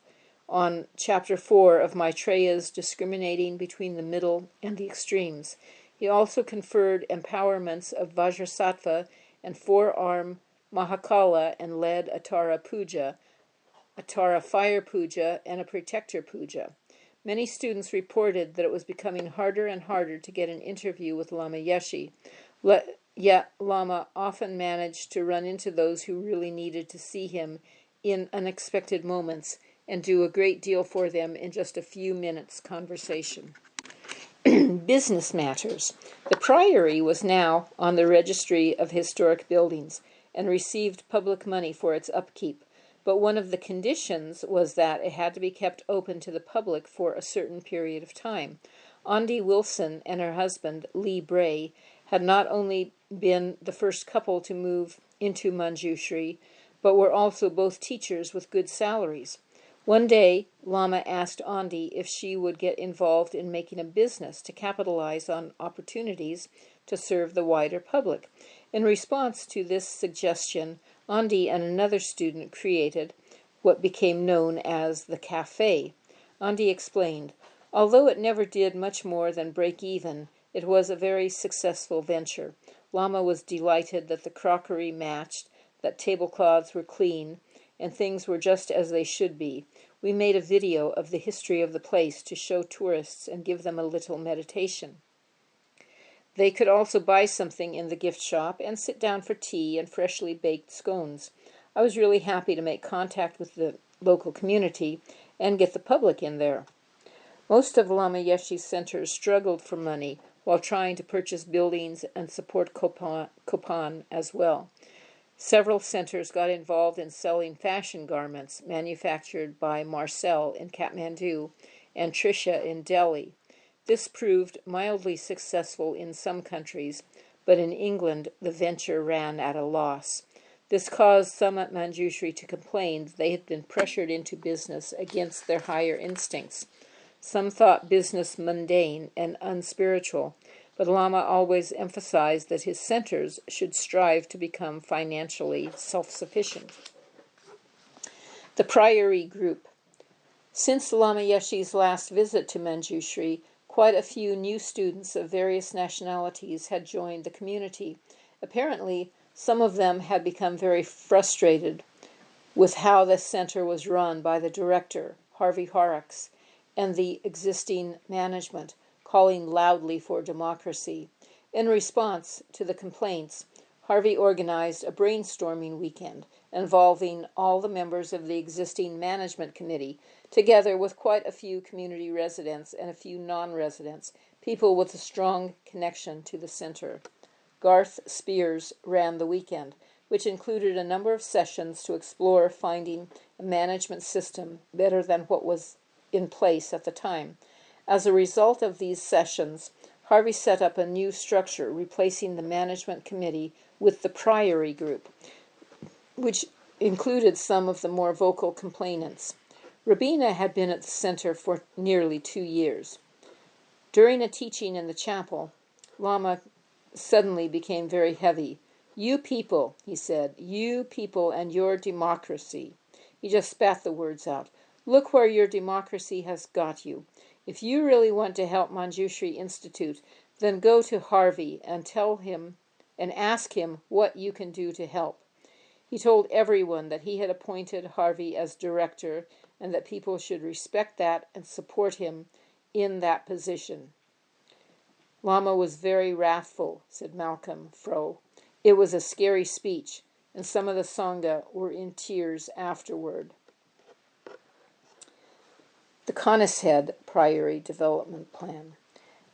on Chapter 4 of Maitreya's Discriminating Between the Middle and the Extremes. He also conferred empowerments of Vajrasattva and four-arm Mahakala and led a Tara Puja, a Tara Fire Puja, and a Protector Puja. Many students reported that it was becoming harder and harder to get an interview with Lama Yeshe, yet Lama often managed to run into those who really needed to see him in unexpected moments and do a great deal for them in just a few minutes' conversation. Business matters. The Priory was now on the Registry of Historic Buildings and received public money for its upkeep, but one of the conditions was that it had to be kept open to the public for a certain period of time. Ondi Wilson and her husband, Lee Bray, had not only been the first couple to move into Manjushri, but were also both teachers with good salaries. One day, Lama asked Ondi if she would get involved in making a business to capitalize on opportunities to serve the wider public. In response to this suggestion, Ondi and another student created what became known as the Cafe. Ondi explained, although it never did much more than break even, it was a very successful venture. Lama was delighted that the crockery matched, that tablecloths were clean, and things were just as they should be. We made a video of the history of the place to show tourists and give them a little meditation. They could also buy something in the gift shop and sit down for tea and freshly baked scones. I was really happy to make contact with the local community and get the public in there. Most of Lama Yeshe's centers struggled for money while trying to purchase buildings and support Kopan as well. Several centers got involved in selling fashion garments manufactured by Marcel in Kathmandu and Trisha in Delhi. This proved mildly successful in some countries, but in England the venture ran at a loss. This caused some at Manjushri to complain that they had been pressured into business against their higher instincts. Some thought business mundane and unspiritual, but Lama always emphasized that his centers should strive to become financially self-sufficient. The Priory Group. Since Lama Yeshe's last visit to Manjushri, quite a few new students of various nationalities had joined the community. Apparently, some of them had become very frustrated with how the center was run by the director, Harvey Horrocks, and the existing management, calling loudly for democracy. In response to the complaints, Harvey organized a brainstorming weekend involving all the members of the existing management committee, together with quite a few community residents and a few non-residents, people with a strong connection to the center. Garth Spears ran the weekend, which included a number of sessions to explore finding a management system better than what was in place at the time. As a result of these sessions, Harvey set up a new structure, replacing the management committee with the Priory Group, which included some of the more vocal complainants. Rabina had been at the center for nearly 2 years. During a teaching in the chapel, Lama suddenly became very heavy. "You people," he said, "you people and your democracy." He just spat the words out. "Look where your democracy has got you. If you really want to help Manjushri Institute, then go to Harvey and tell him and ask him what you can do to help." He told everyone that he had appointed Harvey as director and that people should respect that and support him in that position. "Lama was very wrathful," said Malcolm Froh. "It was a scary speech, and some of the Sangha were in tears afterward." The Conishead Priory Development Plan.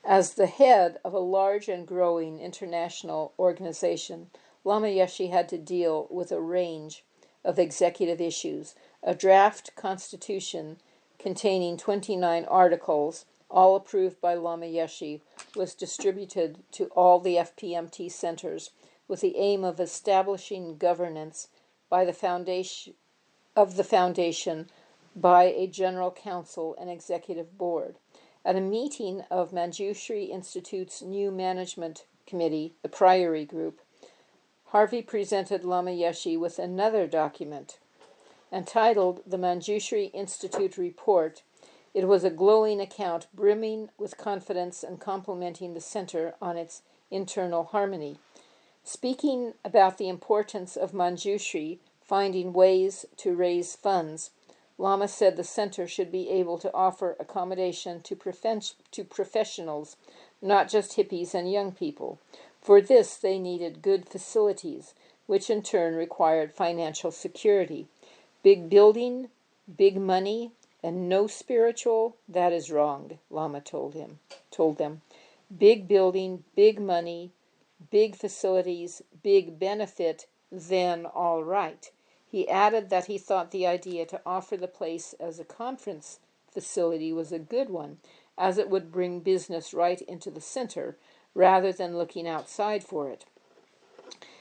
As the head of a large and growing international organization, Lama Yeshe had to deal with a range of executive issues. A draft constitution containing 29 articles, all approved by Lama Yeshe, was distributed to all the FPMT centers with the aim of establishing governance by the foundation by a general council and executive board. At a meeting of Manjushri Institute's new management committee, the Priory Group, Harvey presented Lama Yeshe with another document. Entitled the Manjushri Institute Report, it was a glowing account brimming with confidence and complimenting the center on its internal harmony. Speaking about the importance of Manjushri finding ways to raise funds, Lama said the center should be able to offer accommodation to professionals, not just hippies and young people. For this, they needed good facilities, which in turn required financial security. Big building, big money, and no spiritual, that is wrong, Lama told them. Big building, big money, big facilities, big benefit, then all right. He added that he thought the idea to offer the place as a conference facility was a good one, as it would bring business right into the center, rather than looking outside for it.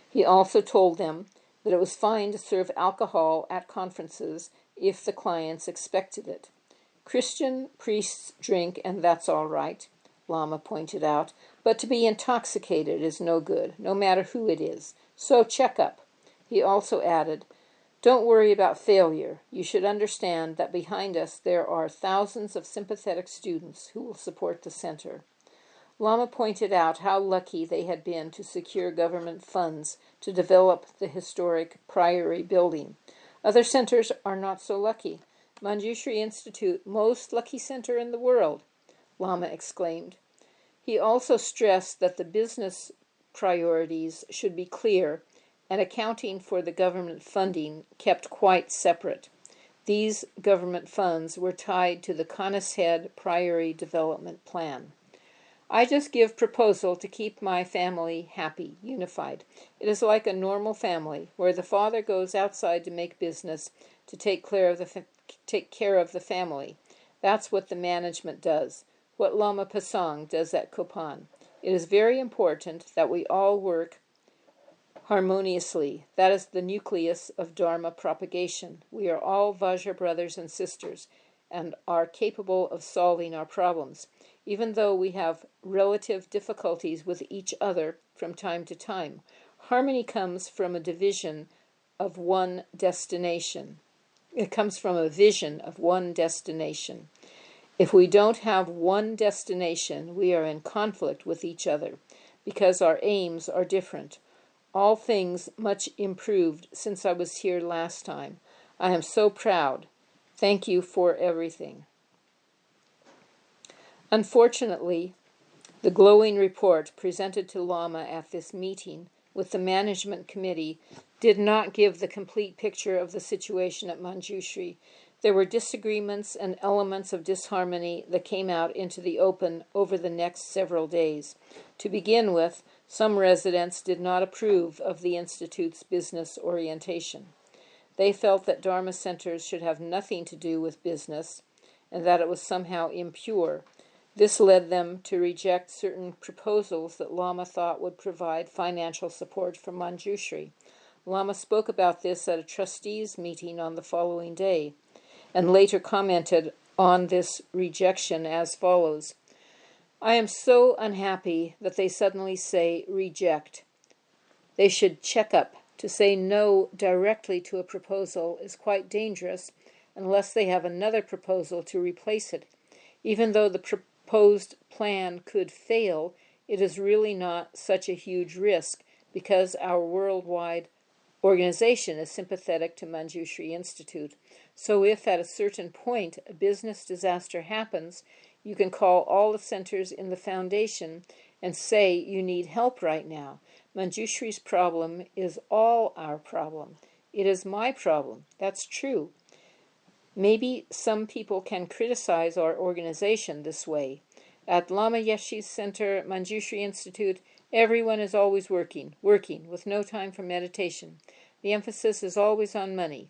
He also told them that it was fine to serve alcohol at conferences if the clients expected it. Christian priests drink, and that's all right, Lama pointed out, but to be intoxicated is no good, no matter who it is. So check up. He also added, "Don't worry about failure. You should understand that behind us there are thousands of sympathetic students who will support the center." Lama pointed out how lucky they had been to secure government funds to develop the historic Priory building. Other centers are not so lucky. Manjushri Institute, most lucky center in the world, Lama exclaimed. He also stressed that the business priorities should be clear and accounting for the government funding kept quite separate. These government funds were tied to the Conishead Priory Development Plan. "I just give proposal to keep my family happy, unified. It is like a normal family, where the father goes outside to make business to take care of the family. That's what the management does, what Lama Pasang does at Kopan. It is very important that we all work harmoniously. That is the nucleus of Dharma propagation. We are all Vajra brothers and sisters and are capable of solving our problems, even though we have relative difficulties with each other from time to time. Harmony comes from a division of one destination. It comes from a vision of one destination. If we don't have one destination, we are in conflict with each other because our aims are different. All things much improved since I was here last time. I am so proud. Thank you for everything. Unfortunately, the glowing report presented to Lama at this meeting with the management committee did not give the complete picture of the situation at Manjushri. There were disagreements and elements of disharmony that came out into the open over the next several days. To begin with, some residents did not approve of the Institute's business orientation. They felt that Dharma centers should have nothing to do with business and that it was somehow impure. This led them to reject certain proposals that Lama thought would provide financial support for Manjushri. Lama spoke about this at a trustees' meeting on the following day, and later commented on this rejection as follows. I am so unhappy that they suddenly say reject. They should check up. To say no directly to a proposal is quite dangerous unless they have another proposal to replace it. Even though the proposed plan could fail, it is really not such a huge risk because our worldwide organization is sympathetic to Manjushri Institute. So if at a certain point a business disaster happens, you can call all the centers in the foundation and say you need help right now. Manjushri's problem is all our problem. It is my problem. That's true. Maybe some people can criticize our organization this way. At Lama Yeshe's Center, Manjushri Institute, everyone is always working, with no time for meditation. The emphasis is always on money.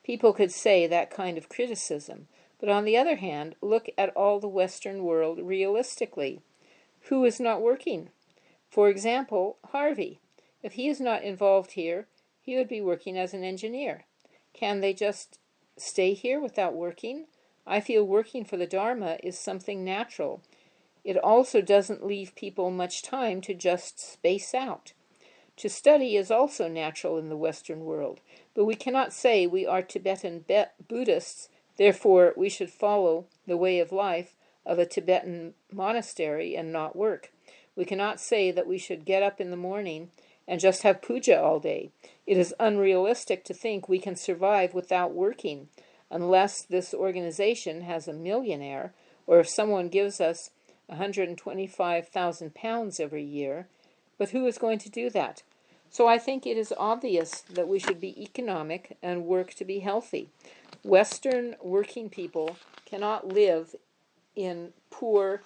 People could say that kind of criticism, but on the other hand, look at all the Western world realistically. Who is not working? For example, Harvey. If he is not involved here, he would be working as an engineer. Can they just stay here without working? I feel working for the Dharma is something natural. It also doesn't leave people much time to just space out. To study is also natural in the Western world, but we cannot say we are Tibetan Buddhists, therefore we should follow the way of life of a Tibetan monastery and not work. We cannot say that we should get up in the morning and just have puja all day. It is unrealistic to think we can survive without working, unless this organization has a millionaire, or if someone gives us 125,000 pounds every year. But who is going to do that? So I think it is obvious that we should be economic and work to be healthy. Western working people cannot live in poor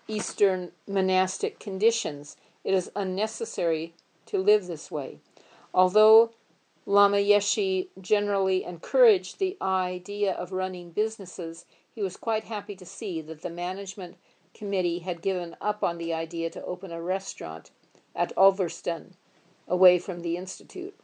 Eastern monastic conditions. It is unnecessary to live this way. Although Lama Yeshe generally encouraged the idea of running businesses, he was quite happy to see that the management committee had given up on the idea to open a restaurant at Ulverston, away from the Institute.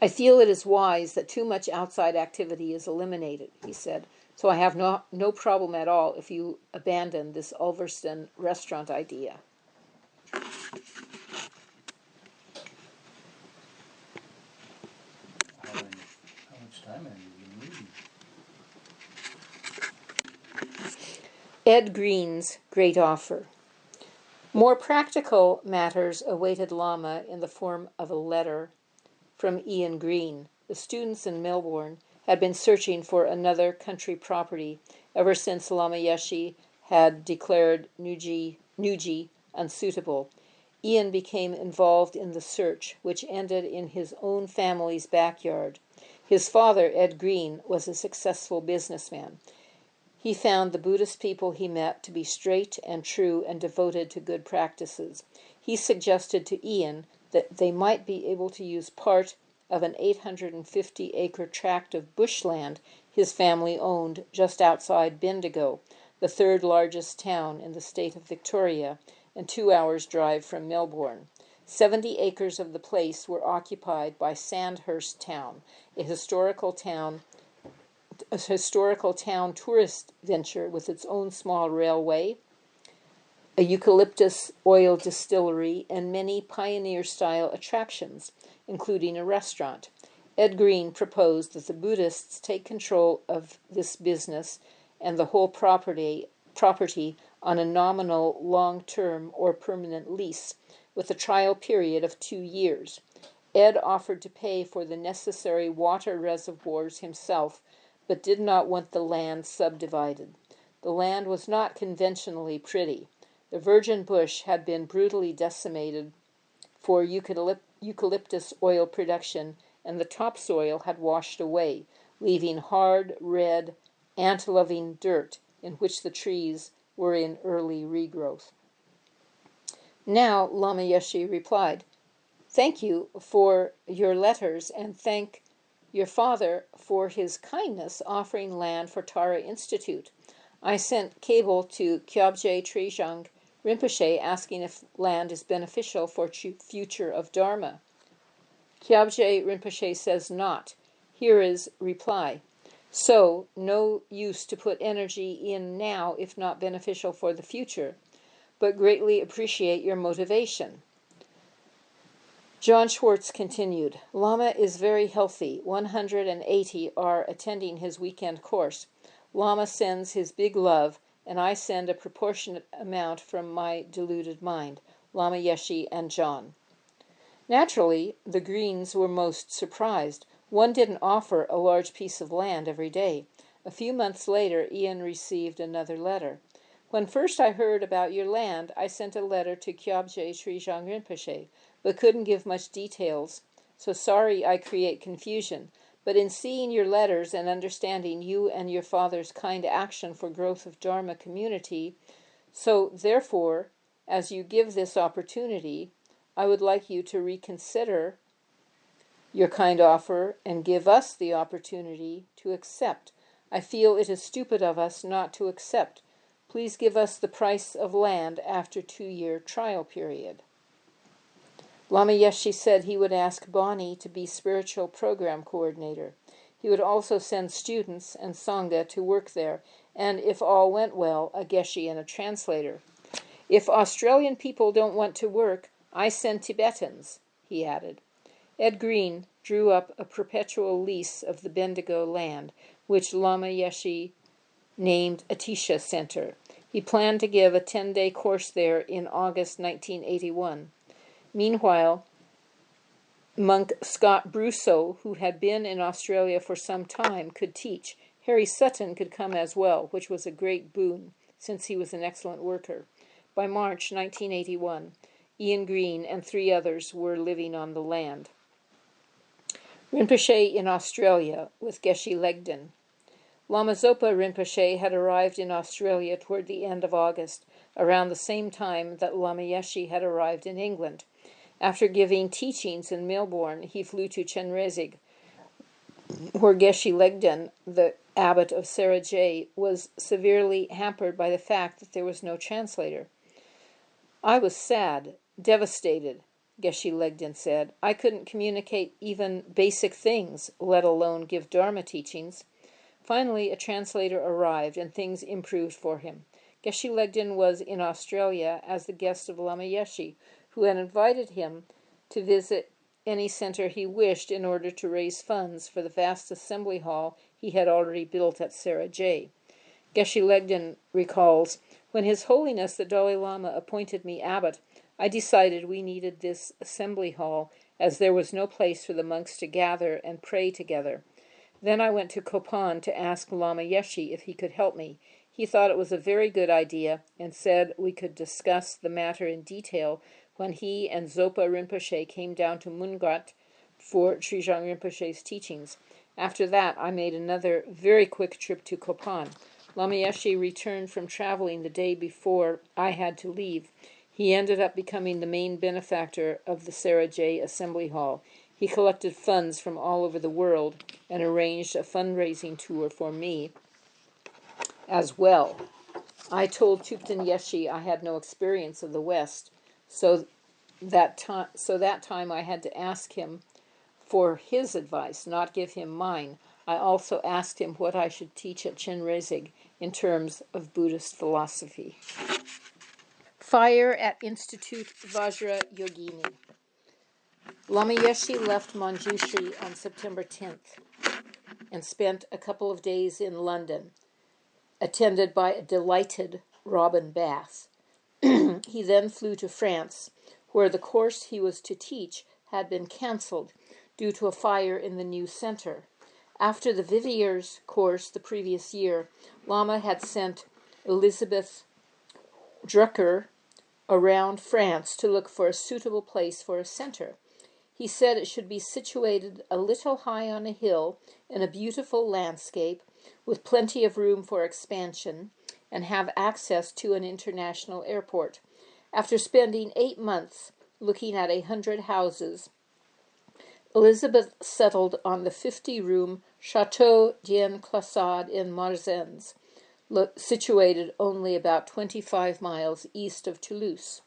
I feel it is wise that too much outside activity is eliminated, he said, so I have no problem at all if you abandon this Ulverston restaurant idea. How much time have you been reading? Ed Green's Great Offer. More practical matters awaited Lama in the form of a letter from Ian Green. The students in Melbourne had been searching for another country property ever since Lama Yeshe had declared Nuji unsuitable. Ian became involved in the search, which ended in his own family's backyard. His father, Ed Green, was a successful businessman. He found the Buddhist people he met to be straight and true and devoted to good practices. He suggested to Ian that they might be able to use part of an 850-acre tract of bushland his family owned just outside Bendigo, the third largest town in the state of Victoria, and 2 hours' drive from Melbourne. 70 acres of the place were occupied by Sandhurst Town, a historical town tourist venture with its own small railway, a eucalyptus oil distillery, and many pioneer-style attractions, including a restaurant. Ed Green proposed that the Buddhists take control of this business and the whole property on a nominal long-term or permanent lease, with a trial period of 2 years. Ed offered to pay for the necessary water reservoirs himself, but did not want the land subdivided. The land was not conventionally pretty. The virgin bush had been brutally decimated for eucalyptus oil production, and the topsoil had washed away, leaving hard, red, ant-loving dirt in which the trees were in early regrowth. Now, Lama Yeshe replied, "Thank you for your letters, and thank your father for his kindness offering land for Tara Institute. I sent cable to Kyabje Trijang Rinpoche asking if land is beneficial for future of Dharma. Kyabje Rinpoche says not. Here is reply. So, no use to put energy in now if not beneficial for the future, but greatly appreciate your motivation." John Schwartz continued, "Lama is very healthy. 180 are attending his weekend course. Lama sends his big love, and I send a proportionate amount from my deluded mind. Lama Yeshe and John." Naturally, the Greens were most surprised. One didn't offer a large piece of land every day. A few months later, Ian received another letter. "When first I heard about your land, I sent a letter to Kyabje Trijang Rinpoche, but couldn't give much details, so sorry I create confusion. But in seeing your letters and understanding you and your father's kind action for growth of Dharma community, so therefore, as you give this opportunity, I would like you to reconsider your kind offer and give us the opportunity to accept. I feel it is stupid of us not to accept. Please give us the price of land after 2-year trial period." Lama Yeshe said he would ask Bonnie to be spiritual program coordinator. He would also send students and Sangha to work there, and if all went well, a Geshe and a translator. "If Australian people don't want to work, I send Tibetans," he added. Ed Green drew up a perpetual lease of the Bendigo land, which Lama Yeshe named Atisha Center. He planned to give a 10-day course there in August 1981. Meanwhile, monk Scott Brusso, who had been in Australia for some time, could teach. Harry Sutton could come as well, which was a great boon, since he was an excellent worker. By March 1981, Ian Green and 3 others were living on the land. Rinpoche in Australia with Geshe Legden. Lama Zopa Rinpoche had arrived in Australia toward the end of August, around the same time that Lama Yeshe had arrived in England. After giving teachings in Melbourne, he flew to Chenrezig, where Geshe Legden, the abbot of Serajay, was severely hampered by the fact that there was no translator. "I was sad, devastated," Geshe Legden said. "I couldn't communicate even basic things, let alone give Dharma teachings." Finally, a translator arrived, and things improved for him. Geshe Legden was in Australia as the guest of Lama Yeshe, who had invited him to visit any center he wished in order to raise funds for the vast assembly hall he had already built at Serajay. Geshe Legden recalls, "When His Holiness the Dalai Lama appointed me abbot, I decided we needed this assembly hall, as there was no place for the monks to gather and pray together. Then I went to Kopan to ask Lama Yeshe if he could help me. He thought it was a very good idea and said we could discuss the matter in detail when he and Zopa Rinpoche came down to Mungat for Trijang Rinpoche's teachings. After that, I made another very quick trip to Kopan. Lama Yeshe returned from traveling the day before I had to leave. He ended up becoming the main benefactor of the Serajay Assembly Hall. He collected funds from all over the world and arranged a fundraising tour for me as well." I told Tupten Yeshi I had no experience of the West, so that time I had to ask him for his advice, not give him mine. I also asked him what I should teach at Chenrezig in terms of Buddhist philosophy. Fire at Institute Vajra Yogini. Lama Yeshe left Manjushri on September 10th and spent a couple of days in London, attended by a delighted Robin Bass. He then flew to France, where the course he was to teach had been cancelled due to a fire in the new center. After the Viviers course the previous year, Lama had sent Elizabeth Drucker around France to look for a suitable place for a center. He said it should be situated a little high on a hill in a beautiful landscape with plenty of room for expansion and have access to an international airport. After spending 8 months looking at 100 houses, Elizabeth settled on the 50-room Chateau d'En Classade in Marzens, situated only about 25 miles east of Toulouse.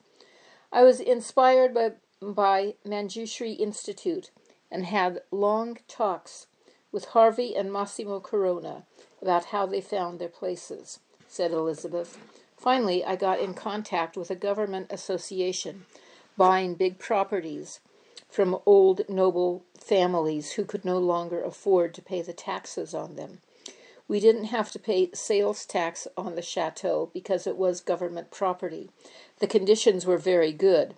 I was inspired by Manjushri Institute and had long talks with Harvey and Massimo Corona about how they found their places, said Elizabeth. Finally, I got in contact with a government association buying big properties from old noble families who could no longer afford to pay the taxes on them. We didn't have to pay sales tax on the chateau because it was government property. The conditions were very good.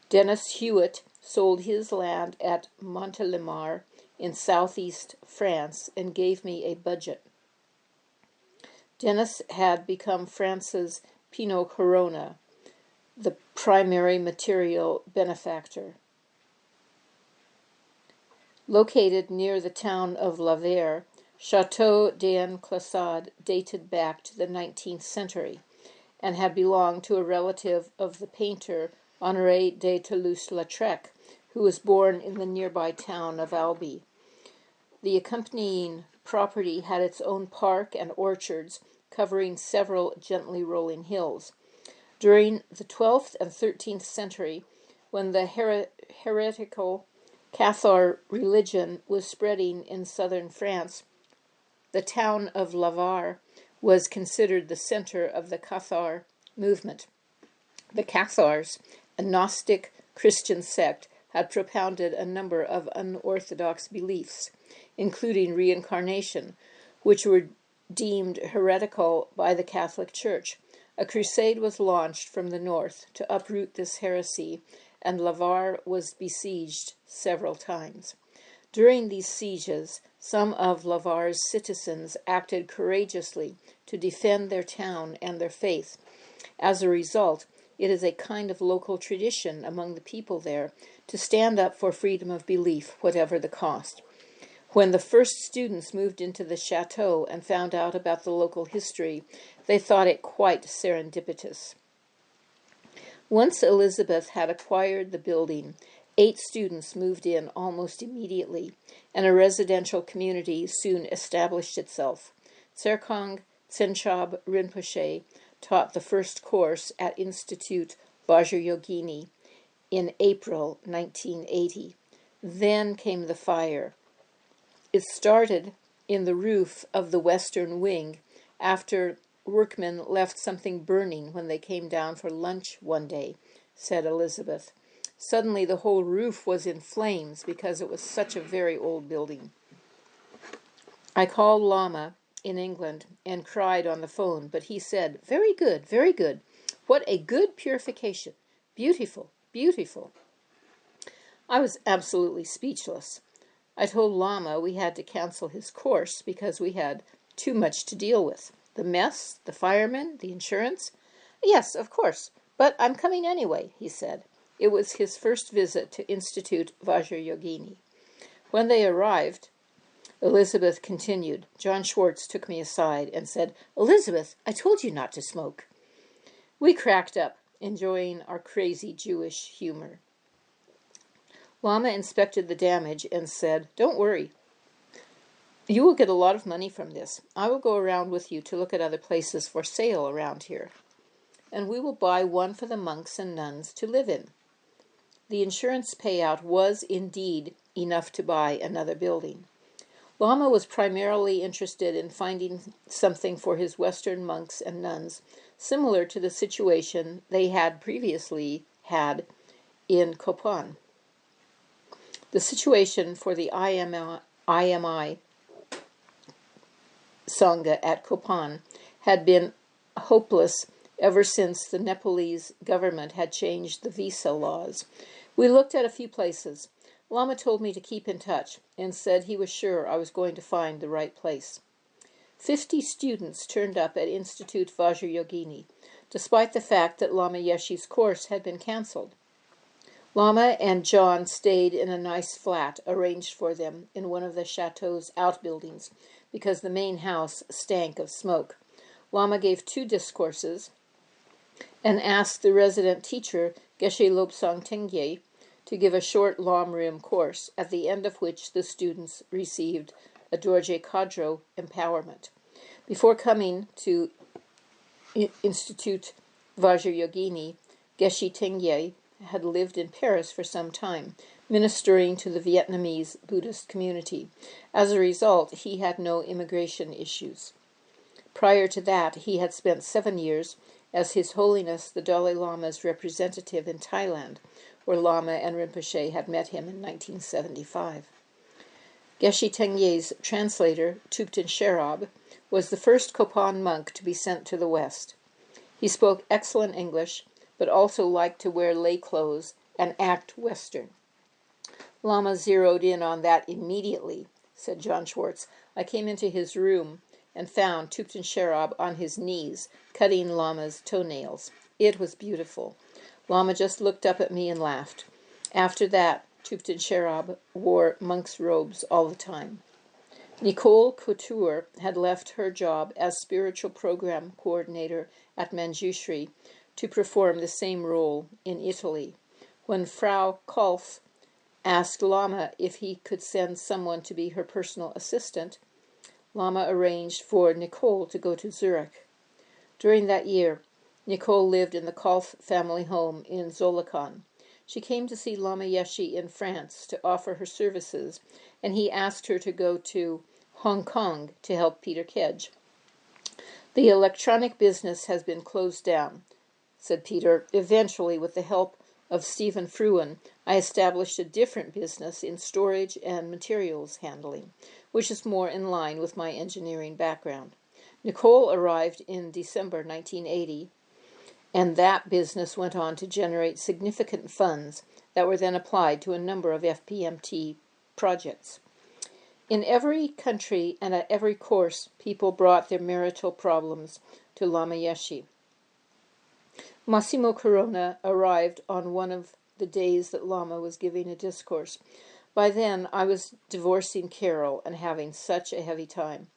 Dennis Hewitt sold his land at Montélimar in southeast France and gave me a budget. Dennis had become France's Pinot Corona, the primary material benefactor. Located near the town of Lavère, Chateau d'En Classade dated back to the 19th century and had belonged to a relative of the painter Honoré de Toulouse-Lautrec, who was born in the nearby town of Albi. The accompanying property had its own park and orchards covering several gently rolling hills. During the 12th and 13th century, when the heretical Cathar religion was spreading in southern France, the town of Lavare was considered the center of the Cathar movement. The Cathars, a Gnostic Christian sect, had propounded a number of unorthodox beliefs, including reincarnation, which were deemed heretical by the Catholic Church. A crusade was launched from the north to uproot this heresy, and Lavare was besieged several times. During these sieges, some of Lavare's citizens acted courageously to defend their town and their faith. As a result, it is a kind of local tradition among the people there to stand up for freedom of belief, whatever the cost. When the first students moved into the chateau and found out about the local history, they thought it quite serendipitous. Once Elizabeth had acquired the building, 8 students moved in almost immediately, and a residential community soon established itself. Serkong Tsenchab Rinpoche taught the first course at Institute Vajrayogini in April 1980. Then came the fire. It started in the roof of the western wing after workmen left something burning when they came down for lunch one day, said Elizabeth. Suddenly the whole roof was in flames because it was such a very old building. I called Lama in England and cried on the phone, but he said, very good, very good. What a good purification. Beautiful, beautiful. I was absolutely speechless. I told Lama we had to cancel his course because we had too much to deal with. The mess, the firemen, the insurance. Yes, of course, but I'm coming anyway, he said. It was his first visit to Institute Vajrayogini. When they arrived, Elizabeth continued. John Schwartz took me aside and said, Elizabeth, I told you not to smoke. We cracked up, enjoying our crazy Jewish humor. Lama inspected the damage and said, Don't worry. You will get a lot of money from this. I will go around with you to look at other places for sale around here, and we will buy one for the monks and nuns to live in. The insurance payout was indeed enough to buy another building. Lama was primarily interested in finding something for his Western monks and nuns, similar to the situation they had previously had in Kopan. The situation for the IMI Sangha at Kopan had been hopeless ever since the Nepalese government had changed the visa laws. We looked at a few places. Lama told me to keep in touch and said he was sure I was going to find the right place. 50 students turned up at Institute Vajrayogini, despite the fact that Lama Yeshe's course had been cancelled. Lama and John stayed in a nice flat arranged for them in one of the chateau's outbuildings because the main house stank of smoke. Lama gave 2 discourses and asked the resident teacher, Geshe Lobsang Tengye, to give a short Lamrim course, at the end of which the students received a Dorje Kadro empowerment. Before coming to Institute Vajrayogini, Geshe Tengye had lived in Paris for some time, ministering to the Vietnamese Buddhist community. As a result, he had no immigration issues. Prior to that, he had spent 7 years as His Holiness the Dalai Lama's representative in Thailand, where Lama and Rinpoche had met him in 1975. Geshe Tengye's translator, Thupten Sherab, was the first Kopan monk to be sent to the West. He spoke excellent English, but also liked to wear lay clothes and act Western. Lama zeroed in on that immediately, said John Schwartz. I came into his room and found Thupten Sherab on his knees, cutting Lama's toenails. It was beautiful. Lama just looked up at me and laughed. After that, Thupten Sherab wore monk's robes all the time. Nicole Couture had left her job as spiritual program coordinator at Manjushri to perform the same role in Italy. When Frau Kolf asked Lama if he could send someone to be her personal assistant, Lama arranged for Nicole to go to Zurich. During that year, Nicole lived in the Kolf family home in Zolakan. She came to see Lama Yeshe in France to offer her services, and he asked her to go to Hong Kong to help Peter Kedge. The electronic business has been closed down, said Peter. Eventually, with the help of Stephen Fruin, I established a different business in storage and materials handling, which is more in line with my engineering background. Nicole arrived in December 1980, and that business went on to generate significant funds that were then applied to a number of FPMT projects. In every country and at every course, people brought their marital problems to Lama Yeshe. Massimo Corona arrived on one of the days that Lama was giving a discourse. By then, I was divorcing Carol and having such a heavy time.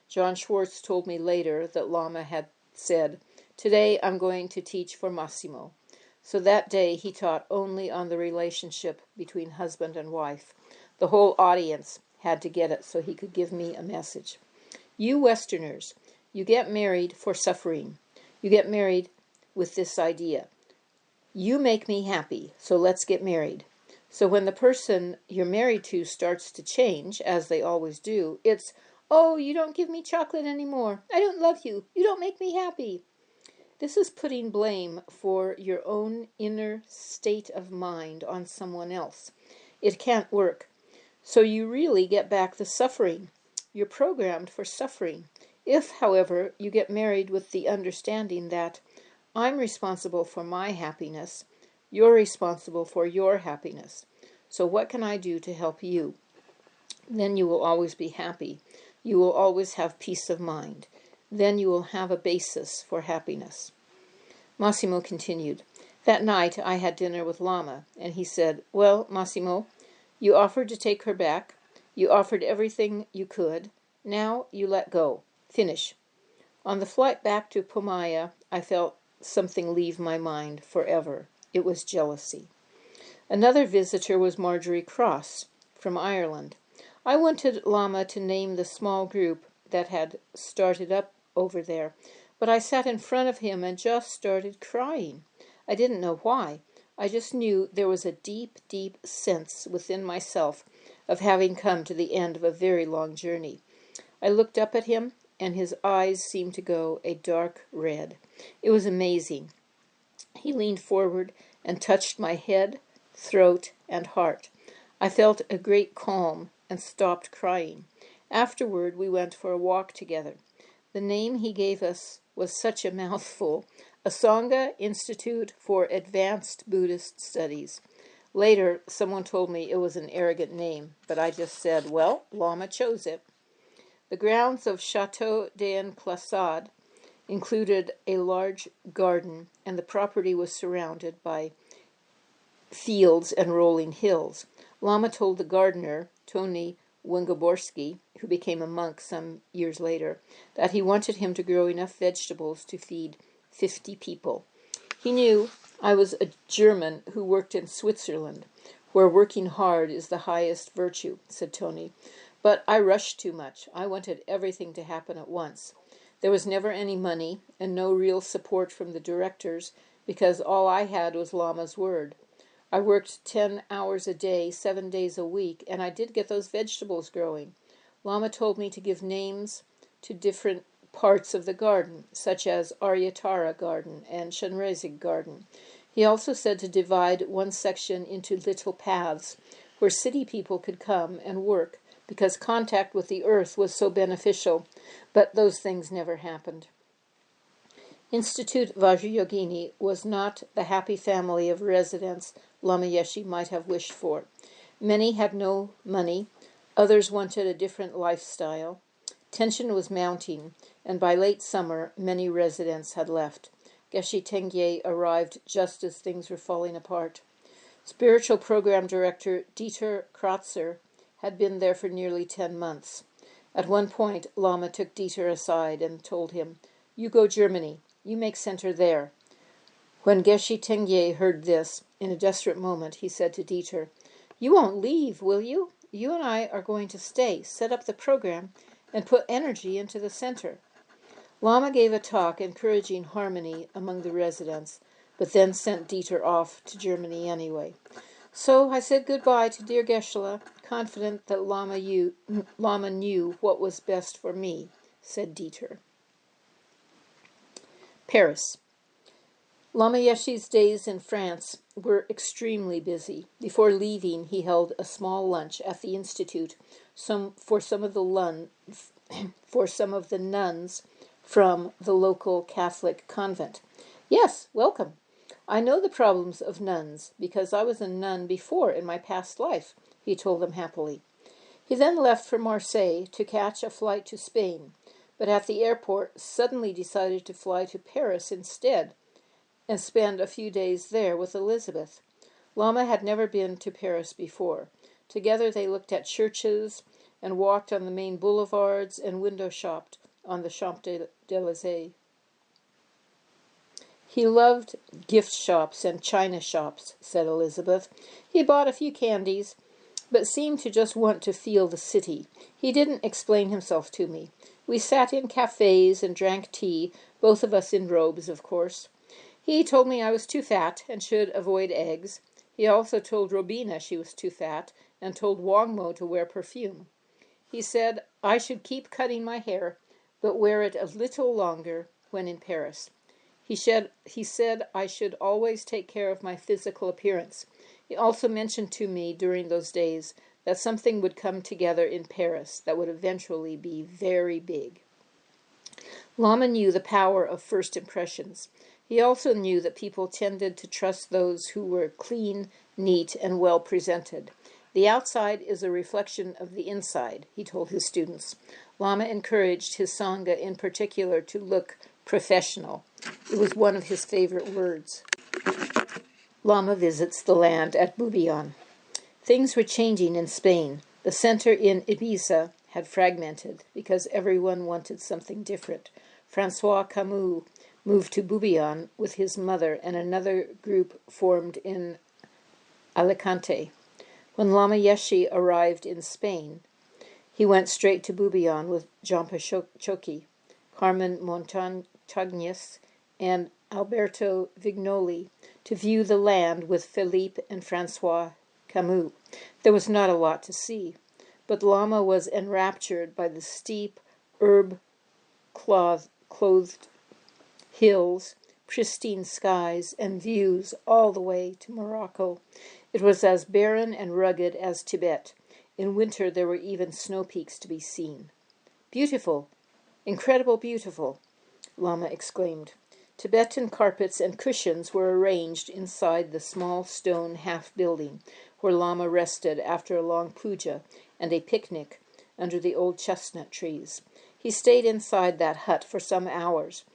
John Schwartz told me later that Lama had said, "Today I'm going to teach for Massimo." So that day he taught only on the relationship between husband and wife. The whole audience had to get it so he could give me a message. You Westerners, you get married for suffering. You get married with this idea. You make me happy, so let's get married. So when the person you're married to starts to change, as they always do, it's, "Oh, you don't give me chocolate anymore. I don't love you. You don't make me happy." This is putting blame for your own inner state of mind on someone else. It can't work. So you really get back the suffering. You're programmed for suffering. If, however, you get married with the understanding that I'm responsible for my happiness, you're responsible for your happiness. So what can I do to help you? Then you will always be happy. You will always have peace of mind. Then you will have a basis for happiness. Massimo continued. That night I had dinner with Lama, and he said, "Well, Massimo, you offered to take her back. You offered everything you could. Now you let go. Finish." On the flight back to Pomaya, I felt something leave my mind forever. It was jealousy. Another visitor was Marjorie Cross from Ireland. I wanted Lama to name the small group that had started up over there, but I sat in front of him and just started crying. I didn't know why. I just knew there was a deep, deep sense within myself of having come to the end of a very long journey. I looked up at him, and his eyes seemed to go a dark red. It was amazing. He leaned forward and touched my head, throat, and heart. I felt a great calm and stopped crying. Afterward, we went for a walk together. The name he gave us was such a mouthful, Asanga Institute for Advanced Buddhist Studies. Later, someone told me it was an arrogant name, but I just said, well, Lama chose it. The grounds of Chateau d'Enclassade included a large garden, and the property was surrounded by fields and rolling hills. Lama told the gardener, Tony Wengoborsky, who became a monk some years later, that he wanted him to grow enough vegetables to feed 50 people. He knew I was a German who worked in Switzerland, where working hard is the highest virtue, said Tony. But I rushed too much. I wanted everything to happen at once. There was never any money and no real support from the directors because all I had was Lama's word. I worked 10 hours a day, 7 days a week, and I did get those vegetables growing. Lama told me to give names to different parts of the garden, such as Aryatara Garden and Shanrezig Garden. He also said to divide one section into little paths where city people could come and work because contact with the earth was so beneficial, but those things never happened. Institute Vajrayogini was not the happy family of residents Lama Yeshe might have wished for. Many had no money, others wanted a different lifestyle. Tension was mounting, and by late summer, many residents had left. Geshe Tengye arrived just as things were falling apart. Spiritual program director Dieter Kratzer had been there for nearly 10 months. At one point, Lama took Dieter aside and told him, "You go Germany. You make center there." When Geshe Tengye heard this, in a desperate moment, he said to Dieter, "You won't leave, will you? You and I are going to stay, set up the program, and put energy into the center." Lama gave a talk encouraging harmony among the residents, but then sent Dieter off to Germany anyway. So I said goodbye to dear Geshe-la, confident that Lama knew what was best for me, said Dieter. Paris. Lama Yeshe's days in France were extremely busy. Before leaving, he held a small lunch at the Institute for some of the nuns from the local Catholic convent. "Yes, welcome. I know the problems of nuns because I was a nun before in my past life," he told them happily. He then left for Marseille to catch a flight to Spain, but at the airport suddenly decided to fly to Paris instead and spend a few days there with Elizabeth. Lama had never been to Paris before. Together they looked at churches and walked on the main boulevards and window shopped on the Champs-Élysées. He loved gift shops and china shops, said Elizabeth. He bought a few candies, but seemed to just want to feel the city. He didn't explain himself to me. We sat in cafes and drank tea, both of us in robes, of course. He told me I was too fat and should avoid eggs. He also told Robina she was too fat and told Wangmo to wear perfume. He said I should keep cutting my hair, but wear it a little longer when in Paris. He said I should always take care of my physical appearance. He also mentioned to me during those days that something would come together in Paris that would eventually be very big. Lama knew the power of first impressions. He also knew that people tended to trust those who were clean, neat, and well presented. The outside is a reflection of the inside, he told his students. Lama encouraged his Sangha in particular to look professional. It was one of his favorite words. Lama visits the land at Bubion. Things were changing in Spain. The center in Ibiza had fragmented because everyone wanted something different. Francois Camus moved to Bubion with his mother, and another group formed in Alicante. When Lama Yeshe arrived in Spain, He went straight to Bubion with Jampa Chocchi, Carmen Montagnes, and Alberto Vignoli to view the land with Philippe and Francois Camus. There was not a lot to see, but Lama was enraptured by the steep, herb-clothed hills, pristine skies, and views all the way to Morocco. It was as barren and rugged as Tibet. In winter there were even snow peaks to be seen. Beautiful, incredible beautiful, Lama exclaimed. Tibetan carpets and cushions were arranged inside the small stone half-building where Lama rested after a long puja and a picnic under the old chestnut trees. He stayed inside that hut for some hours,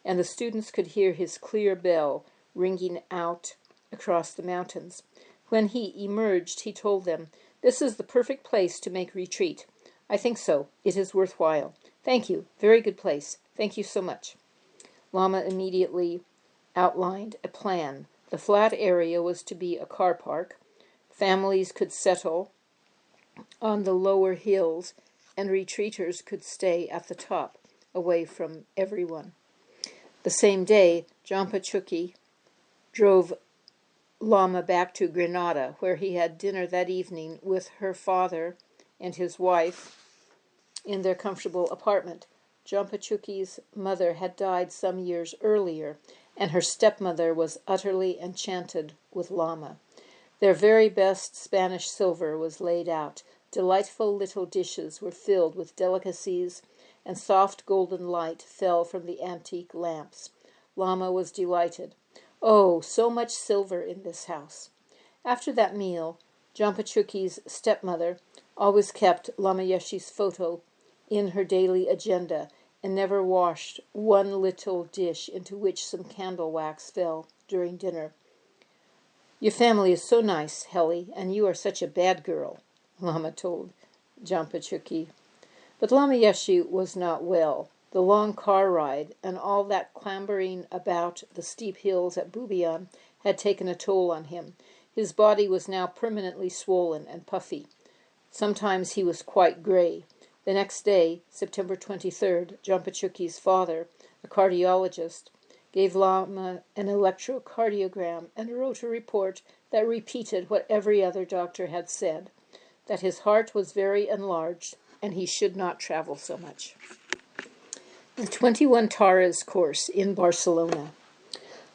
and the students could hear his clear bell ringing out across the mountains. When he emerged, he told them, "This is the perfect place to make retreat. I think so. It is worthwhile. Thank you. Very good place. Thank you so much." Lama immediately outlined a plan. The flat area was to be a car park. Families could settle on the lower hills, and retreaters could stay at the top, away from everyone. The same day, Jampa Chocchi drove Lama back to Granada, where he had dinner that evening with her father and his wife in their comfortable apartment. Jampa Chocchi's mother had died some years earlier, and her stepmother was utterly enchanted with Lama. Their very best Spanish silver was laid out. Delightful little dishes were filled with delicacies, and soft golden light fell from the antique lamps. Lama was delighted. Oh, so much silver in this house. After that meal, Jampa Chocchi's stepmother always kept Lama Yeshe's photo in her daily agenda and never washed one little dish into which some candle wax fell during dinner. "Your family is so nice, Helly, and you are such a bad girl," Lama told Jampa Chocchi. But Lama Yeshe was not well. The long car ride and all that clambering about the steep hills at Bubion had taken a toll on him. His body was now permanently swollen and puffy. Sometimes he was quite gray. The next day, September 23rd, Jampa Chocchi's father, a cardiologist, gave Lama an electrocardiogram and wrote a report that repeated what every other doctor had said, that his heart was very enlarged and he should not travel so much. The 21 Taras course in Barcelona.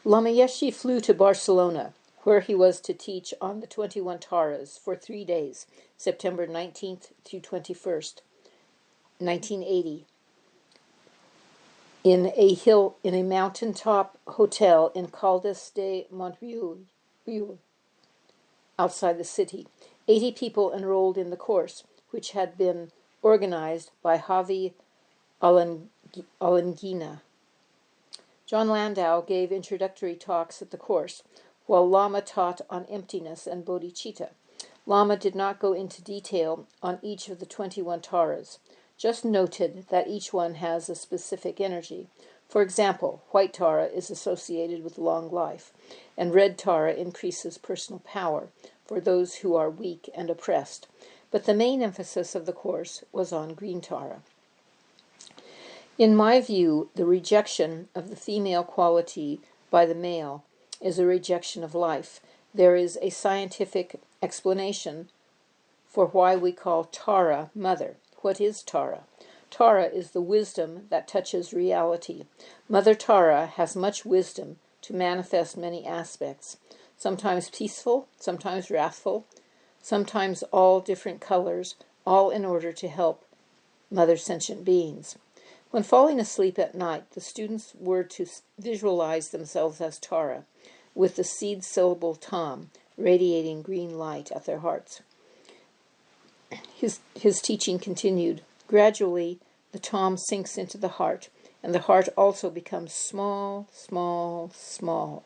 Lama Yeshe flew to Barcelona, where he was to teach on the 21 Taras for 3 days, September 19th to 21st, 1980, in a mountaintop hotel in Caldes de Montbui, outside the city. 80 people enrolled in the course, which had been organized by Javi Alengina. John Landau gave introductory talks at the course, while Lama taught on emptiness and bodhicitta. Lama did not go into detail on each of the 21 Taras, just noted that each one has a specific energy. For example, white Tara is associated with long life, and red Tara increases personal power for those who are weak and oppressed. But the main emphasis of the course was on green Tara. In my view, the rejection of the female quality by the male is a rejection of life. There is a scientific explanation for why we call Tara mother. What is Tara? Tara is the wisdom that touches reality. Mother Tara has much wisdom to manifest many aspects, sometimes peaceful, sometimes wrathful, sometimes all different colors, all in order to help mother sentient beings. When falling asleep at night, the students were to visualize themselves as Tara, with the seed syllable Tam radiating green light at their hearts. His teaching continued. Gradually, the Tam sinks into the heart, and the heart also becomes small, small, small,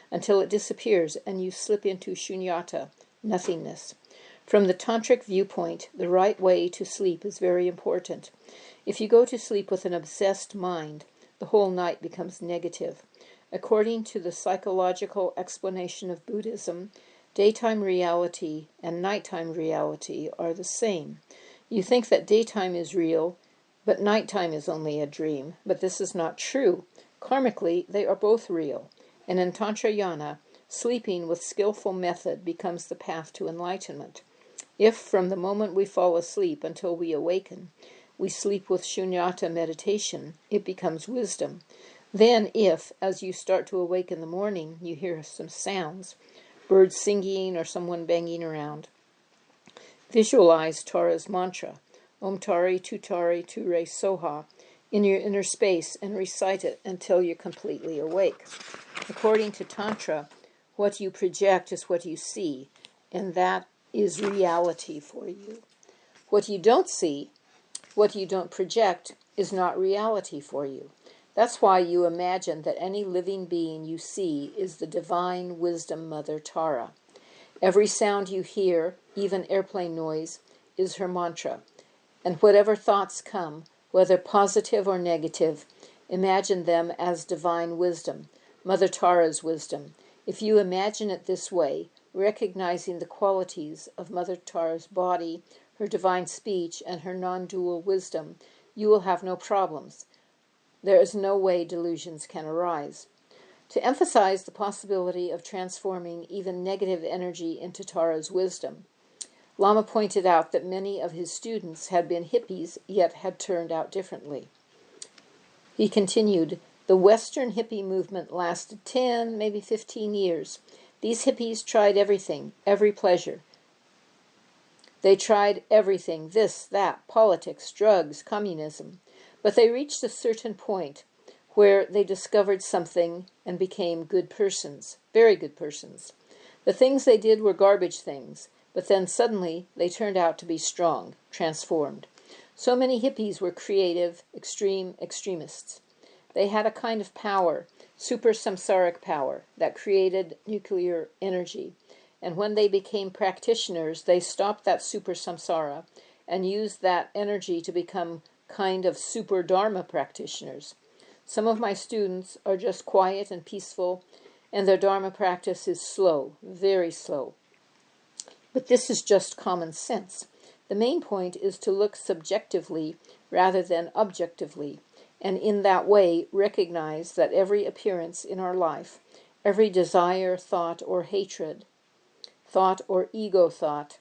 until it disappears and you slip into shunyata, nothingness. From the tantric viewpoint, the right way to sleep is very important. If you go to sleep with an obsessed mind, the whole night becomes negative. According to the psychological explanation of Buddhism, daytime reality and nighttime reality are the same. You think that daytime is real, but nighttime is only a dream. But this is not true. Karmically, they are both real. And in Tantrayana, sleeping with skillful method becomes the path to enlightenment. If, from the moment we fall asleep until we awaken, we sleep with shunyata meditation, it becomes wisdom. Then if, as you start to awake in the morning, you hear some sounds, birds singing or someone banging around, visualize Tara's mantra, Om Tari Tutari Ture Soha, in your inner space and recite it until you're completely awake. According to Tantra, what you project is what you see, and that is reality for you. What you don't see, what you don't project, is not reality for you. That's why you imagine that any living being you see is the divine wisdom mother Tara. Every sound you hear, even airplane noise, is her mantra. And whatever thoughts come, whether positive or negative, imagine them as divine wisdom, Mother Tara's wisdom. If you imagine it this way, recognizing the qualities of Mother Tara's body, her divine speech, and her non-dual wisdom, you will have no problems. There is no way delusions can arise. To emphasize the possibility of transforming even negative energy into Tara's wisdom, Lama pointed out that many of his students had been hippies, yet had turned out differently. He continued, the Western hippie movement lasted 10, maybe 15 years. These hippies tried everything, every pleasure. They tried everything, this, that, politics, drugs, communism. But they reached a certain point where they discovered something and became good persons, very good persons. The things they did were garbage things, but then suddenly they turned out to be strong, transformed. So many hippies were creative, extremists. They had a kind of power, super samsaric power, that created nuclear energy. And when they became practitioners, they stopped that super samsara and used that energy to become kind of super dharma practitioners. Some of my students are just quiet and peaceful, and their dharma practice is slow, very slow. But this is just common sense. The main point is to look subjectively rather than objectively, and in that way recognize that every appearance in our life, every desire, thought, or hatred, thought or ego thought,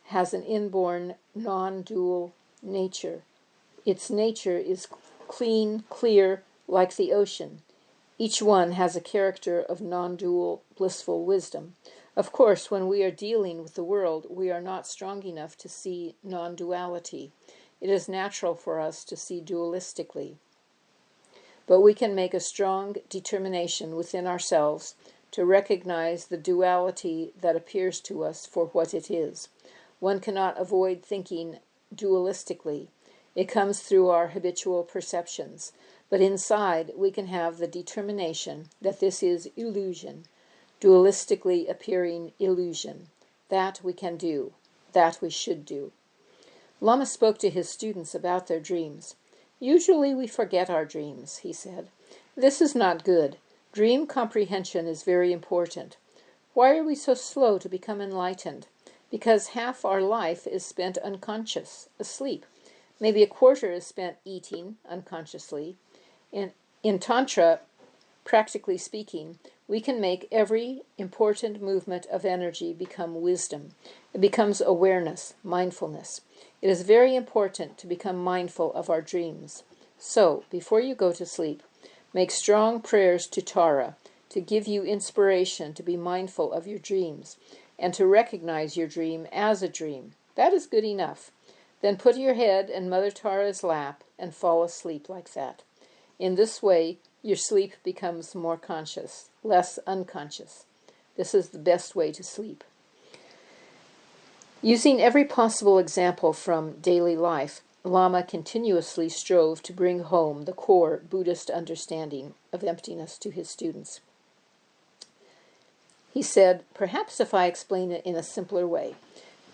has an inborn non-dual nature. Its nature is clean, clear, like the ocean. Each one has a character of non-dual, blissful wisdom. Of course, when we are dealing with the world, we are not strong enough to see non-duality. It is natural for us to see dualistically. But we can make a strong determination within ourselves to recognize the duality that appears to us for what it is. One cannot avoid thinking dualistically. It comes through our habitual perceptions. But inside, we can have the determination that this is illusion, dualistically appearing illusion. That we can do. That we should do. Lama spoke to his students about their dreams. Usually we forget our dreams, he said. This is not good. Dream comprehension is very important. Why are we so slow to become enlightened? Because half our life is spent unconscious, asleep. Maybe a quarter is spent eating unconsciously. In Tantra, practically speaking, we can make every important movement of energy become wisdom. It becomes awareness, mindfulness. It is very important to become mindful of our dreams. So, before you go to sleep, make strong prayers to Tara to give you inspiration to be mindful of your dreams and to recognize your dream as a dream. That is good enough. Then put your head in Mother Tara's lap and fall asleep like that. In this way, your sleep becomes more conscious, less unconscious. This is the best way to sleep. Using every possible example from daily life, Lama continuously strove to bring home the core Buddhist understanding of emptiness to his students. He said, perhaps if I explain it in a simpler way,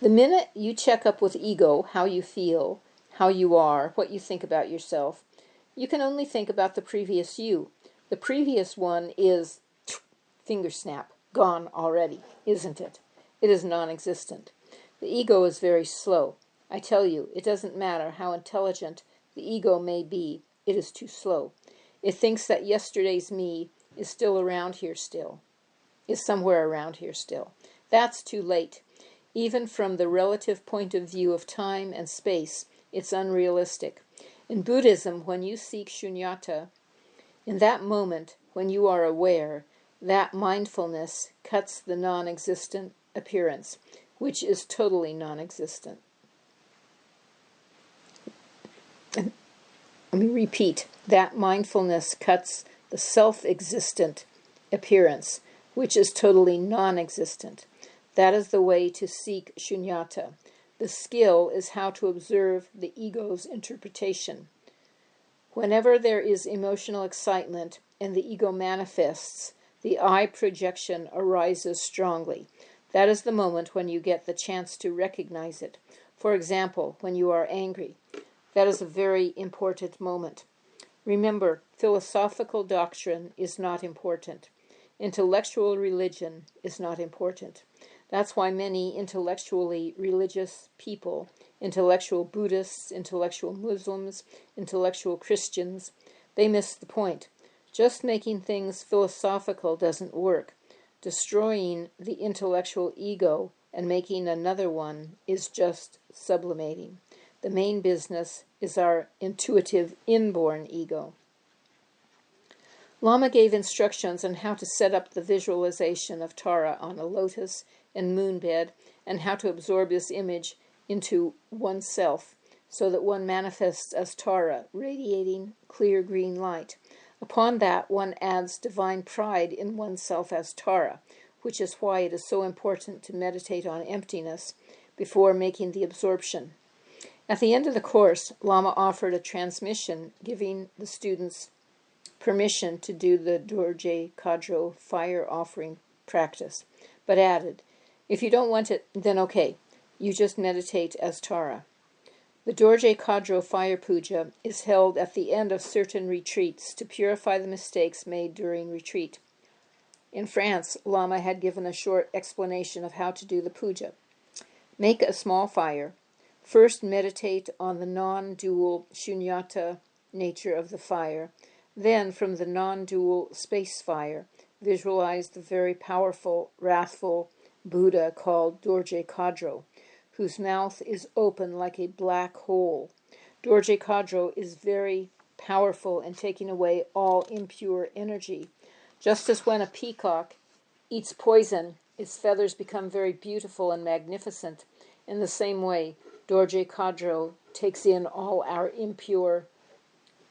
the minute you check up with ego, how you feel, how you are, what you think about yourself, you can only think about the previous you. The previous one is, finger snap, gone already, isn't it? It is non-existent. The ego is very slow. I tell you, it doesn't matter how intelligent the ego may be, it is too slow. It thinks that yesterday's me is somewhere around here still. That's too late. Even from the relative point of view of time and space, it's unrealistic. In Buddhism, when you seek shunyata, in that moment when you are aware, that mindfulness cuts the non-existent appearance, which is totally non-existent. And let me repeat, that mindfulness cuts the self-existent appearance, which is totally non-existent. That is the way to seek shunyata. The skill is how to observe the ego's interpretation. Whenever there is emotional excitement and the ego manifests, the I projection arises strongly. That is the moment when you get the chance to recognize it. For example, when you are angry. That is a very important moment. Remember, philosophical doctrine is not important. Intellectual religion is not important. That's why many intellectually religious people, intellectual Buddhists, intellectual Muslims, intellectual Christians, they miss the point. Just making things philosophical doesn't work. Destroying the intellectual ego and making another one is just sublimating. The main business is our intuitive inborn ego. Lama gave instructions on how to set up the visualization of Tara on a lotus and moonbed, and how to absorb this image into oneself, so that one manifests as Tara, radiating clear green light. Upon that, one adds divine pride in oneself as Tara, which is why it is so important to meditate on emptiness before making the absorption. At the end of the course, Lama offered a transmission giving the students permission to do the Dorje Kadro fire offering practice, but added, if you don't want it, then okay, you just meditate as Tara. The Dorje Kadro fire puja is held at the end of certain retreats to purify the mistakes made during retreat. In France, Lama had given a short explanation of how to do the puja. Make a small fire. First meditate on the non-dual shunyata nature of the fire. Then, from the non-dual space fire, visualize the very powerful, wrathful Buddha called Dorje Kadro, whose mouth is open like a black hole. Dorje Kadro is very powerful in taking away all impure energy. Just as when a peacock eats poison, its feathers become very beautiful and magnificent. In the same way, Dorje Kadro takes in all our impure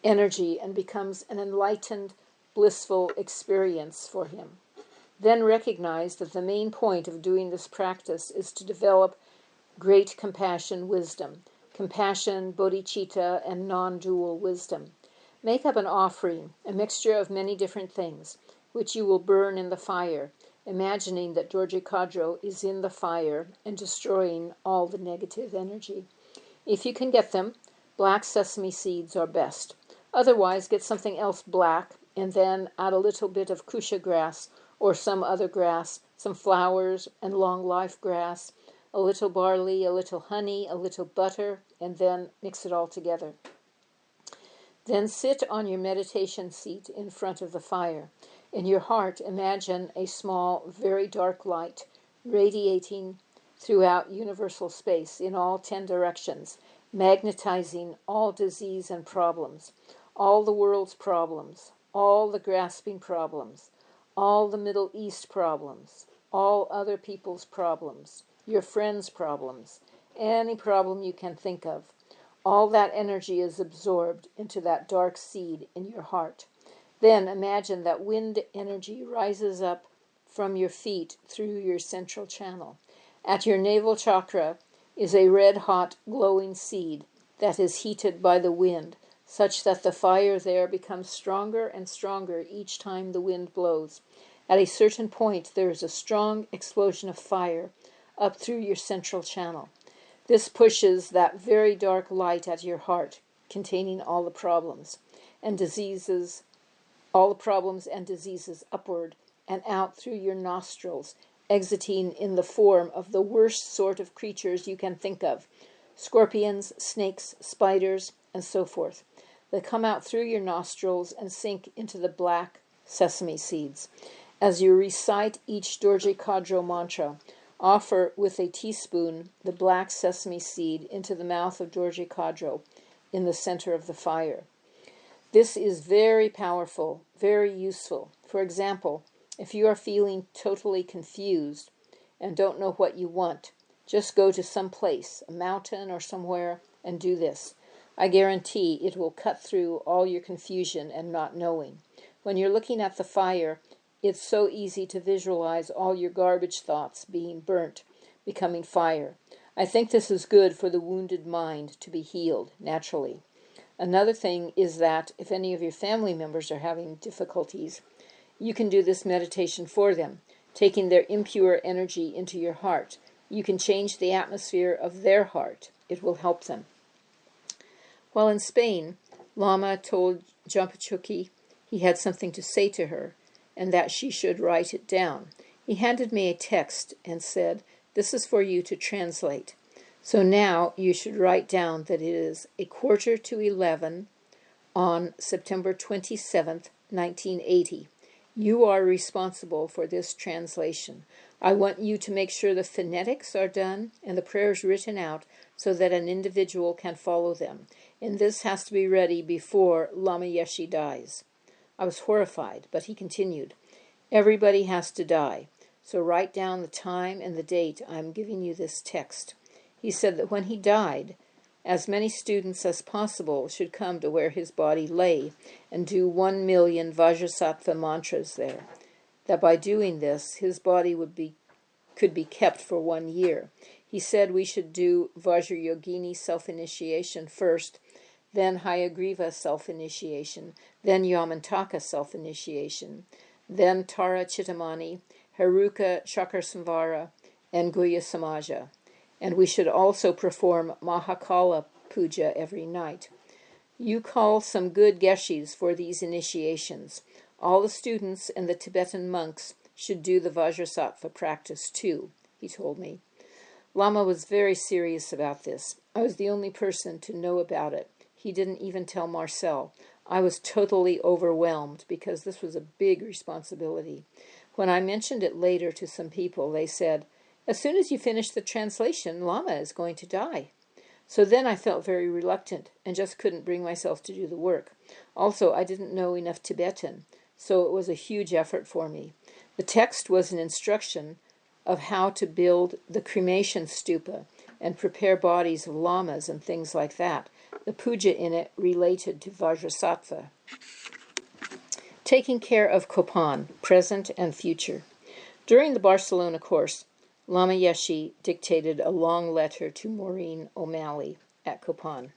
energy and becomes an enlightened, blissful experience for him. Then recognize that the main point of doing this practice is to develop great compassion wisdom, compassion, bodhicitta, and non-dual wisdom. Make up an offering, a mixture of many different things, which you will burn in the fire, imagining that Dorje Kadro is in the fire and destroying all the negative energy. If you can get them, black sesame seeds are best. Otherwise, get something else black, and then add a little bit of kusha grass or some other grass, some flowers and long life grass, a little barley, a little honey, a little butter, and then mix it all together. Then sit on your meditation seat in front of the fire. In your heart, imagine a small, very dark light radiating throughout universal space in all 10 directions, magnetizing all disease and problems, all the world's problems, all the grasping problems, all the Middle East problems, all other people's problems, your friends' problems, any problem you can think of. All that energy is absorbed into that dark seed in your heart. Then imagine that wind energy rises up from your feet through your central channel. At your navel chakra is a red-hot glowing seed that is heated by the wind, such that the fire there becomes stronger and stronger each time the wind blows. At a certain point, there is a strong explosion of fire up through your central channel. This pushes that very dark light at your heart, containing all the problems and diseases, upward and out through your nostrils, exiting in the form of the worst sort of creatures you can think of, scorpions, snakes, spiders, and so forth. They come out through your nostrils and sink into the black sesame seeds. As you recite each Dorje Kadro mantra, offer with a teaspoon the black sesame seed into the mouth of Dorje Kadro in the center of the fire. This is very powerful, very useful. For example, if you are feeling totally confused and don't know what you want, just go to some place, a mountain or somewhere, and do this. I guarantee it will cut through all your confusion and not knowing. When you're looking at the fire, it's so easy to visualize all your garbage thoughts being burnt, becoming fire. I think this is good for the wounded mind to be healed naturally. Another thing is that if any of your family members are having difficulties, you can do this meditation for them, taking their impure energy into your heart. You can change the atmosphere of their heart. It will help them. While in Spain, Lama told Jampachuki he had something to say to her and that she should write it down. He handed me a text and said, "This is for you to translate. So now you should write down that it is 11:15 on September 27th, 1980. You are responsible for this translation. I want you to make sure the phonetics are done and the prayers written out so that an individual can follow them. And this has to be ready before Lama Yeshe dies." I was horrified, but he continued, "Everybody has to die. So write down the time and the date I am giving you this text." He said that when he died, as many students as possible should come to where his body lay and do 1,000,000 Vajrasattva mantras there. That by doing this, his body could be kept for 1 year. He said we should do Vajrayogini self-initiation first, then Hayagriva self-initiation, then Yamantaka self-initiation, then Tara Chittamani, Haruka Chakrasamvara, and Guhya Samaja. And we should also perform Mahakala Puja every night. You call some good geshis for these initiations. All the students and the Tibetan monks should do the Vajrasattva practice too, he told me. Lama was very serious about this. I was the only person to know about it. He didn't even tell Marcel. I was totally overwhelmed because this was a big responsibility. When I mentioned it later to some people, they said, "As soon as you finish the translation, Lama is going to die." So then I felt very reluctant and just couldn't bring myself to do the work. Also, I didn't know enough Tibetan, so it was a huge effort for me. The text was an instruction of how to build the cremation stupa and prepare bodies of lamas and things like that. The puja in it related to Vajrasattva. Taking care of Copan, present and future. During the Barcelona course, Lama Yeshe dictated a long letter to Maureen O'Malley at Copan.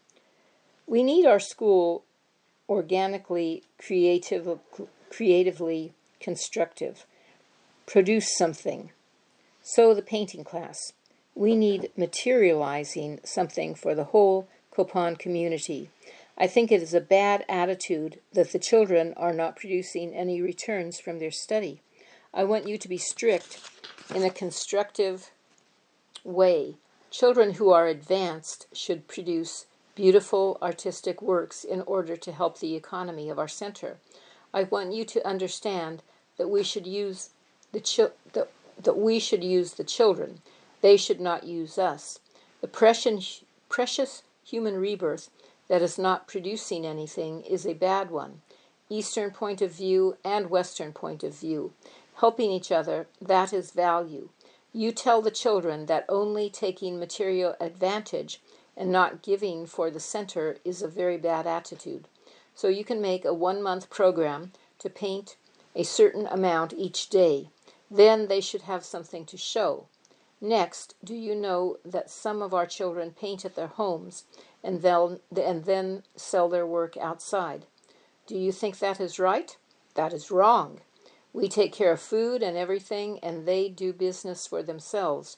"We need our school organically, creatively constructive. Produce something. So the painting class. We need materializing something for the whole Copan community. I think it is a bad attitude that the children are not producing any returns from their study. I want you to be strict in a constructive way. Children who are advanced should produce beautiful artistic works in order to help the economy of our center. I want you to understand that we should use the children. They should not use us. The precious human rebirth that is not producing anything is a bad one. Eastern point of view and Western point of view. Helping each other, that is value. You tell the children that only taking material advantage and not giving for the center is a very bad attitude. So you can make a 1-month program to paint a certain amount each day. Then they should have something to show. Next, do you know that some of our children paint at their homes and then sell their work outside? Do you think that is right? That is wrong. We take care of food and everything, and they do business for themselves.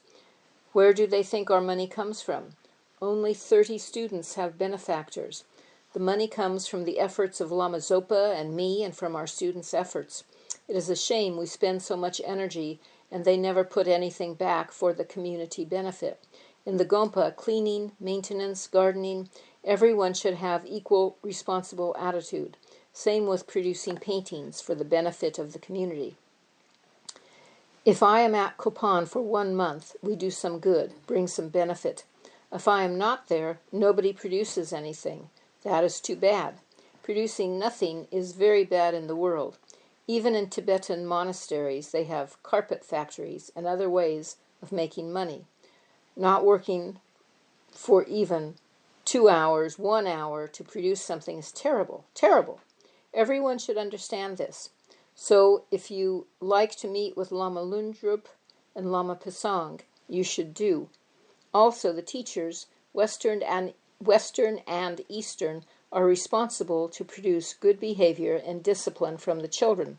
Where do they think our money comes from? Only 30 students have benefactors. The money comes from the efforts of Lama Zopa and me and from our students' efforts. It is a shame we spend so much energy and they never put anything back for the community benefit. In the Gompa, cleaning, maintenance, gardening, everyone should have equal responsible attitude. Same with producing paintings for the benefit of the community. If I am at Copan for 1 month, we do some good, bring some benefit. If I am not there, nobody produces anything. That is too bad. Producing nothing is very bad in the world. Even in Tibetan monasteries, they have carpet factories and other ways of making money. Not working for even 2 hours, 1 hour to produce something is terrible, terrible. Everyone should understand this. So if you like to meet with Lama Lundrup and Lama Pasang, you should do. Also, the teachers, Western and Eastern, are responsible to produce good behavior and discipline from the children.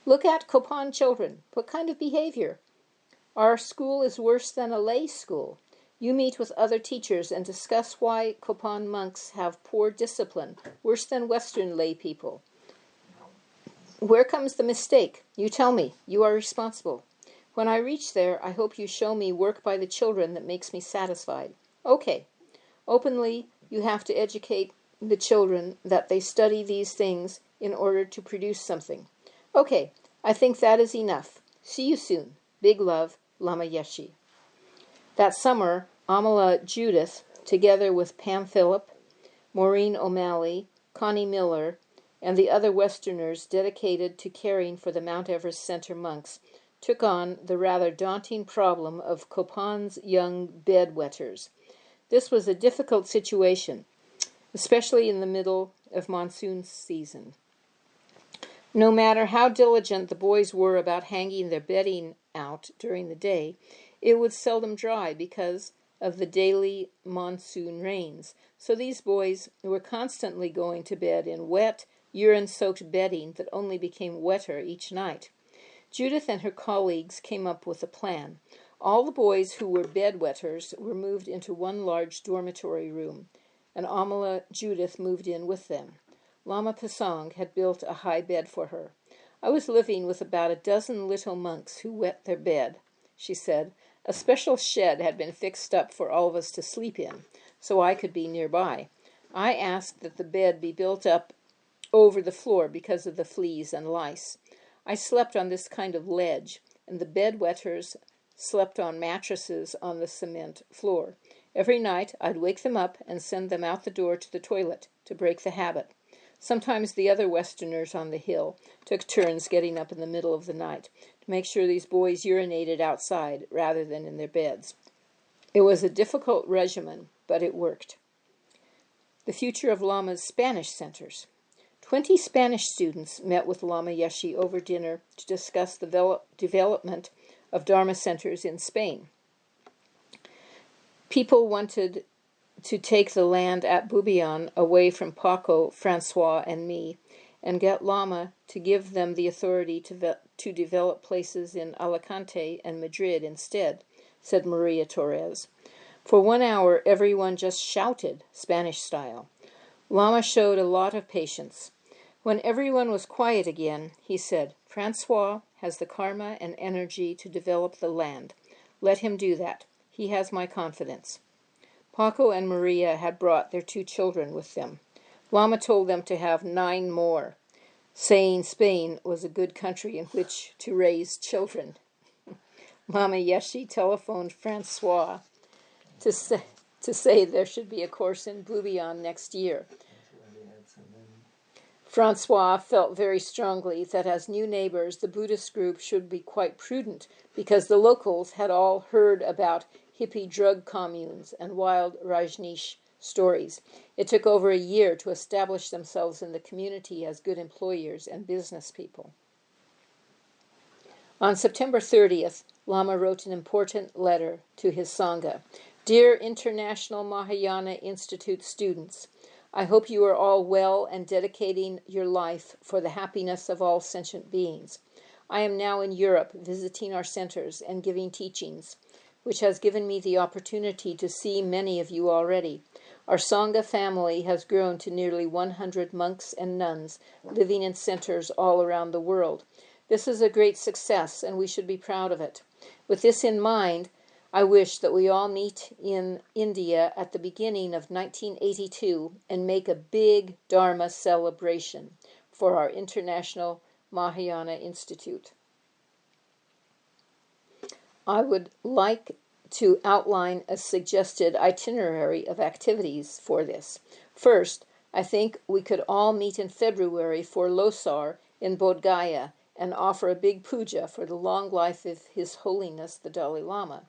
Look at Copan children. What kind of behavior? Our school is worse than a lay school. You meet with other teachers and discuss why Copan monks have poor discipline, worse than Western lay people. Where comes the mistake? You tell me. You are responsible. When I reach there, I hope you show me work by the children that makes me satisfied. Okay. Openly, you have to educate the children that they study these things in order to produce something. Okay, I think that is enough. See you soon. Big love, Lama Yeshe. That summer, Amala Judith, together with Pam Phillip, Maureen O'Malley, Connie Miller, and the other Westerners dedicated to caring for the Mount Everest Center monks, took on the rather daunting problem of Copan's young bedwetters. This was a difficult situation, especially in the middle of monsoon season. No matter how diligent the boys were about hanging their bedding out during the day, it would seldom dry because of the daily monsoon rains. So these boys were constantly going to bed in wet, urine-soaked bedding that only became wetter each night. Judith and her colleagues came up with a plan. All the boys who were bedwetters were moved into one large dormitory room, and Amala Judith moved in with them. Lama Pasang had built a high bed for her. I was living with about a dozen little monks who wet their bed, she said. A special shed had been fixed up for all of us to sleep in, so I could be nearby. I asked that the bed be built up over the floor because of the fleas and lice. I slept on this kind of ledge, and the bedwetters slept on mattresses on the cement floor. Every night I'd wake them up and send them out the door to the toilet to break the habit. Sometimes the other Westerners on the hill took turns getting up in the middle of the night to make sure these boys urinated outside rather than in their beds. It was a difficult regimen, but it worked. The future of Lama's Spanish centers. 20 Spanish students met with Lama Yeshe over dinner to discuss the development of Dharma centers in Spain. People wanted to take the land at Bubion away from Paco, Francois, and me, and get Lama to give them the authority to develop places in Alicante and Madrid instead, said Maria Torres. For 1 hour, everyone just shouted, Spanish style. Lama showed a lot of patience. When everyone was quiet again, he said, Francois has the karma and energy to develop the land. Let him do that. He has my confidence. Paco and Maria had brought their 2 children with them. Lama told them to have 9 more, saying Spain was a good country in which to raise children. Lama Yeshe telephoned Francois to say there should be a course in Bubion next year. Francois felt very strongly that as new neighbors, the Buddhist group should be quite prudent because the locals had all heard about hippie drug communes and wild Rajneesh stories. It took over a year to establish themselves in the community as good employers and business people. On September 30th, Lama wrote an important letter to his Sangha. Dear International Mahayana Institute students, I hope you are all well and dedicating your life for the happiness of all sentient beings. I am now in Europe visiting our centers and giving teachings, which has given me the opportunity to see many of you already. Our Sangha family has grown to nearly 100 monks and nuns living in centers all around the world. This is a great success, and we should be proud of it. With this in mind, I wish that we all meet in India at the beginning of 1982 and make a big Dharma celebration for our International Mahayana Institute. I would like to outline a suggested itinerary of activities for this. First, I think we could all meet in February for Losar in Bodh Gaya and offer a big puja for the long life of His Holiness the Dalai Lama.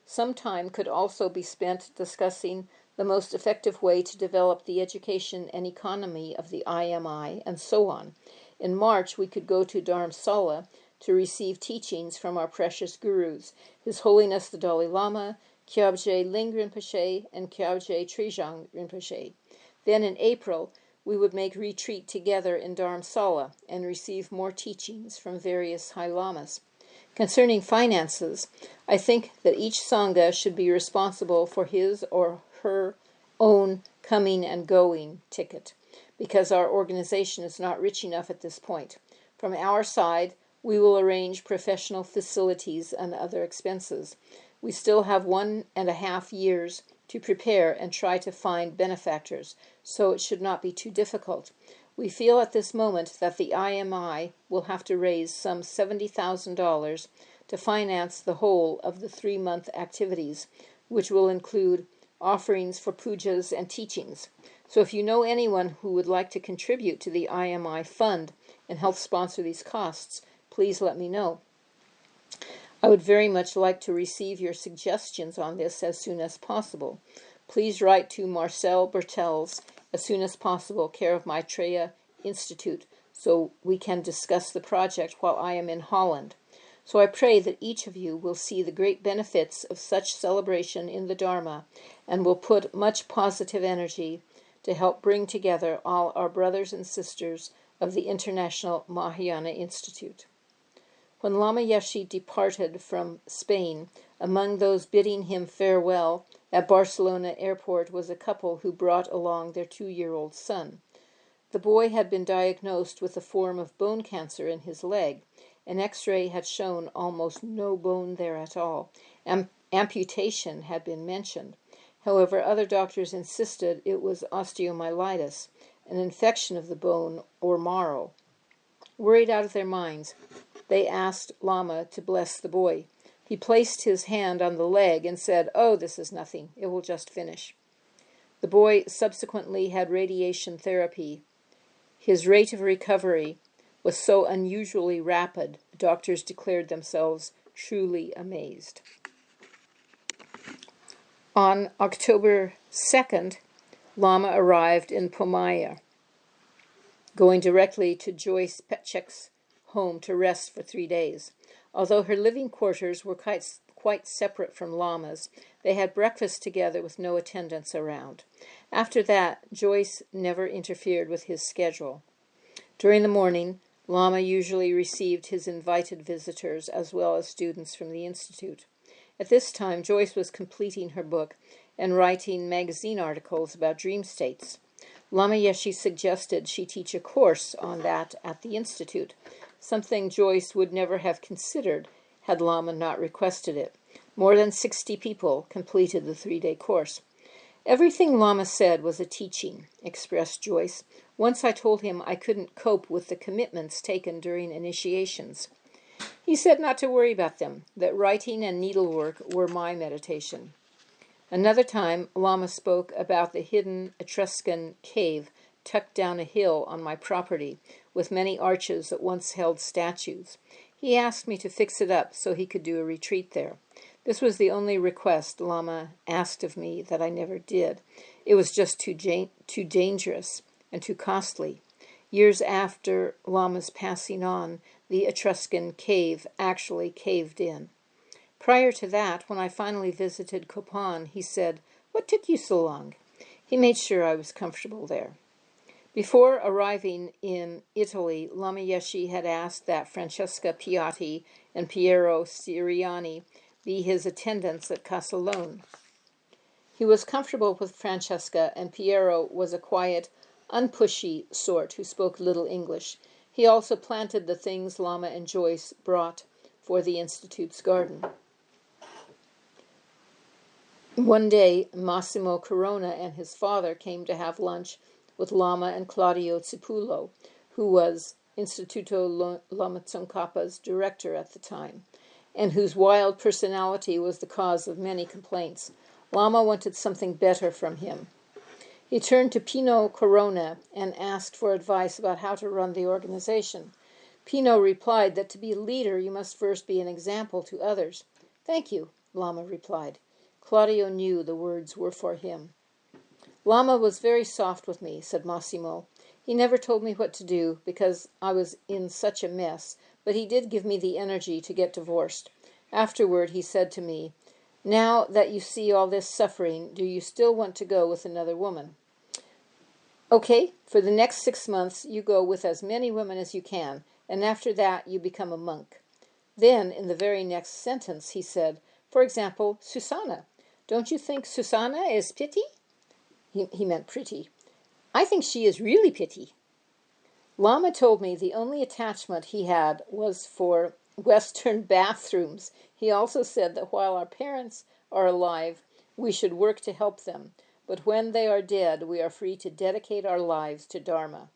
Some time could also be spent discussing the most effective way to develop the education and economy of the IMI, and so on. In March, we could go to Dharamsala to receive teachings from our precious gurus, His Holiness the Dalai Lama, Kyabje Ling Rinpoche, and Kyabje Trijang Rinpoche. Then in April, we would make retreat together in Dharamsala and receive more teachings from various High Lamas. Concerning finances, I think that each Sangha should be responsible for his or her own coming and going ticket, because our organization is not rich enough at this point. From our side, we will arrange professional facilities and other expenses. We still have 1.5 years to prepare and try to find benefactors, so it should not be too difficult. We feel at this moment that the IMI will have to raise some $70,000 to finance the whole of the 3-month activities, which will include offerings for pujas and teachings. So if you know anyone who would like to contribute to the IMI fund and help sponsor these costs, please let me know. I would very much like to receive your suggestions on this as soon as possible. Please write to Marcel Bertels as soon as possible, care of Maitreya Institute, so we can discuss the project while I am in Holland. So I pray that each of you will see the great benefits of such celebration in the Dharma and will put much positive energy to help bring together all our brothers and sisters of the International Mahayana Institute. When Lama Yeshe departed from Spain, among those bidding him farewell at Barcelona airport was a couple who brought along their 2-year-old son. The boy had been diagnosed with a form of bone cancer in his leg. An X-ray had shown almost no bone there at all. Amputation had been mentioned. However, other doctors insisted it was osteomyelitis, an infection of the bone or marrow. Worried out of their minds, they asked Lama to bless the boy. He placed his hand on the leg and said, "Oh, this is nothing. It will just finish." The boy subsequently had radiation therapy. His rate of recovery was so unusually rapid, doctors declared themselves truly amazed. On October 2nd, Lama arrived in Pomaya, going directly to Joyce Petchek's home to rest for 3 days. Although her living quarters were quite separate from Lama's, they had breakfast together with no attendants around. After that, Joyce never interfered with his schedule. During the morning, Lama usually received his invited visitors as well as students from the Institute. At this time, Joyce was completing her book and writing magazine articles about dream states. Lama Yeshe suggested she teach a course on that at the Institute, something Joyce would never have considered had Lama not requested it. More than 60 people completed the 3-day course. "Everything Lama said was a teaching," expressed Joyce. "Once I told him I couldn't cope with the commitments taken during initiations. He said not to worry about them, that writing and needlework were my meditation." Another time, Lama spoke about the hidden Etruscan cave tucked down a hill on my property, with many arches that once held statues. He asked me to fix it up so he could do a retreat there. This was the only request Lama asked of me that I never did. It was just too dangerous and too costly. Years after Lama's passing on, the Etruscan cave actually caved in. Prior to that, when I finally visited Copan, he said, "What took you so long?" He made sure I was comfortable there. Before arriving in Italy, Lama Yeshe had asked that Francesca Piatti and Piero Siriani be his attendants at Casalone. He was comfortable with Francesca, and Piero was a quiet, unpushy sort who spoke little English. He also planted the things Lama and Joyce brought for the Institute's garden. One day, Massimo Corona and his father came to have lunch with Lama and Claudio Cipulo, who was Instituto Lama Tsongkhapa's director at the time, and whose wild personality was the cause of many complaints. Lama wanted something better from him. He turned to Pino Corona and asked for advice about how to run the organization. Pino replied that to be a leader, you must first be an example to others. Thank you, Lama replied. Claudio knew the words were for him. Lama was very soft with me, said Massimo. He never told me what to do because I was in such a mess, but he did give me the energy to get divorced. Afterward, he said to me, now that you see all this suffering, do you still want to go with another woman? Okay, for the next 6 months, you go with as many women as you can, and after that, you become a monk. Then, in the very next sentence, he said, for example, Susanna. Don't you think Susanna is pretty? He meant pretty. I think she is really pretty. Lama told me the only attachment he had was for Western bathrooms. He also said that while our parents are alive, we should work to help them, but when they are dead, we are free to dedicate our lives to Dharma.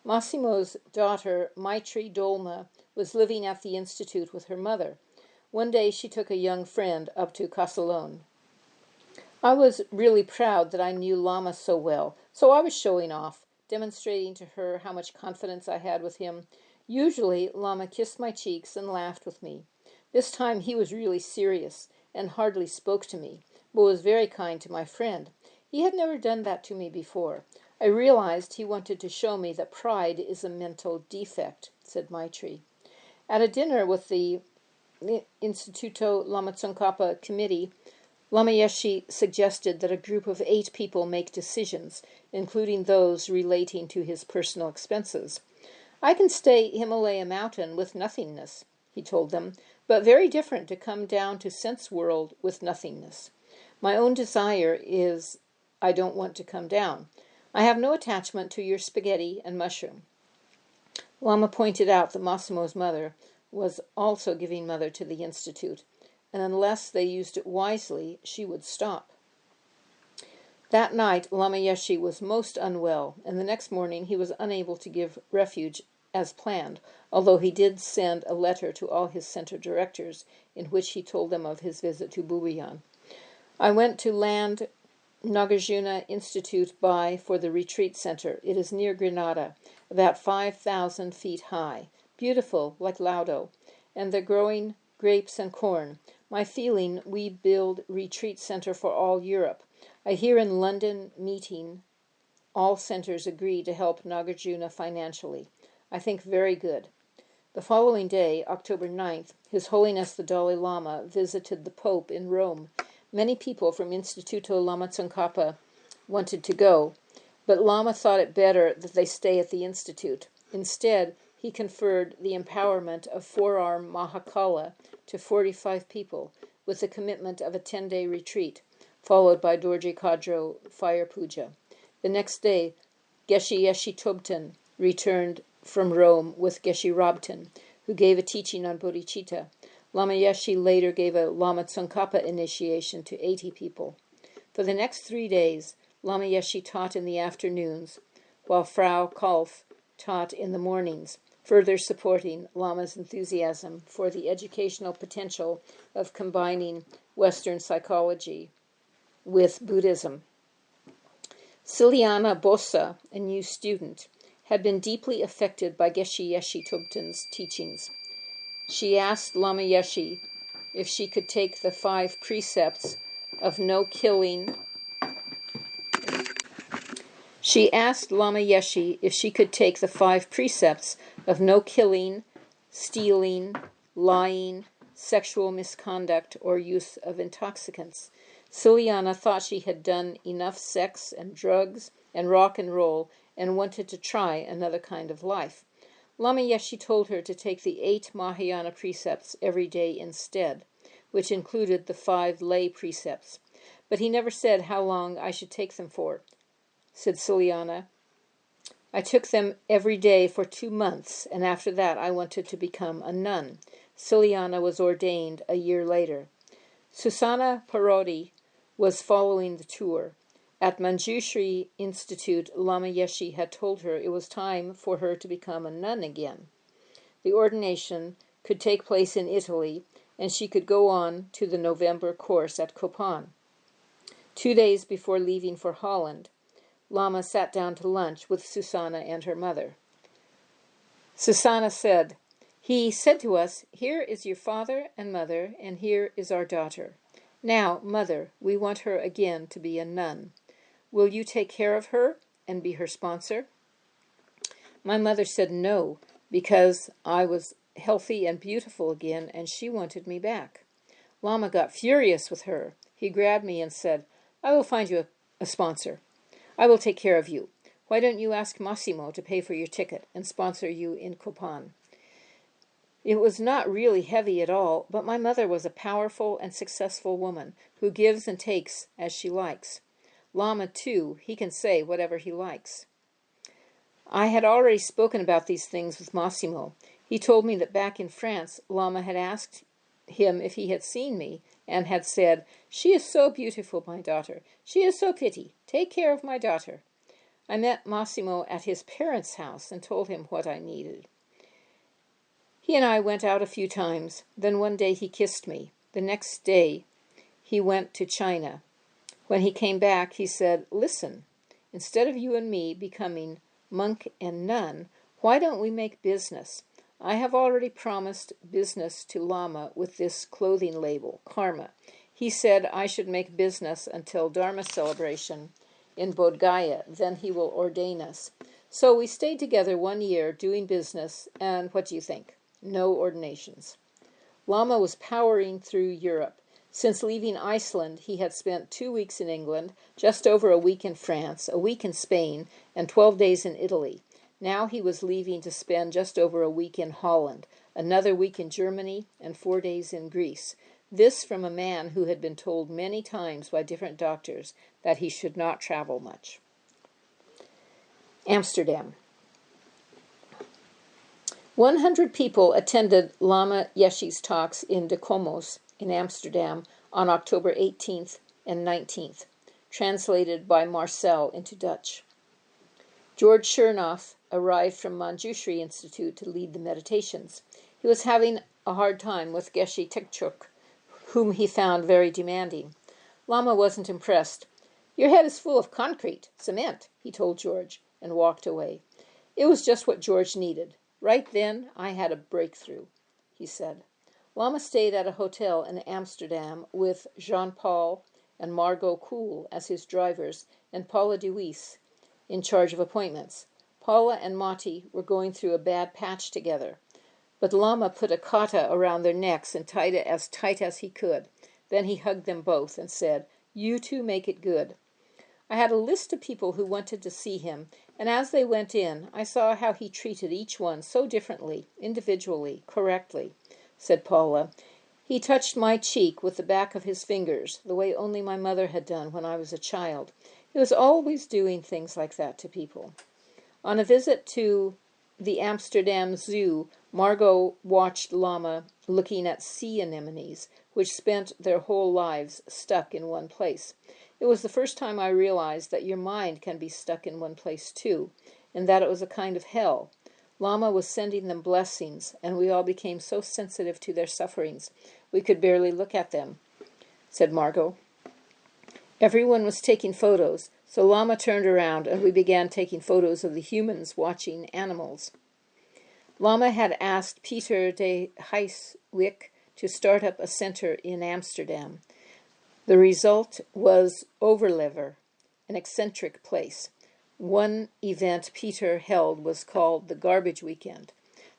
Massimo's daughter, Maitri Dolma, was living at the institute with her mother. One day she took a young friend up to Casalone. I was really proud that I knew Lama so well, so I was showing off, demonstrating to her how much confidence I had with him. Usually, Lama kissed my cheeks and laughed with me. This time he was really serious and hardly spoke to me, but was very kind to my friend. He had never done that to me before. I realized he wanted to show me that pride is a mental defect, said Maitri. At a dinner with the Instituto Lama Tsongkhapa committee, Lama Yeshe suggested that a group of 8 people make decisions, including those relating to his personal expenses. I can stay Himalaya Mountain with nothingness, he told them, but very different to come down to sense world with nothingness. My own desire is I don't want to come down. I have no attachment to your spaghetti and mushroom. Lama pointed out that Massimo's mother was also giving mother to the Institute, and unless they used it wisely, she would stop. That night, Lama Yeshe was most unwell, and the next morning he was unable to give refuge as planned, although he did send a letter to all his center directors in which he told them of his visit to Bubuyan. I went to land Nagarjuna Institute for the retreat center. It is near Granada, about 5,000 feet high, beautiful like Laudo, and they're growing grapes and corn. My feeling, we build retreat center for all Europe. I hear in London meeting, all centers agree to help Nagarjuna financially. I think very good. The following day, October 9th, His Holiness the Dalai Lama visited the Pope in Rome. Many people from Instituto Lama Tsongkhapa wanted to go, but Lama thought it better that they stay at the Institute. Instead, he conferred the empowerment of four-arm Mahakala to 45 people, with the commitment of a 10-day retreat, followed by Dorje Kadro fire puja. The next day, Geshe Yeshe Tobten returned from Rome with Geshe Rabten, who gave a teaching on bodhicitta. Lama Yeshe later gave a Lama Tsongkhapa initiation to 80 people. For the next 3 days, Lama Yeshe taught in the afternoons, while Frau Kalf taught in the mornings, further supporting Lama's enthusiasm for the educational potential of combining Western psychology with Buddhism. Ciliana Bossa, a new student, had been deeply affected by Geshe Yeshe Tobten's teachings. She asked Lama Yeshe if she could take the 5 precepts of no killing. She asked Lama Yeshe if she could take the 5 precepts of no killing, stealing, lying, sexual misconduct, or use of intoxicants. Ciliana thought she had done enough sex and drugs and rock and roll and wanted to try another kind of life. Lama Yeshe told her to take the 8 Mahayana precepts every day instead, which included the 5 lay precepts. But he never said how long I should take them for, said Ciliana. I took them every day for 2 months, and after that I wanted to become a nun. Ciliana was ordained a year later. Susanna Parodi was following the tour. At Manjushri Institute, Lama Yeshe had told her it was time for her to become a nun again. The ordination could take place in Italy, and she could go on to the November course at Copan. 2 days before leaving for Holland, Lama sat down to lunch with Susanna and her mother. Susanna said, "He said to us, 'Here is your father and mother, and here is our daughter. Now, mother, we want her again to be a nun. Will you take care of her and be her sponsor?' My mother said no, because I was healthy and beautiful again, and she wanted me back. Lama got furious with her. He grabbed me and said, 'I will find you a sponsor. I will take care of you. Why don't you ask Massimo to pay for your ticket and sponsor you in Copan?' It was not really heavy at all, but my mother was a powerful and successful woman who gives and takes as she likes. Lama, too, he can say whatever he likes. I had already spoken about these things with Massimo. He told me that back in France, Lama had asked him if he had seen me, and had said, 'She is so beautiful, my daughter. She is so pretty. Take care of my daughter.' I met Massimo at his parents' house and told him what I needed. He and I went out a few times. Then one day he kissed me. The next day he went to China. When he came back, he said, 'Listen, instead of you and me becoming monk and nun, why don't we make business? I have already promised business to Lama with this clothing label, Karma. He said I should make business until Dharma celebration in Bodh Gaya. Then he will ordain us.' So we stayed together 1 year doing business, and what do you think? No ordinations. Lama was powering through Europe. Since leaving Iceland, he had spent 2 weeks in England, just over a week in France, a week in Spain, and 12 days in Italy. Now he was leaving to spend just over a week in Holland, another week in Germany, and 4 days in Greece. This from a man who had been told many times by different doctors that he should not travel much. Amsterdam. 100 people attended Lama Yeshe's talks in De Komos in Amsterdam on October 18th and 19th, translated by Marcel into Dutch. George Chernoff arrived from Manjushri Institute to lead the meditations. He was having a hard time with Geshe Tekchuk, whom he found very demanding. Lama wasn't impressed. "Your head is full of concrete, cement," he told George, and walked away. It was just what George needed. "Right then, I had a breakthrough," he said. Lama stayed at a hotel in Amsterdam with Jean-Paul and Margot Kool as his drivers, and Paula DeWeese in charge of appointments. Paula and Mati were going through a bad patch together, but Lama put a kata around their necks and tied it as tight as he could. Then he hugged them both and said, "You two make it good." I had a list of people who wanted to see him, and as they went in, I saw how he treated each one so differently, individually, correctly, said Paula. He touched my cheek with the back of his fingers, the way only my mother had done when I was a child. He was always doing things like that to people. On a visit to the Amsterdam Zoo, Margot watched Lama looking at sea anemones, which spent their whole lives stuck in one place. It was the first time I realized that your mind can be stuck in one place too, and that it was a kind of hell. Lama was sending them blessings, and we all became so sensitive to their sufferings, we could barely look at them, said Margot. Everyone was taking photos, so Lama turned around and we began taking photos of the humans watching animals. Lama had asked Peter de Heijswyck to start up a center in Amsterdam. The result was Overlever, an eccentric place. One event Peter held was called the Garbage Weekend.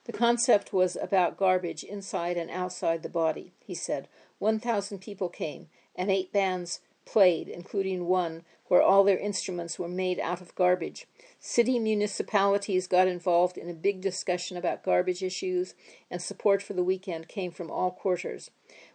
The concept was about garbage inside and outside the body, he said. 1,000 people came, and 8 bands played, including one where all their instruments were made out of garbage. City municipalities got involved in a big discussion about garbage issues, and support for the weekend came from all quarters.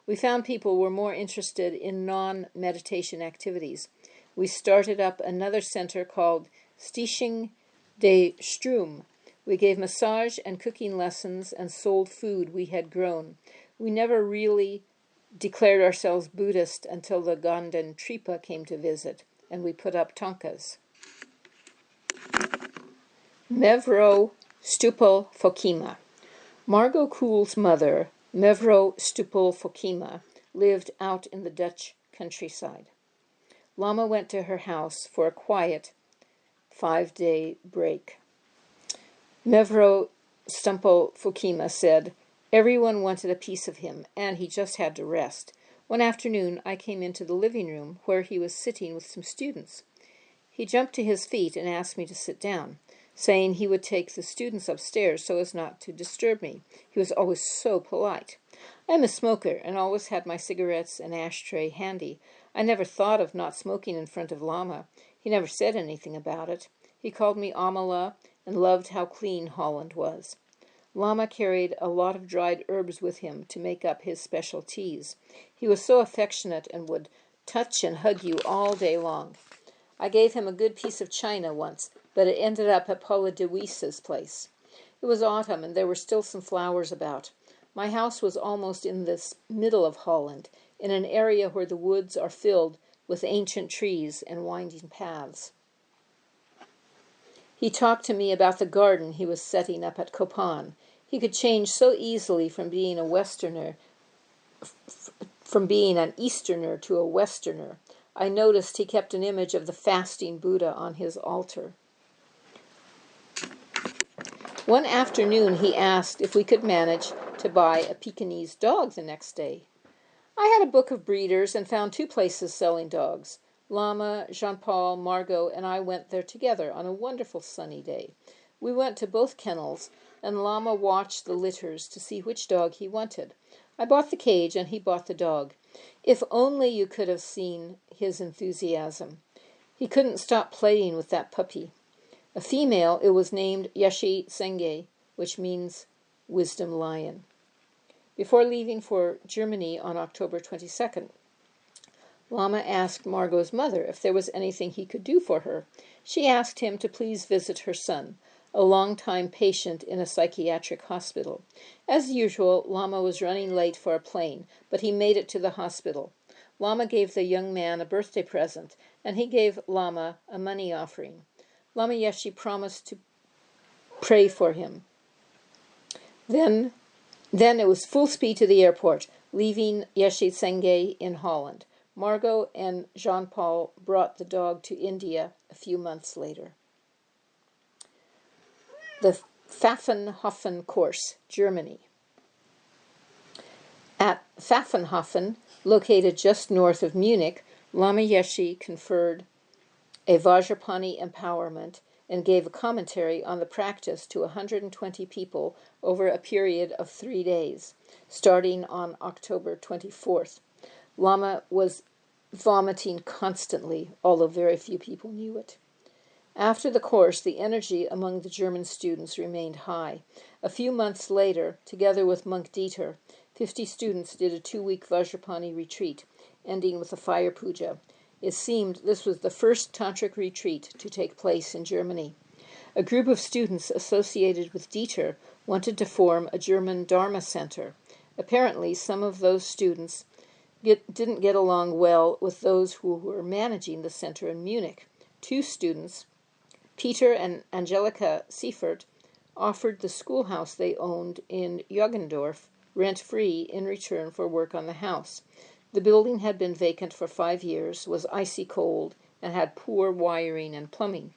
We found people were more interested in non-meditation activities. We started up another center called Stichting de Stroom. We gave massage and cooking lessons and sold food we had grown. We never really declared ourselves Buddhist until the Ganden Tripa came to visit, and we put up thangkas. Mevrouw Stupel-Fokima. Margot Kool's mother, Mevrouw Stupel-Fokima, lived out in the Dutch countryside. Lama went to her house for a quiet 5-day break. Mevrouw Stupel-Fokima said, everyone wanted a piece of him, and he just had to rest. One afternoon, I came into the living room where he was sitting with some students. He jumped to his feet and asked me to sit down, saying he would take the students upstairs so as not to disturb me. He was always so polite. I am a smoker and always had my cigarettes and ashtray handy. I never thought of not smoking in front of Lama. He never said anything about it. He called me Amala and loved how clean Holland was. Lama carried a lot of dried herbs with him to make up his special teas. He was so affectionate and would touch and hug you all day long. I gave him a good piece of china once, but it ended up at Paula de Weese's place. It was autumn, and there were still some flowers about. My house was almost in the middle of Holland, in an area where the woods are filled with ancient trees and winding paths. He talked to me about the garden he was setting up at Kopan. He could change so easily from being an Easterner to a Westerner. I noticed he kept an image of the fasting Buddha on his altar. One afternoon he asked if we could manage to buy a Pekingese dog the next day. I had a book of breeders and found 2 places selling dogs. Lama, Jean-Paul, Margot, and I went there together on a wonderful sunny day. We went to both kennels, and Lama watched the litters to see which dog he wanted. I bought the cage, and he bought the dog. If only you could have seen his enthusiasm. He couldn't stop playing with that puppy. A female, it was named Yeshi Senge, which means wisdom lion. Before leaving for Germany on October 22nd, Lama asked Margot's mother if there was anything he could do for her. She asked him to please visit her son, a long-time patient in a psychiatric hospital. As usual, Lama was running late for a plane, but he made it to the hospital. Lama gave the young man a birthday present, and he gave Lama a money offering. Lama Yeshe promised to pray for him. Then it was full speed to the airport, leaving Yeshi Senge in Holland. Margot and Jean-Paul brought the dog to India a few months later. The Pfaffenhofen course, Germany. At Pfaffenhofen, located just north of Munich, Lama Yeshe conferred a Vajrapani empowerment and gave a commentary on the practice to 120 people over a period of 3 days, starting on October 24th. Lama was vomiting constantly, although very few people knew it. After the course, the energy among the German students remained high. A few months later, together with Monk Dieter, 50 students did a 2-week Vajrapani retreat, ending with a fire puja. It seemed this was the first tantric retreat to take place in Germany. A group of students associated with Dieter wanted to form a German Dharma center. Apparently, some of those students didn't get along well with those who were managing the center in Munich. 2 students, Peter and Angelika Seifert, offered the schoolhouse they owned in Joggendorf rent-free in return for work on the house. The building had been vacant for 5 years, was icy cold, and had poor wiring and plumbing.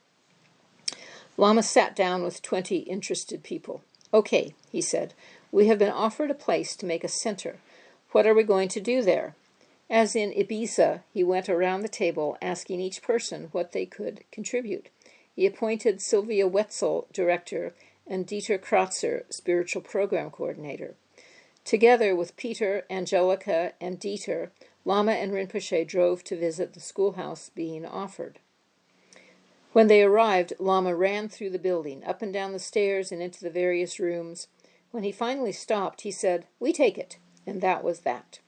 Lama sat down with 20 interested people. "Okay," he said, "we have been offered a place to make a center. What are we going to do there?" As in Ibiza, he went around the table asking each person what they could contribute. He appointed Sylvia Wetzel director and Dieter Kratzer spiritual program coordinator. Together with Peter, Angelika, and Dieter, Lama and Rinpoche drove to visit the schoolhouse being offered. When they arrived, Lama ran through the building, up and down the stairs and into the various rooms. When he finally stopped, he said, "We take it," and that was that.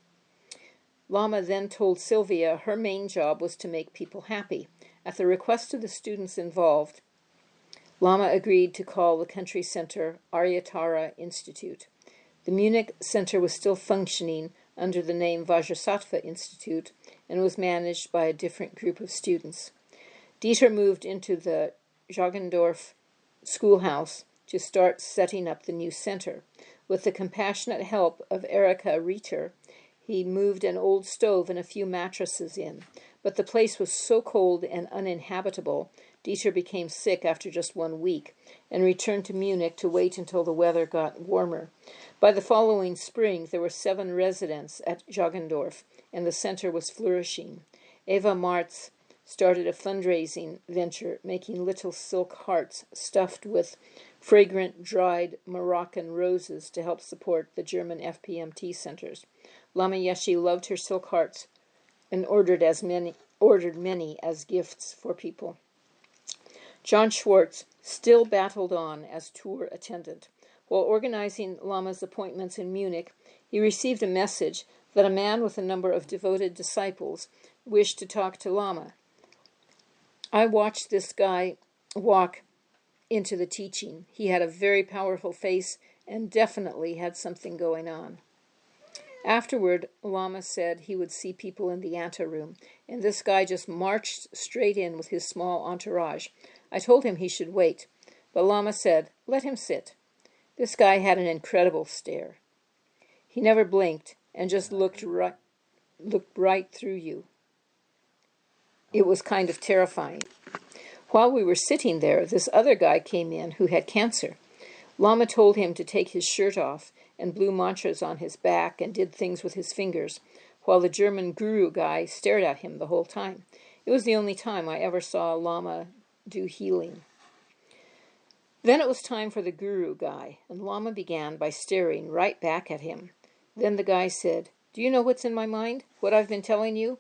Lama then told Sylvia her main job was to make people happy. At the request of the students involved, Lama agreed to call the country center Aryatara Institute. The Munich center was still functioning, under the name Vajrasattva Institute and was managed by a different group of students. Dieter moved into the Jagendorf schoolhouse to start setting up the new center. With the compassionate help of Erika Rieter, he moved an old stove and a few mattresses in, but the place was so cold and uninhabitable, Dieter became sick after just 1 week and returned to Munich to wait until the weather got warmer. By the following spring, there were 7 residents at Jagendorf, and the center was flourishing. Eva Martz started a fundraising venture making little silk hearts stuffed with fragrant dried Moroccan roses to help support the German FPMT centers. Lama Yeshe loved her silk hearts and ordered many as gifts for people. John Schwartz still battled on as tour attendant. While organizing Lama's appointments in Munich, he received a message that a man with a number of devoted disciples wished to talk to Lama. I watched this guy walk into the teaching. He had a very powerful face and definitely had something going on. Afterward, Lama said he would see people in the anteroom, and this guy just marched straight in with his small entourage. I told him he should wait, but Lama said, "Let him sit." This guy had an incredible stare. He never blinked and just looked right through you. It was kind of terrifying. While we were sitting there, this other guy came in who had cancer. Lama told him to take his shirt off and blew mantras on his back and did things with his fingers, while the German guru guy stared at him the whole time. It was the only time I ever saw Lama do healing. Then it was time for the guru guy, and Lama began by staring right back at him. Then the guy said, "Do you know what's in my mind? What I've been telling you?"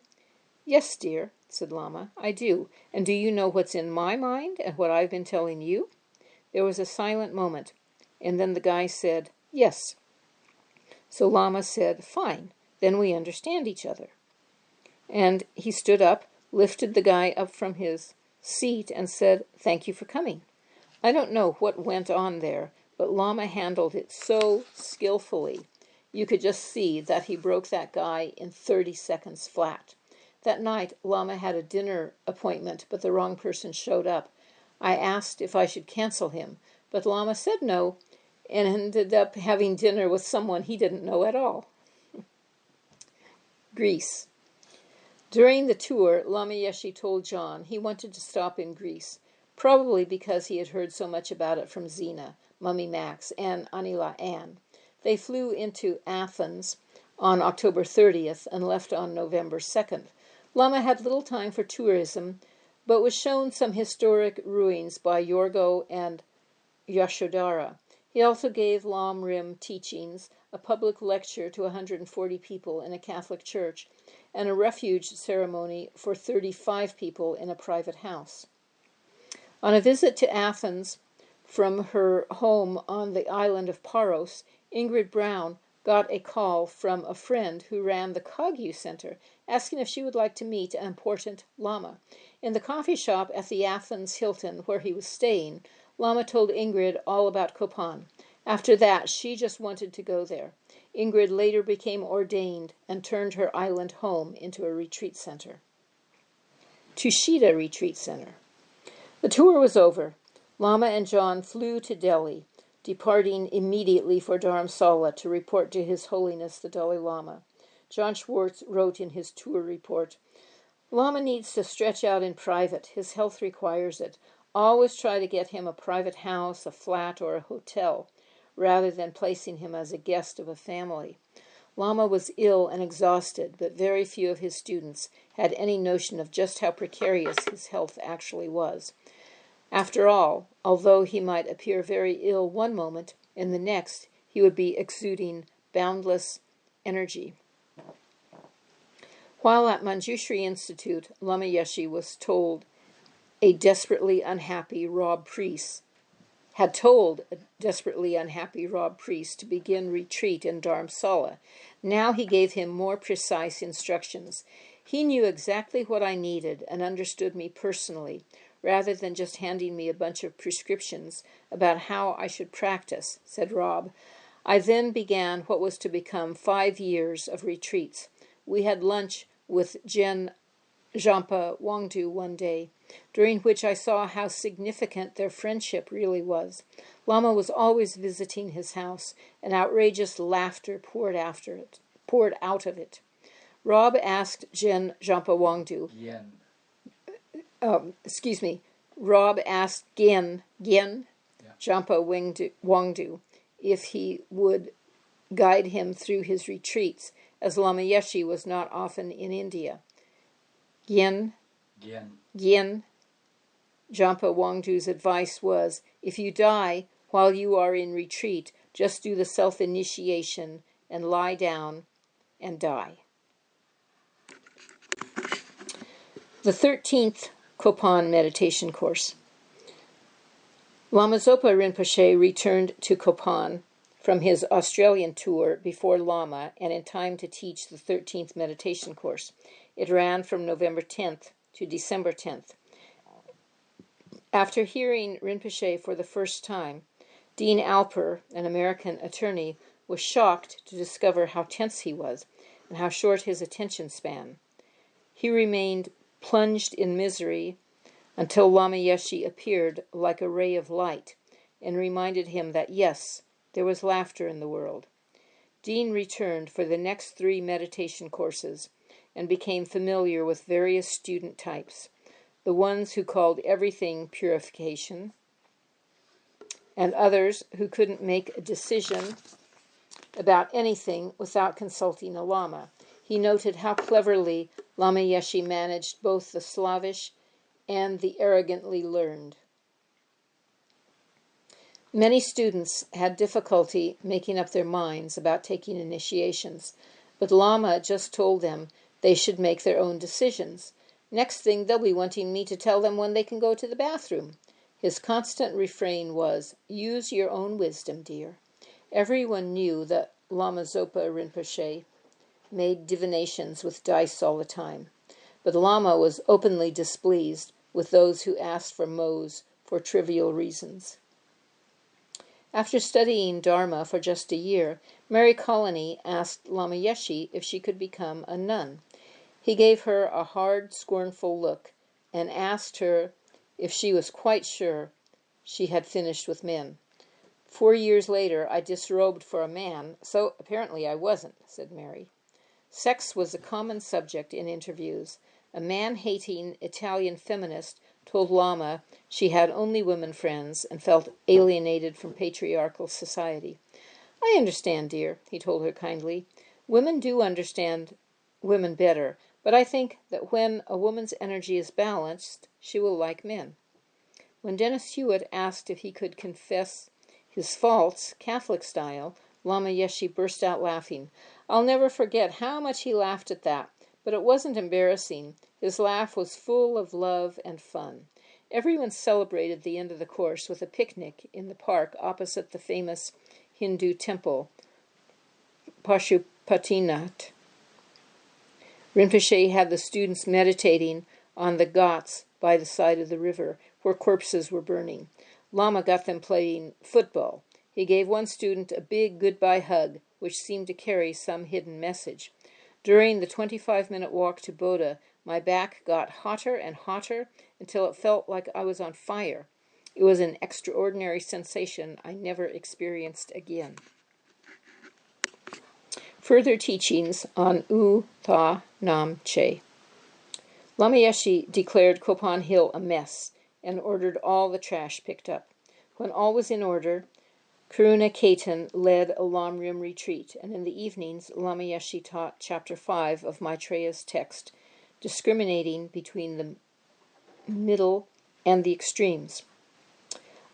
"Yes, dear," said Lama, "I do. And do you know what's in my mind and what I've been telling you?" There was a silent moment, and then the guy said, "Yes." So Lama said, "Fine, then we understand each other." And he stood up, lifted the guy up from his seat, and said, "Thank you for coming." I don't know what went on there, but Lama handled it so skillfully. You could just see that he broke that guy in 30 seconds flat. That night, Lama had a dinner appointment, but the wrong person showed up. I asked if I should cancel him, but Lama said no, and ended up having dinner with someone he didn't know at all. Greece. During the tour, Lama Yeshe told John he wanted to stop in Greece, probably because he had heard so much about it from Zena, Mummy Max, and Anila Ann. They flew into Athens on October 30th and left on November 2nd. Lama had little time for tourism, but was shown some historic ruins by Yorgo and Yashodhara. He also gave Lam Rim teachings, a public lecture to 140 people in a Catholic church, and a refuge ceremony for 35 people in a private house. On a visit to Athens from her home on the island of Paros, Ingrid Brown got a call from a friend who ran the Kagyu Center, asking if she would like to meet an important Lama. In the coffee shop at the Athens Hilton where he was staying, Lama told Ingrid all about Kopan. After that, she just wanted to go there. Ingrid later became ordained and turned her island home into a retreat center. Tushita Retreat Center. The tour was over. Lama and John flew to Delhi, departing immediately for Dharamsala to report to His Holiness the Dalai Lama. John Schwartz wrote in his tour report, "Lama needs to stretch out in private. His health requires it. Always try to get him a private house, a flat, or a hotel, rather than placing him as a guest of a family." Lama was ill and exhausted, but very few of his students had any notion of just how precarious his health actually was. After all, although he might appear very ill one moment, in the next he would be exuding boundless energy. While at Manjushri Institute, Lama Yeshe was told a desperately unhappy Rob Priest to begin retreat in Dharamsala. Now he gave him more precise instructions. He knew exactly what I needed and understood me personally, rather than just handing me a bunch of prescriptions about how I should practice, said Rob. I then began what was to become 5 years of retreats. We had lunch with Jen Jampa Wangdu one day, during which I saw how significant their friendship really was. Lama was always visiting his house, and outrageous laughter poured out of it. Rob asked Jen Jampa Wangdu, Yen. Rob asked Gen Yeah. Jampa Wangdu if he would guide him through his retreats, as Lama Yeshe was not often in India. Gen Yen. Jampa Wangdu's advice was, if you die while you are in retreat, just do the self-initiation and lie down and die. The 13th Kopan meditation course. Lama Zopa Rinpoche returned to Kopan from his Australian tour before Lama and in time to teach the 13th meditation course. It ran from November 10th to December 10th. After hearing Rinpoche for the first time, Dean Alper, an American attorney, was shocked to discover how tense he was and how short his attention span. He remained plunged in misery until Lama Yeshe appeared like a ray of light and reminded him that, yes, there was laughter in the world. Dean returned for the next 3 meditation courses and became familiar with various student types, the ones who called everything purification, and others who couldn't make a decision about anything without consulting a Lama. He noted how cleverly Lama Yeshe managed both the slavish and the arrogantly learned. Many students had difficulty making up their minds about taking initiations, but Lama just told them they should make their own decisions. Next thing, they'll be wanting me to tell them when they can go to the bathroom. His constant refrain was, use your own wisdom, dear. Everyone knew that Lama Zopa Rinpoche made divinations with dice all the time, but Lama was openly displeased with those who asked for mohs for trivial reasons. After studying Dharma for just a year, Mary Colony asked Lama Yeshe if she could become a nun. He gave her a hard, scornful look and asked her if she was quite sure she had finished with men. 4 years later, I disrobed for a man, so apparently I wasn't, said Mary. Sex was a common subject in interviews. A man-hating Italian feminist told Lama she had only women friends and felt alienated from patriarchal society. I understand, dear, he told her kindly. Women do understand women better, but I think that when a woman's energy is balanced, she will like men. When Dennis Hewitt asked if he could confess his faults, Catholic style, Lama Yeshe burst out laughing. I'll never forget how much he laughed at that, but it wasn't embarrassing. His laugh was full of love and fun. Everyone celebrated the end of the course with a picnic in the park opposite the famous Hindu temple, Pashupatinath. Rinpoche had the students meditating on the ghats by the side of the river, where corpses were burning. Lama got them playing football. He gave one student a big goodbye hug, which seemed to carry some hidden message. During the 25-minute walk to Bodha, my back got hotter and hotter until it felt like I was on fire. It was an extraordinary sensation I never experienced again. Further teachings on U Tha Nam Che. Lama Yeshe declared Kopan Hill a mess and ordered all the trash picked up. When all was in order, Karuna Ketan led a Lamrim retreat, and in the evenings, Lama Yeshe taught Chapter 5 of Maitreya's text, discriminating between the middle and the extremes.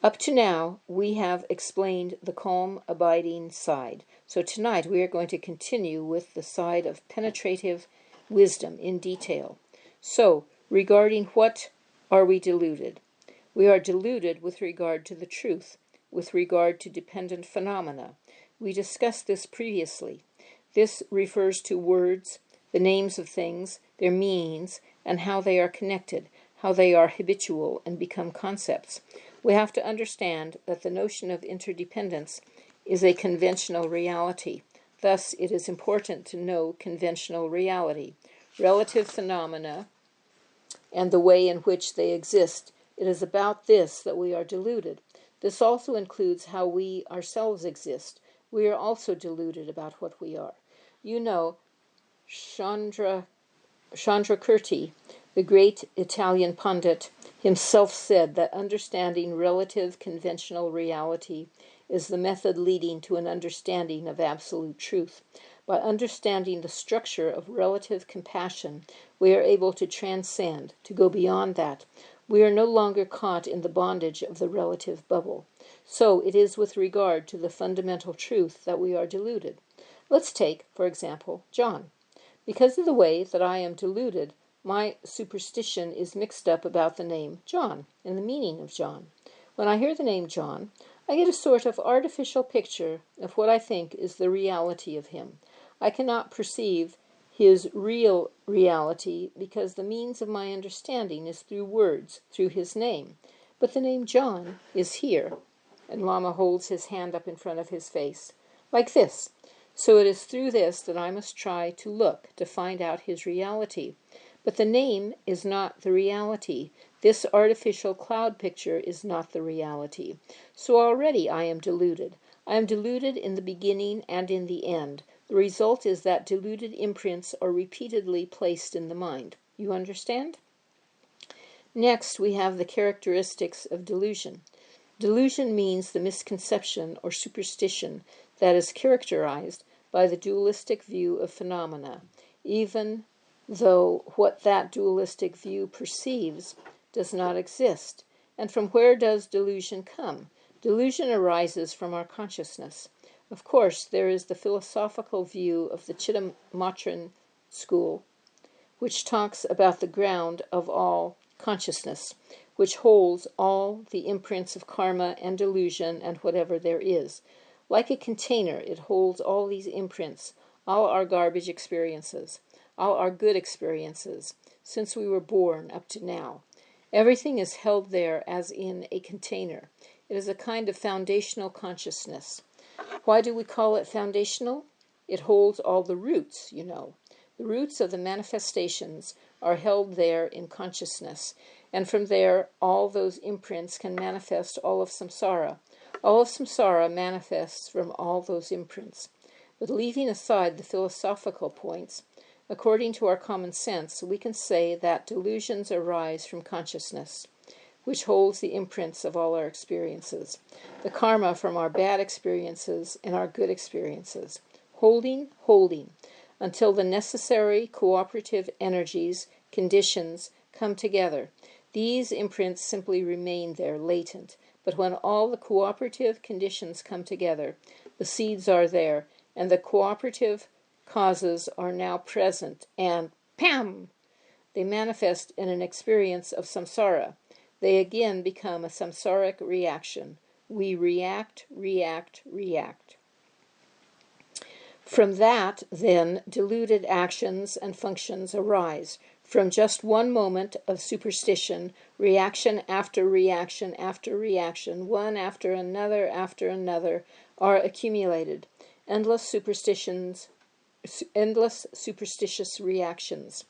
Up to now, we have explained the calm, abiding side. So tonight we are going to continue with the side of penetrative wisdom in detail. So, regarding what are we deluded? We are deluded with regard to the truth, with regard to dependent phenomena. We discussed this previously. This refers to words, the names of things, their meanings, and how they are connected, how they are habitual and become concepts. We have to understand that the notion of interdependence is a conventional reality. Thus, it is important to know conventional reality, relative phenomena, and the way in which they exist. It is about this that we are deluded. This also includes how we ourselves exist. We are also deluded about what we are. You know, Chandrakirti, the great Italian pundit, himself said that understanding relative conventional reality is the method leading to an understanding of absolute truth. By understanding the structure of relative compassion, we are able to transcend, to go beyond that. We are no longer caught in the bondage of the relative bubble. So it is with regard to the fundamental truth that we are deluded. Let's take, for example, John. Because of the way that I am deluded, my superstition is mixed up about the name John and the meaning of John. When I hear the name John, I get a sort of artificial picture of what I think is the reality of him. I cannot perceive his real reality because the means of my understanding is through words, through his name. But the name John is here. And Lama holds his hand up in front of his face, like this. So it is through this that I must try to look, to find out his reality. But the name is not the reality. This artificial cloud picture is not the reality. So already I am deluded. I am deluded in the beginning and in the end. The result is that deluded imprints are repeatedly placed in the mind. You understand? Next, we have the characteristics of delusion. Delusion means the misconception or superstition that is characterized by the dualistic view of phenomena, even though what that dualistic view perceives does not exist. And from where does delusion come? Delusion arises from our consciousness. Of course, there is the philosophical view of the Chittamatra school, which talks about the ground of all consciousness, which holds all the imprints of karma and delusion and whatever there is. Like a container, it holds all these imprints, all our garbage experiences, all our good experiences, since we were born up to now. Everything is held there as in a container. It is a kind of foundational consciousness. Why do we call it foundational? It holds all the roots, you know. The roots of the manifestations are held there in consciousness, and from there all those imprints can manifest all of samsara. All of samsara manifests from all those imprints. But leaving aside the philosophical points, according to our common sense, we can say that delusions arise from consciousness, which holds the imprints of all our experiences, the karma from our bad experiences and our good experiences, holding, until the necessary cooperative energies, conditions, come together. These imprints simply remain there latent, but when all the cooperative conditions come together, the seeds are there, and the cooperative causes are now present, and PAM! They manifest in an experience of samsara. They again become a samsaric reaction. We react. From that, then, deluded actions and functions arise. From just one moment of superstition, reaction after reaction after reaction, one after another are accumulated. Endless superstitious reactions.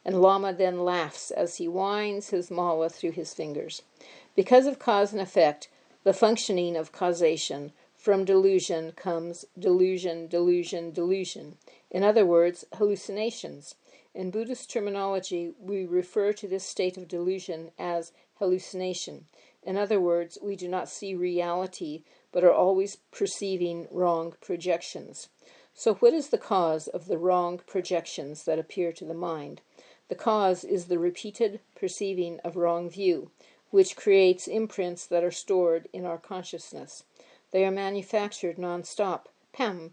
And Lama then laughs as he winds his mala through his fingers. Because of cause and effect, the functioning of causation, from delusion comes delusion. In other words, hallucinations. In Buddhist terminology, we refer to this state of delusion as hallucination. In other words, we do not see reality, but are always perceiving wrong projections. So what is the cause of the wrong projections that appear to the mind? The cause is the repeated perceiving of wrong view, which creates imprints that are stored in our consciousness. They are manufactured non-stop, pam,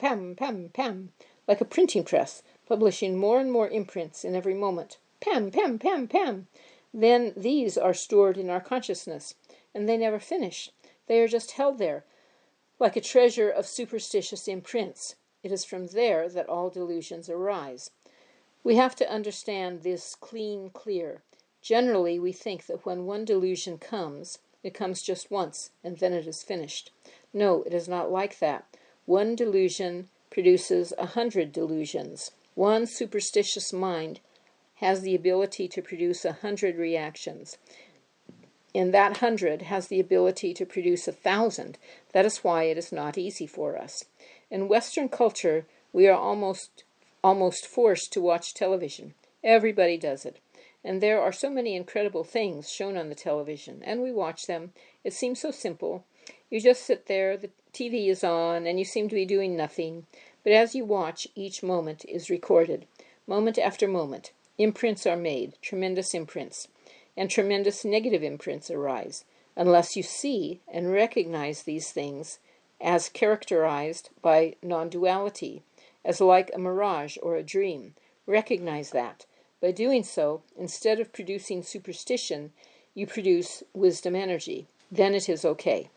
like a printing press, publishing more and more imprints in every moment. Pam. Then these are stored in our consciousness, and they never finish. They are just held there, like a treasure of superstitious imprints. It is from there that all delusions arise. We have to understand this clear. Generally, we think that when one delusion comes, It comes just once, and then it is finished. No, it is not like that. One delusion produces 100 delusions. One superstitious mind has the ability to produce 100 reactions. And that 100 has the ability to produce 1,000. That is why it is not easy for us. In Western culture, we are almost forced to watch television. Everybody does it. And there are so many incredible things shown on the television, and we watch them. It seems so simple. You just sit there, the TV is on, and you seem to be doing nothing. But as you watch, each moment is recorded. Moment after moment, imprints are made, tremendous imprints. And tremendous negative imprints arise, unless you see and recognize these things as characterized by non-duality, as like a mirage or a dream. Recognize that. By doing so, instead of producing superstition, you produce wisdom energy. Then it is okay.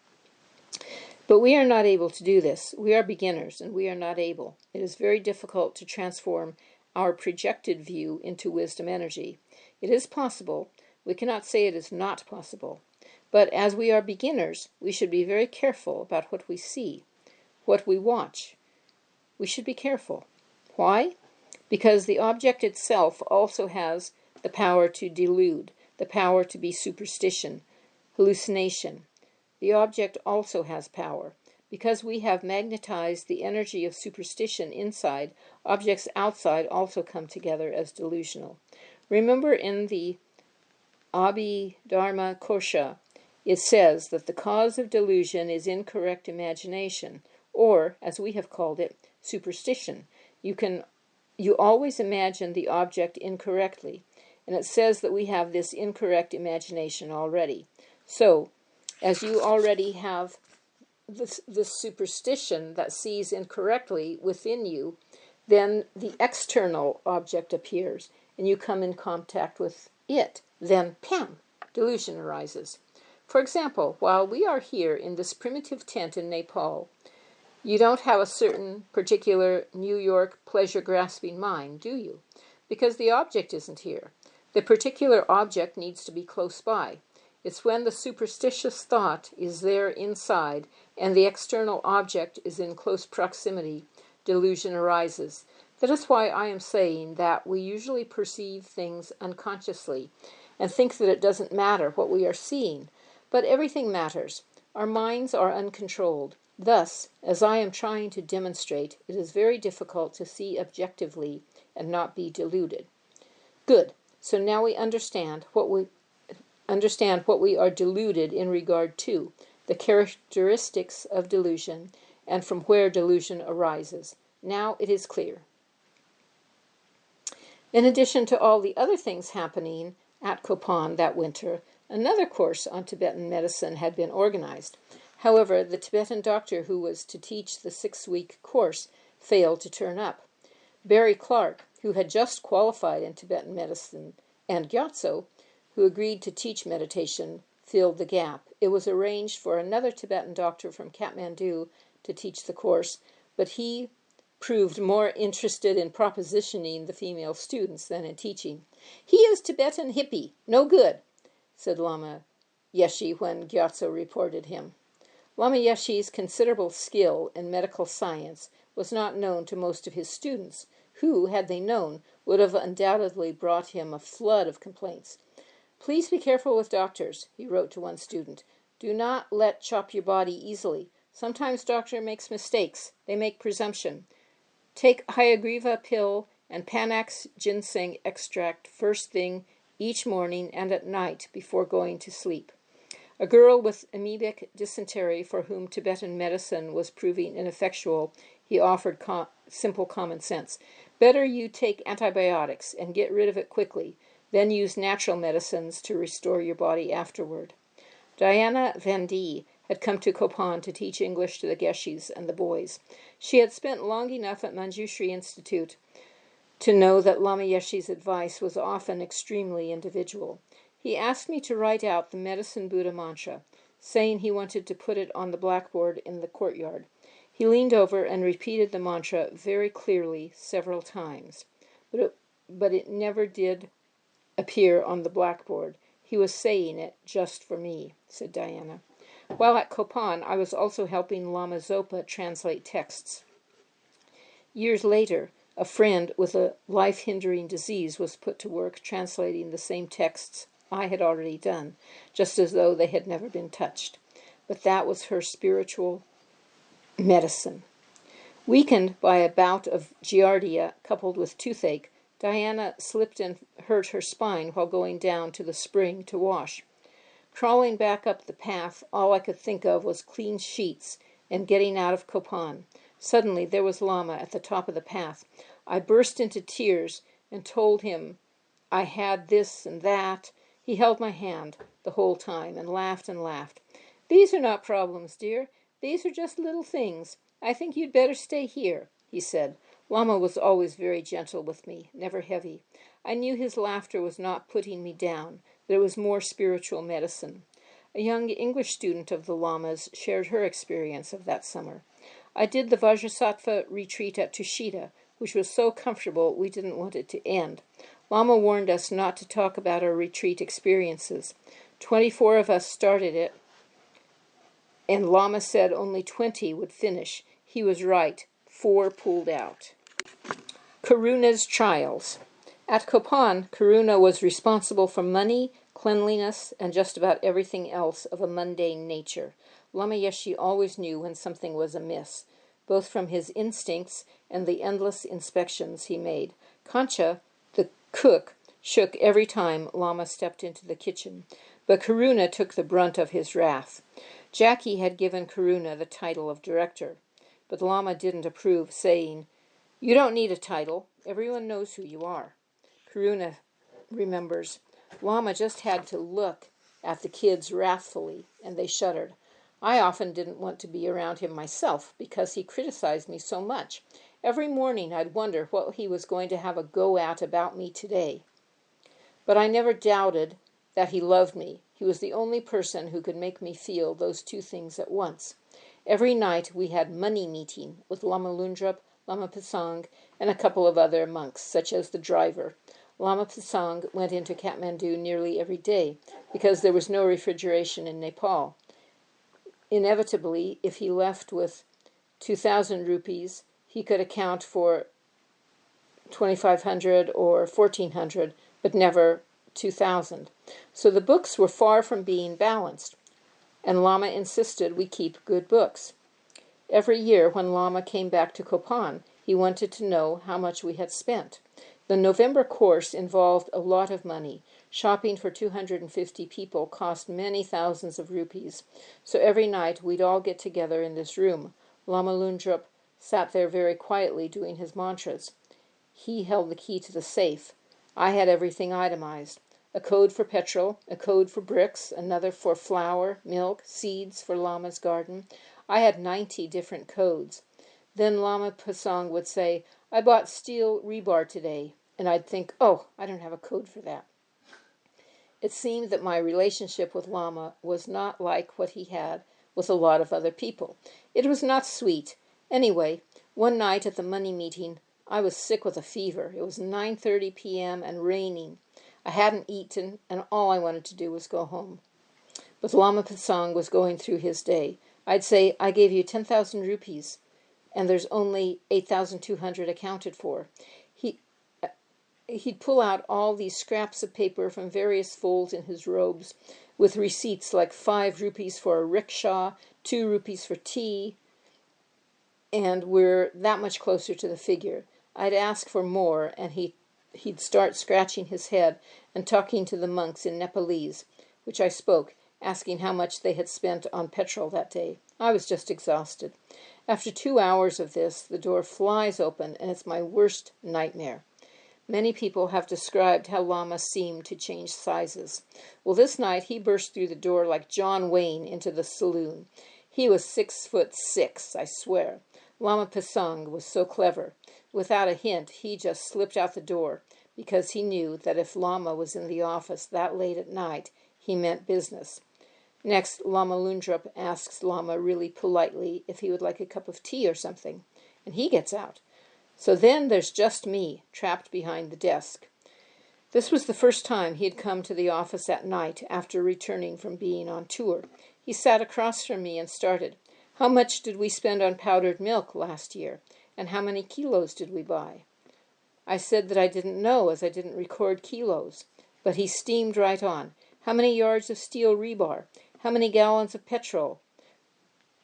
But we are not able to do this. We are beginners, and we are not able. It is very difficult to transform our projected view into wisdom energy. It is possible. We cannot say it is not possible. But as we are beginners, we should be very careful about what we see, what we watch. We should be careful. Why? Because the object itself also has the power to delude, the power to be superstition, hallucination. The object also has power. Because we have magnetized the energy of superstition inside, objects outside also come together as delusional. Remember in the Abhidharma Kosha, it says that the cause of delusion is incorrect imagination, or, as we have called it, superstition. You always imagine the object incorrectly, and it says that we have this incorrect imagination already. So, as you already have this superstition that sees incorrectly within you, then the external object appears, and you come in contact with it. Then, pam, delusion arises. For example, while we are here in this primitive tent in Nepal, you don't have a certain particular New York pleasure-grasping mind, do you? Because the object isn't here. The particular object needs to be close by. It's when the superstitious thought is there inside and the external object is in close proximity, delusion arises. That is why I am saying that we usually perceive things unconsciously and think that it doesn't matter what we are seeing. But everything matters. Our minds are uncontrolled. Thus, as I am trying to demonstrate, it is very difficult to see objectively and not be deluded. Good. So now we understand what we are deluded in regard to, the characteristics of delusion, and from where delusion arises. Now it is clear. In addition to all the other things happening at Kopan that winter, another course on Tibetan medicine had been organized. However, the Tibetan doctor who was to teach the 6-week course failed to turn up. Barry Clark, who had just qualified in Tibetan medicine, and Gyatso, who agreed to teach meditation, filled the gap. It was arranged for another Tibetan doctor from Kathmandu to teach the course, but he proved more interested in propositioning the female students than in teaching. "He is Tibetan hippie, no good," said Lama Yeshe when Gyatso reported him. Lama Yeshe's considerable skill in medical science was not known to most of his students, who, had they known, would have undoubtedly brought him a flood of complaints. "Please be careful with doctors," he wrote to one student. "Do not let chop your body easily. Sometimes doctor makes mistakes. They make presumption. Take Hayagriva pill and Panax ginseng extract first thing each morning and at night before going to sleep." A girl with amoebic dysentery for whom Tibetan medicine was proving ineffectual, he offered simple common sense. "Better you take antibiotics and get rid of it quickly, then use natural medicines to restore your body afterward." Diana Vendee had come to Kopan to teach English to the Geshes and the boys. She had spent long enough at Manjushri Institute to know that Lama Yeshe's advice was often extremely individual. He asked me to write out the Medicine Buddha mantra, saying he wanted to put it on the blackboard in the courtyard. He leaned over and repeated the mantra very clearly several times, but it never did appear on the blackboard. He was saying it just for me, said Diana. While at Copan, I was also helping Lama Zopa translate texts. Years later, a friend with a life-hindering disease was put to work translating the same texts I had already done, just as though they had never been touched. But that was her spiritual medicine. Weakened by a bout of giardia coupled with toothache, Diana slipped and hurt her spine while going down to the spring to wash. Crawling back up the path, all I could think of was clean sheets and getting out of Copan. Suddenly there was Lama at the top of the path. I burst into tears and told him I had this and that. He held my hand the whole time and laughed and laughed. These are not problems, dear. These are just little things. I think you'd better stay here, he said. Lama was always very gentle with me, never heavy. I knew his laughter was not putting me down, that it was more spiritual medicine. A young English student of the Lamas shared her experience of that summer. I did the Vajrasattva retreat at Tushita, which was so comfortable we didn't want it to end. Lama warned us not to talk about our retreat experiences. 24 of us started it, and Lama said only 20 would finish. He was right. 4 pulled out. Karuna's trials. At Copan, Karuna was responsible for money, cleanliness, and just about everything else of a mundane nature. Lama Yeshe always knew when something was amiss, both from his instincts and the endless inspections he made. Kancha, the cook, shook every time Lama stepped into the kitchen, but Karuna took the brunt of his wrath. Jackie had given Karuna the title of director, but Lama didn't approve, saying, "You don't need a title. Everyone knows who you are." Karuna remembers, Lama just had to look at the kids wrathfully, and they shuddered. I often didn't want to be around him myself because he criticized me so much. Every morning I'd wonder what he was going to have a go at about me today. But I never doubted that he loved me. He was the only person who could make me feel those two things at once. Every night we had money meeting with Lama Lundrup, Lama Pasang, and a couple of other monks, such as the driver. Lama Pasang went into Kathmandu nearly every day because there was no refrigeration in Nepal. Inevitably, if he left with 2,000 rupees, he could account for 2,500 or 1,400, but never 2,000. So the books were far from being balanced, and Lama insisted we keep good books. Every year when Lama came back to Copan, he wanted to know how much we had spent. The November course involved a lot of money. Shopping for 250 people cost many thousands of rupees. So every night we'd all get together in this room. Lama Lundrup sat there very quietly doing his mantras. He held the key to the safe. I had everything itemized. A code for petrol, a code for bricks, another for flour, milk, seeds for Lama's garden. I had 90 different codes. Then Lama Pasang would say, "I bought steel rebar today." And I'd think, "Oh, I don't have a code for that." It seemed that my relationship with Lama was not like what he had with a lot of other people. It was not sweet. Anyway, one night at the money meeting, I was sick with a fever. It was 9:30 p.m. and raining. I hadn't eaten, and all I wanted to do was go home. But Lama Pasang was going through his day. I'd say, "I gave you 10,000 rupees, and there's only 8,200 accounted for." He'd pull out all these scraps of paper from various folds in his robes with receipts like 5 rupees for a rickshaw, 2 rupees for tea, and we're that much closer to the figure. I'd ask for more, and he'd start scratching his head and talking to the monks in Nepalese, which I spoke, asking how much they had spent on petrol that day. I was just exhausted. After 2 hours of this, the door flies open, and it's my worst nightmare. Many people have described how Lama seemed to change sizes. Well, this night he burst through the door like John Wayne into the saloon. He was 6'6", I swear. Lama Pasang was so clever. Without a hint, he just slipped out the door, because he knew that if Lama was in the office that late at night, he meant business. Next, Lama Lundrup asks Lama really politely if he would like a cup of tea or something, and he gets out. So then there's just me, trapped behind the desk. This was the first time he had come to the office at night after returning from being on tour. He sat across from me and started. "How much did we spend on powdered milk last year? And how many kilos did we buy?" I said that I didn't know, as I didn't record kilos. But he steamed right on. "How many yards of steel rebar? How many gallons of petrol?"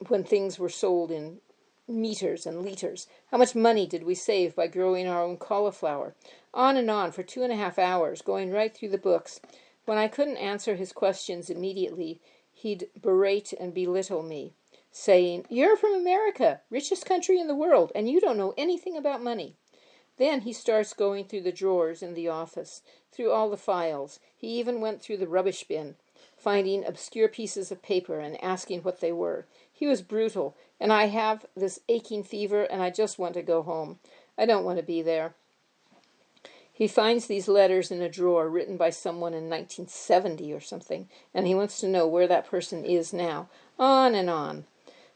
when things were sold in meters and liters. "How much money did we save by growing our own cauliflower?" On and on for 2.5 hours, going right through the books. When I couldn't answer his questions immediately, he'd berate and belittle me, saying, "You're from America, richest country in the world, and you don't know anything about money." Then he starts going through the drawers in the office, through all the files. He even went through the rubbish bin, finding obscure pieces of paper and asking what they were. He was brutal, and I have this aching fever, and I just want to go home. I don't want to be there. He finds these letters in a drawer written by someone in 1970 or something, and he wants to know where that person is now. On and on.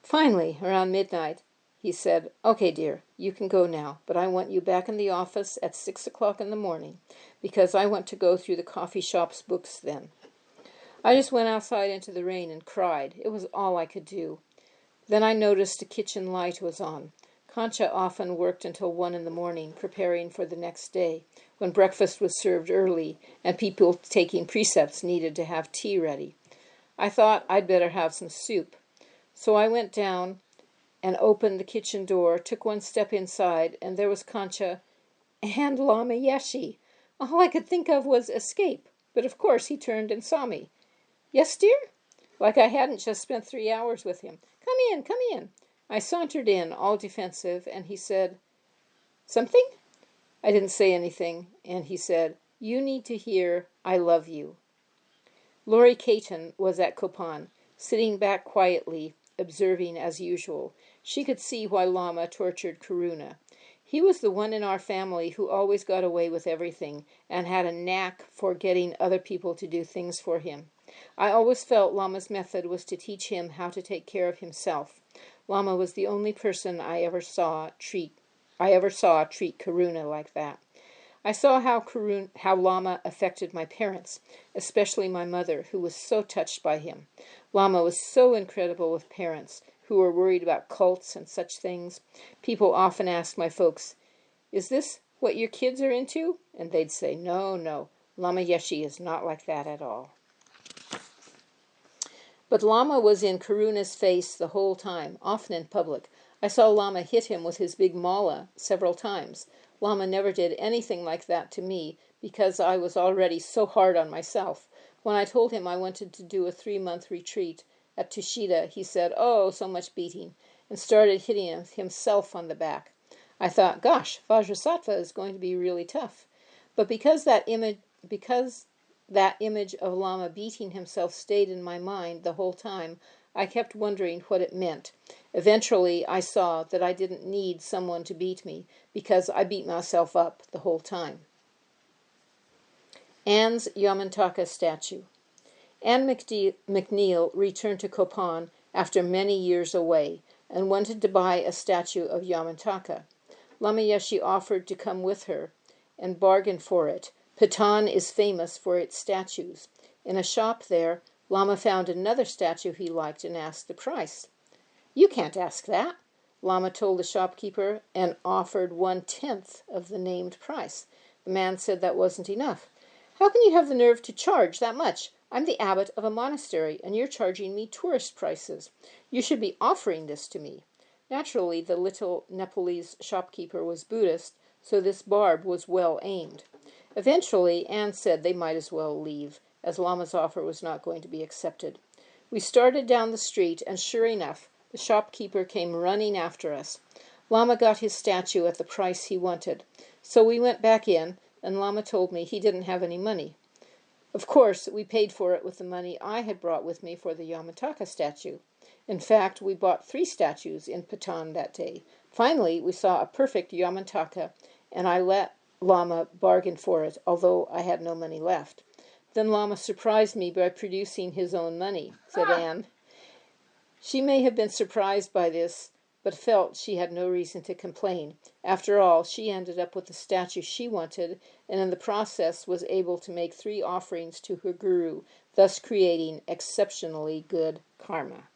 Finally, around midnight, he said, "Okay, dear, you can go now, but I want you back in the office at 6 o'clock in the morning, because I want to go through the coffee shop's books then." I just went outside into the rain and cried. It was all I could do. Then I noticed the kitchen light was on. Concha often worked until 1 in the morning, preparing for the next day, when breakfast was served early and people taking precepts needed to have tea ready. I thought I'd better have some soup. So I went down and opened the kitchen door, took one step inside, and there was Concha and Lama Yeshi. All I could think of was escape, but of course he turned and saw me. "Yes, dear?" Like I hadn't just spent 3 hours with him. "Come in, come in." I sauntered in, all defensive, and he said, "Something?" I didn't say anything, and he said, "You need to hear I love you." Laurie Caton was at Copan, sitting back quietly, observing as usual. She could see why Lama tortured Karuna. He was the one in our family who always got away with everything and had a knack for getting other people to do things for him. I always felt Lama's method was to teach him how to take care of himself. Lama was the only person I ever saw treat Karuna like that. I saw how Lama affected my parents, especially my mother, who was so touched by him. Lama was so incredible with parents who were worried about cults and such things. People often asked my folks, "Is this what your kids are into?" And they'd say, "No, no, Lama Yeshi is not like that at all." But Lama was in Karuna's face the whole time, often in public. I saw Lama hit him with his big mala several times. Lama never did anything like that to me because I was already so hard on myself. When I told him I wanted to do a 3-month retreat at Tushita, he said, "Oh, so much beating," and started hitting himself on the back. I thought, gosh, Vajrasattva is going to be really tough. But because that image of Lama beating himself stayed in my mind the whole time, I kept wondering what it meant. Eventually, I saw that I didn't need someone to beat me because I beat myself up the whole time. Anne's Yamantaka statue. Anne McNeil returned to Copan after many years away and wanted to buy a statue of Yamantaka. Lama Yeshe offered to come with her and bargain for it. Patan is famous for its statues. In a shop there, Lama found another statue he liked and asked the price. "You can't ask that," Lama told the shopkeeper, and offered 1/10 of the named price. The man said that wasn't enough. "How can you have the nerve to charge that much? I'm the abbot of a monastery, and you're charging me tourist prices. You should be offering this to me." Naturally, the little Nepalese shopkeeper was Buddhist, so this barb was well aimed. Eventually, Anne said they might as well leave, as Lama's offer was not going to be accepted. We started down the street, and sure enough, the shopkeeper came running after us. Lama got his statue at the price he wanted. So we went back in, and Lama told me he didn't have any money. Of course, we paid for it with the money I had brought with me for the Yamantaka statue. In fact, we bought 3 statues in Patan that day. Finally, we saw a perfect Yamantaka, and I let Lama bargain for it, although I had no money left. Then Lama surprised me by producing his own money, said Anne. She may have been surprised by this, but felt she had no reason to complain. After all, she ended up with the statue she wanted, and in the process was able to make 3 offerings to her guru, thus creating exceptionally good karma.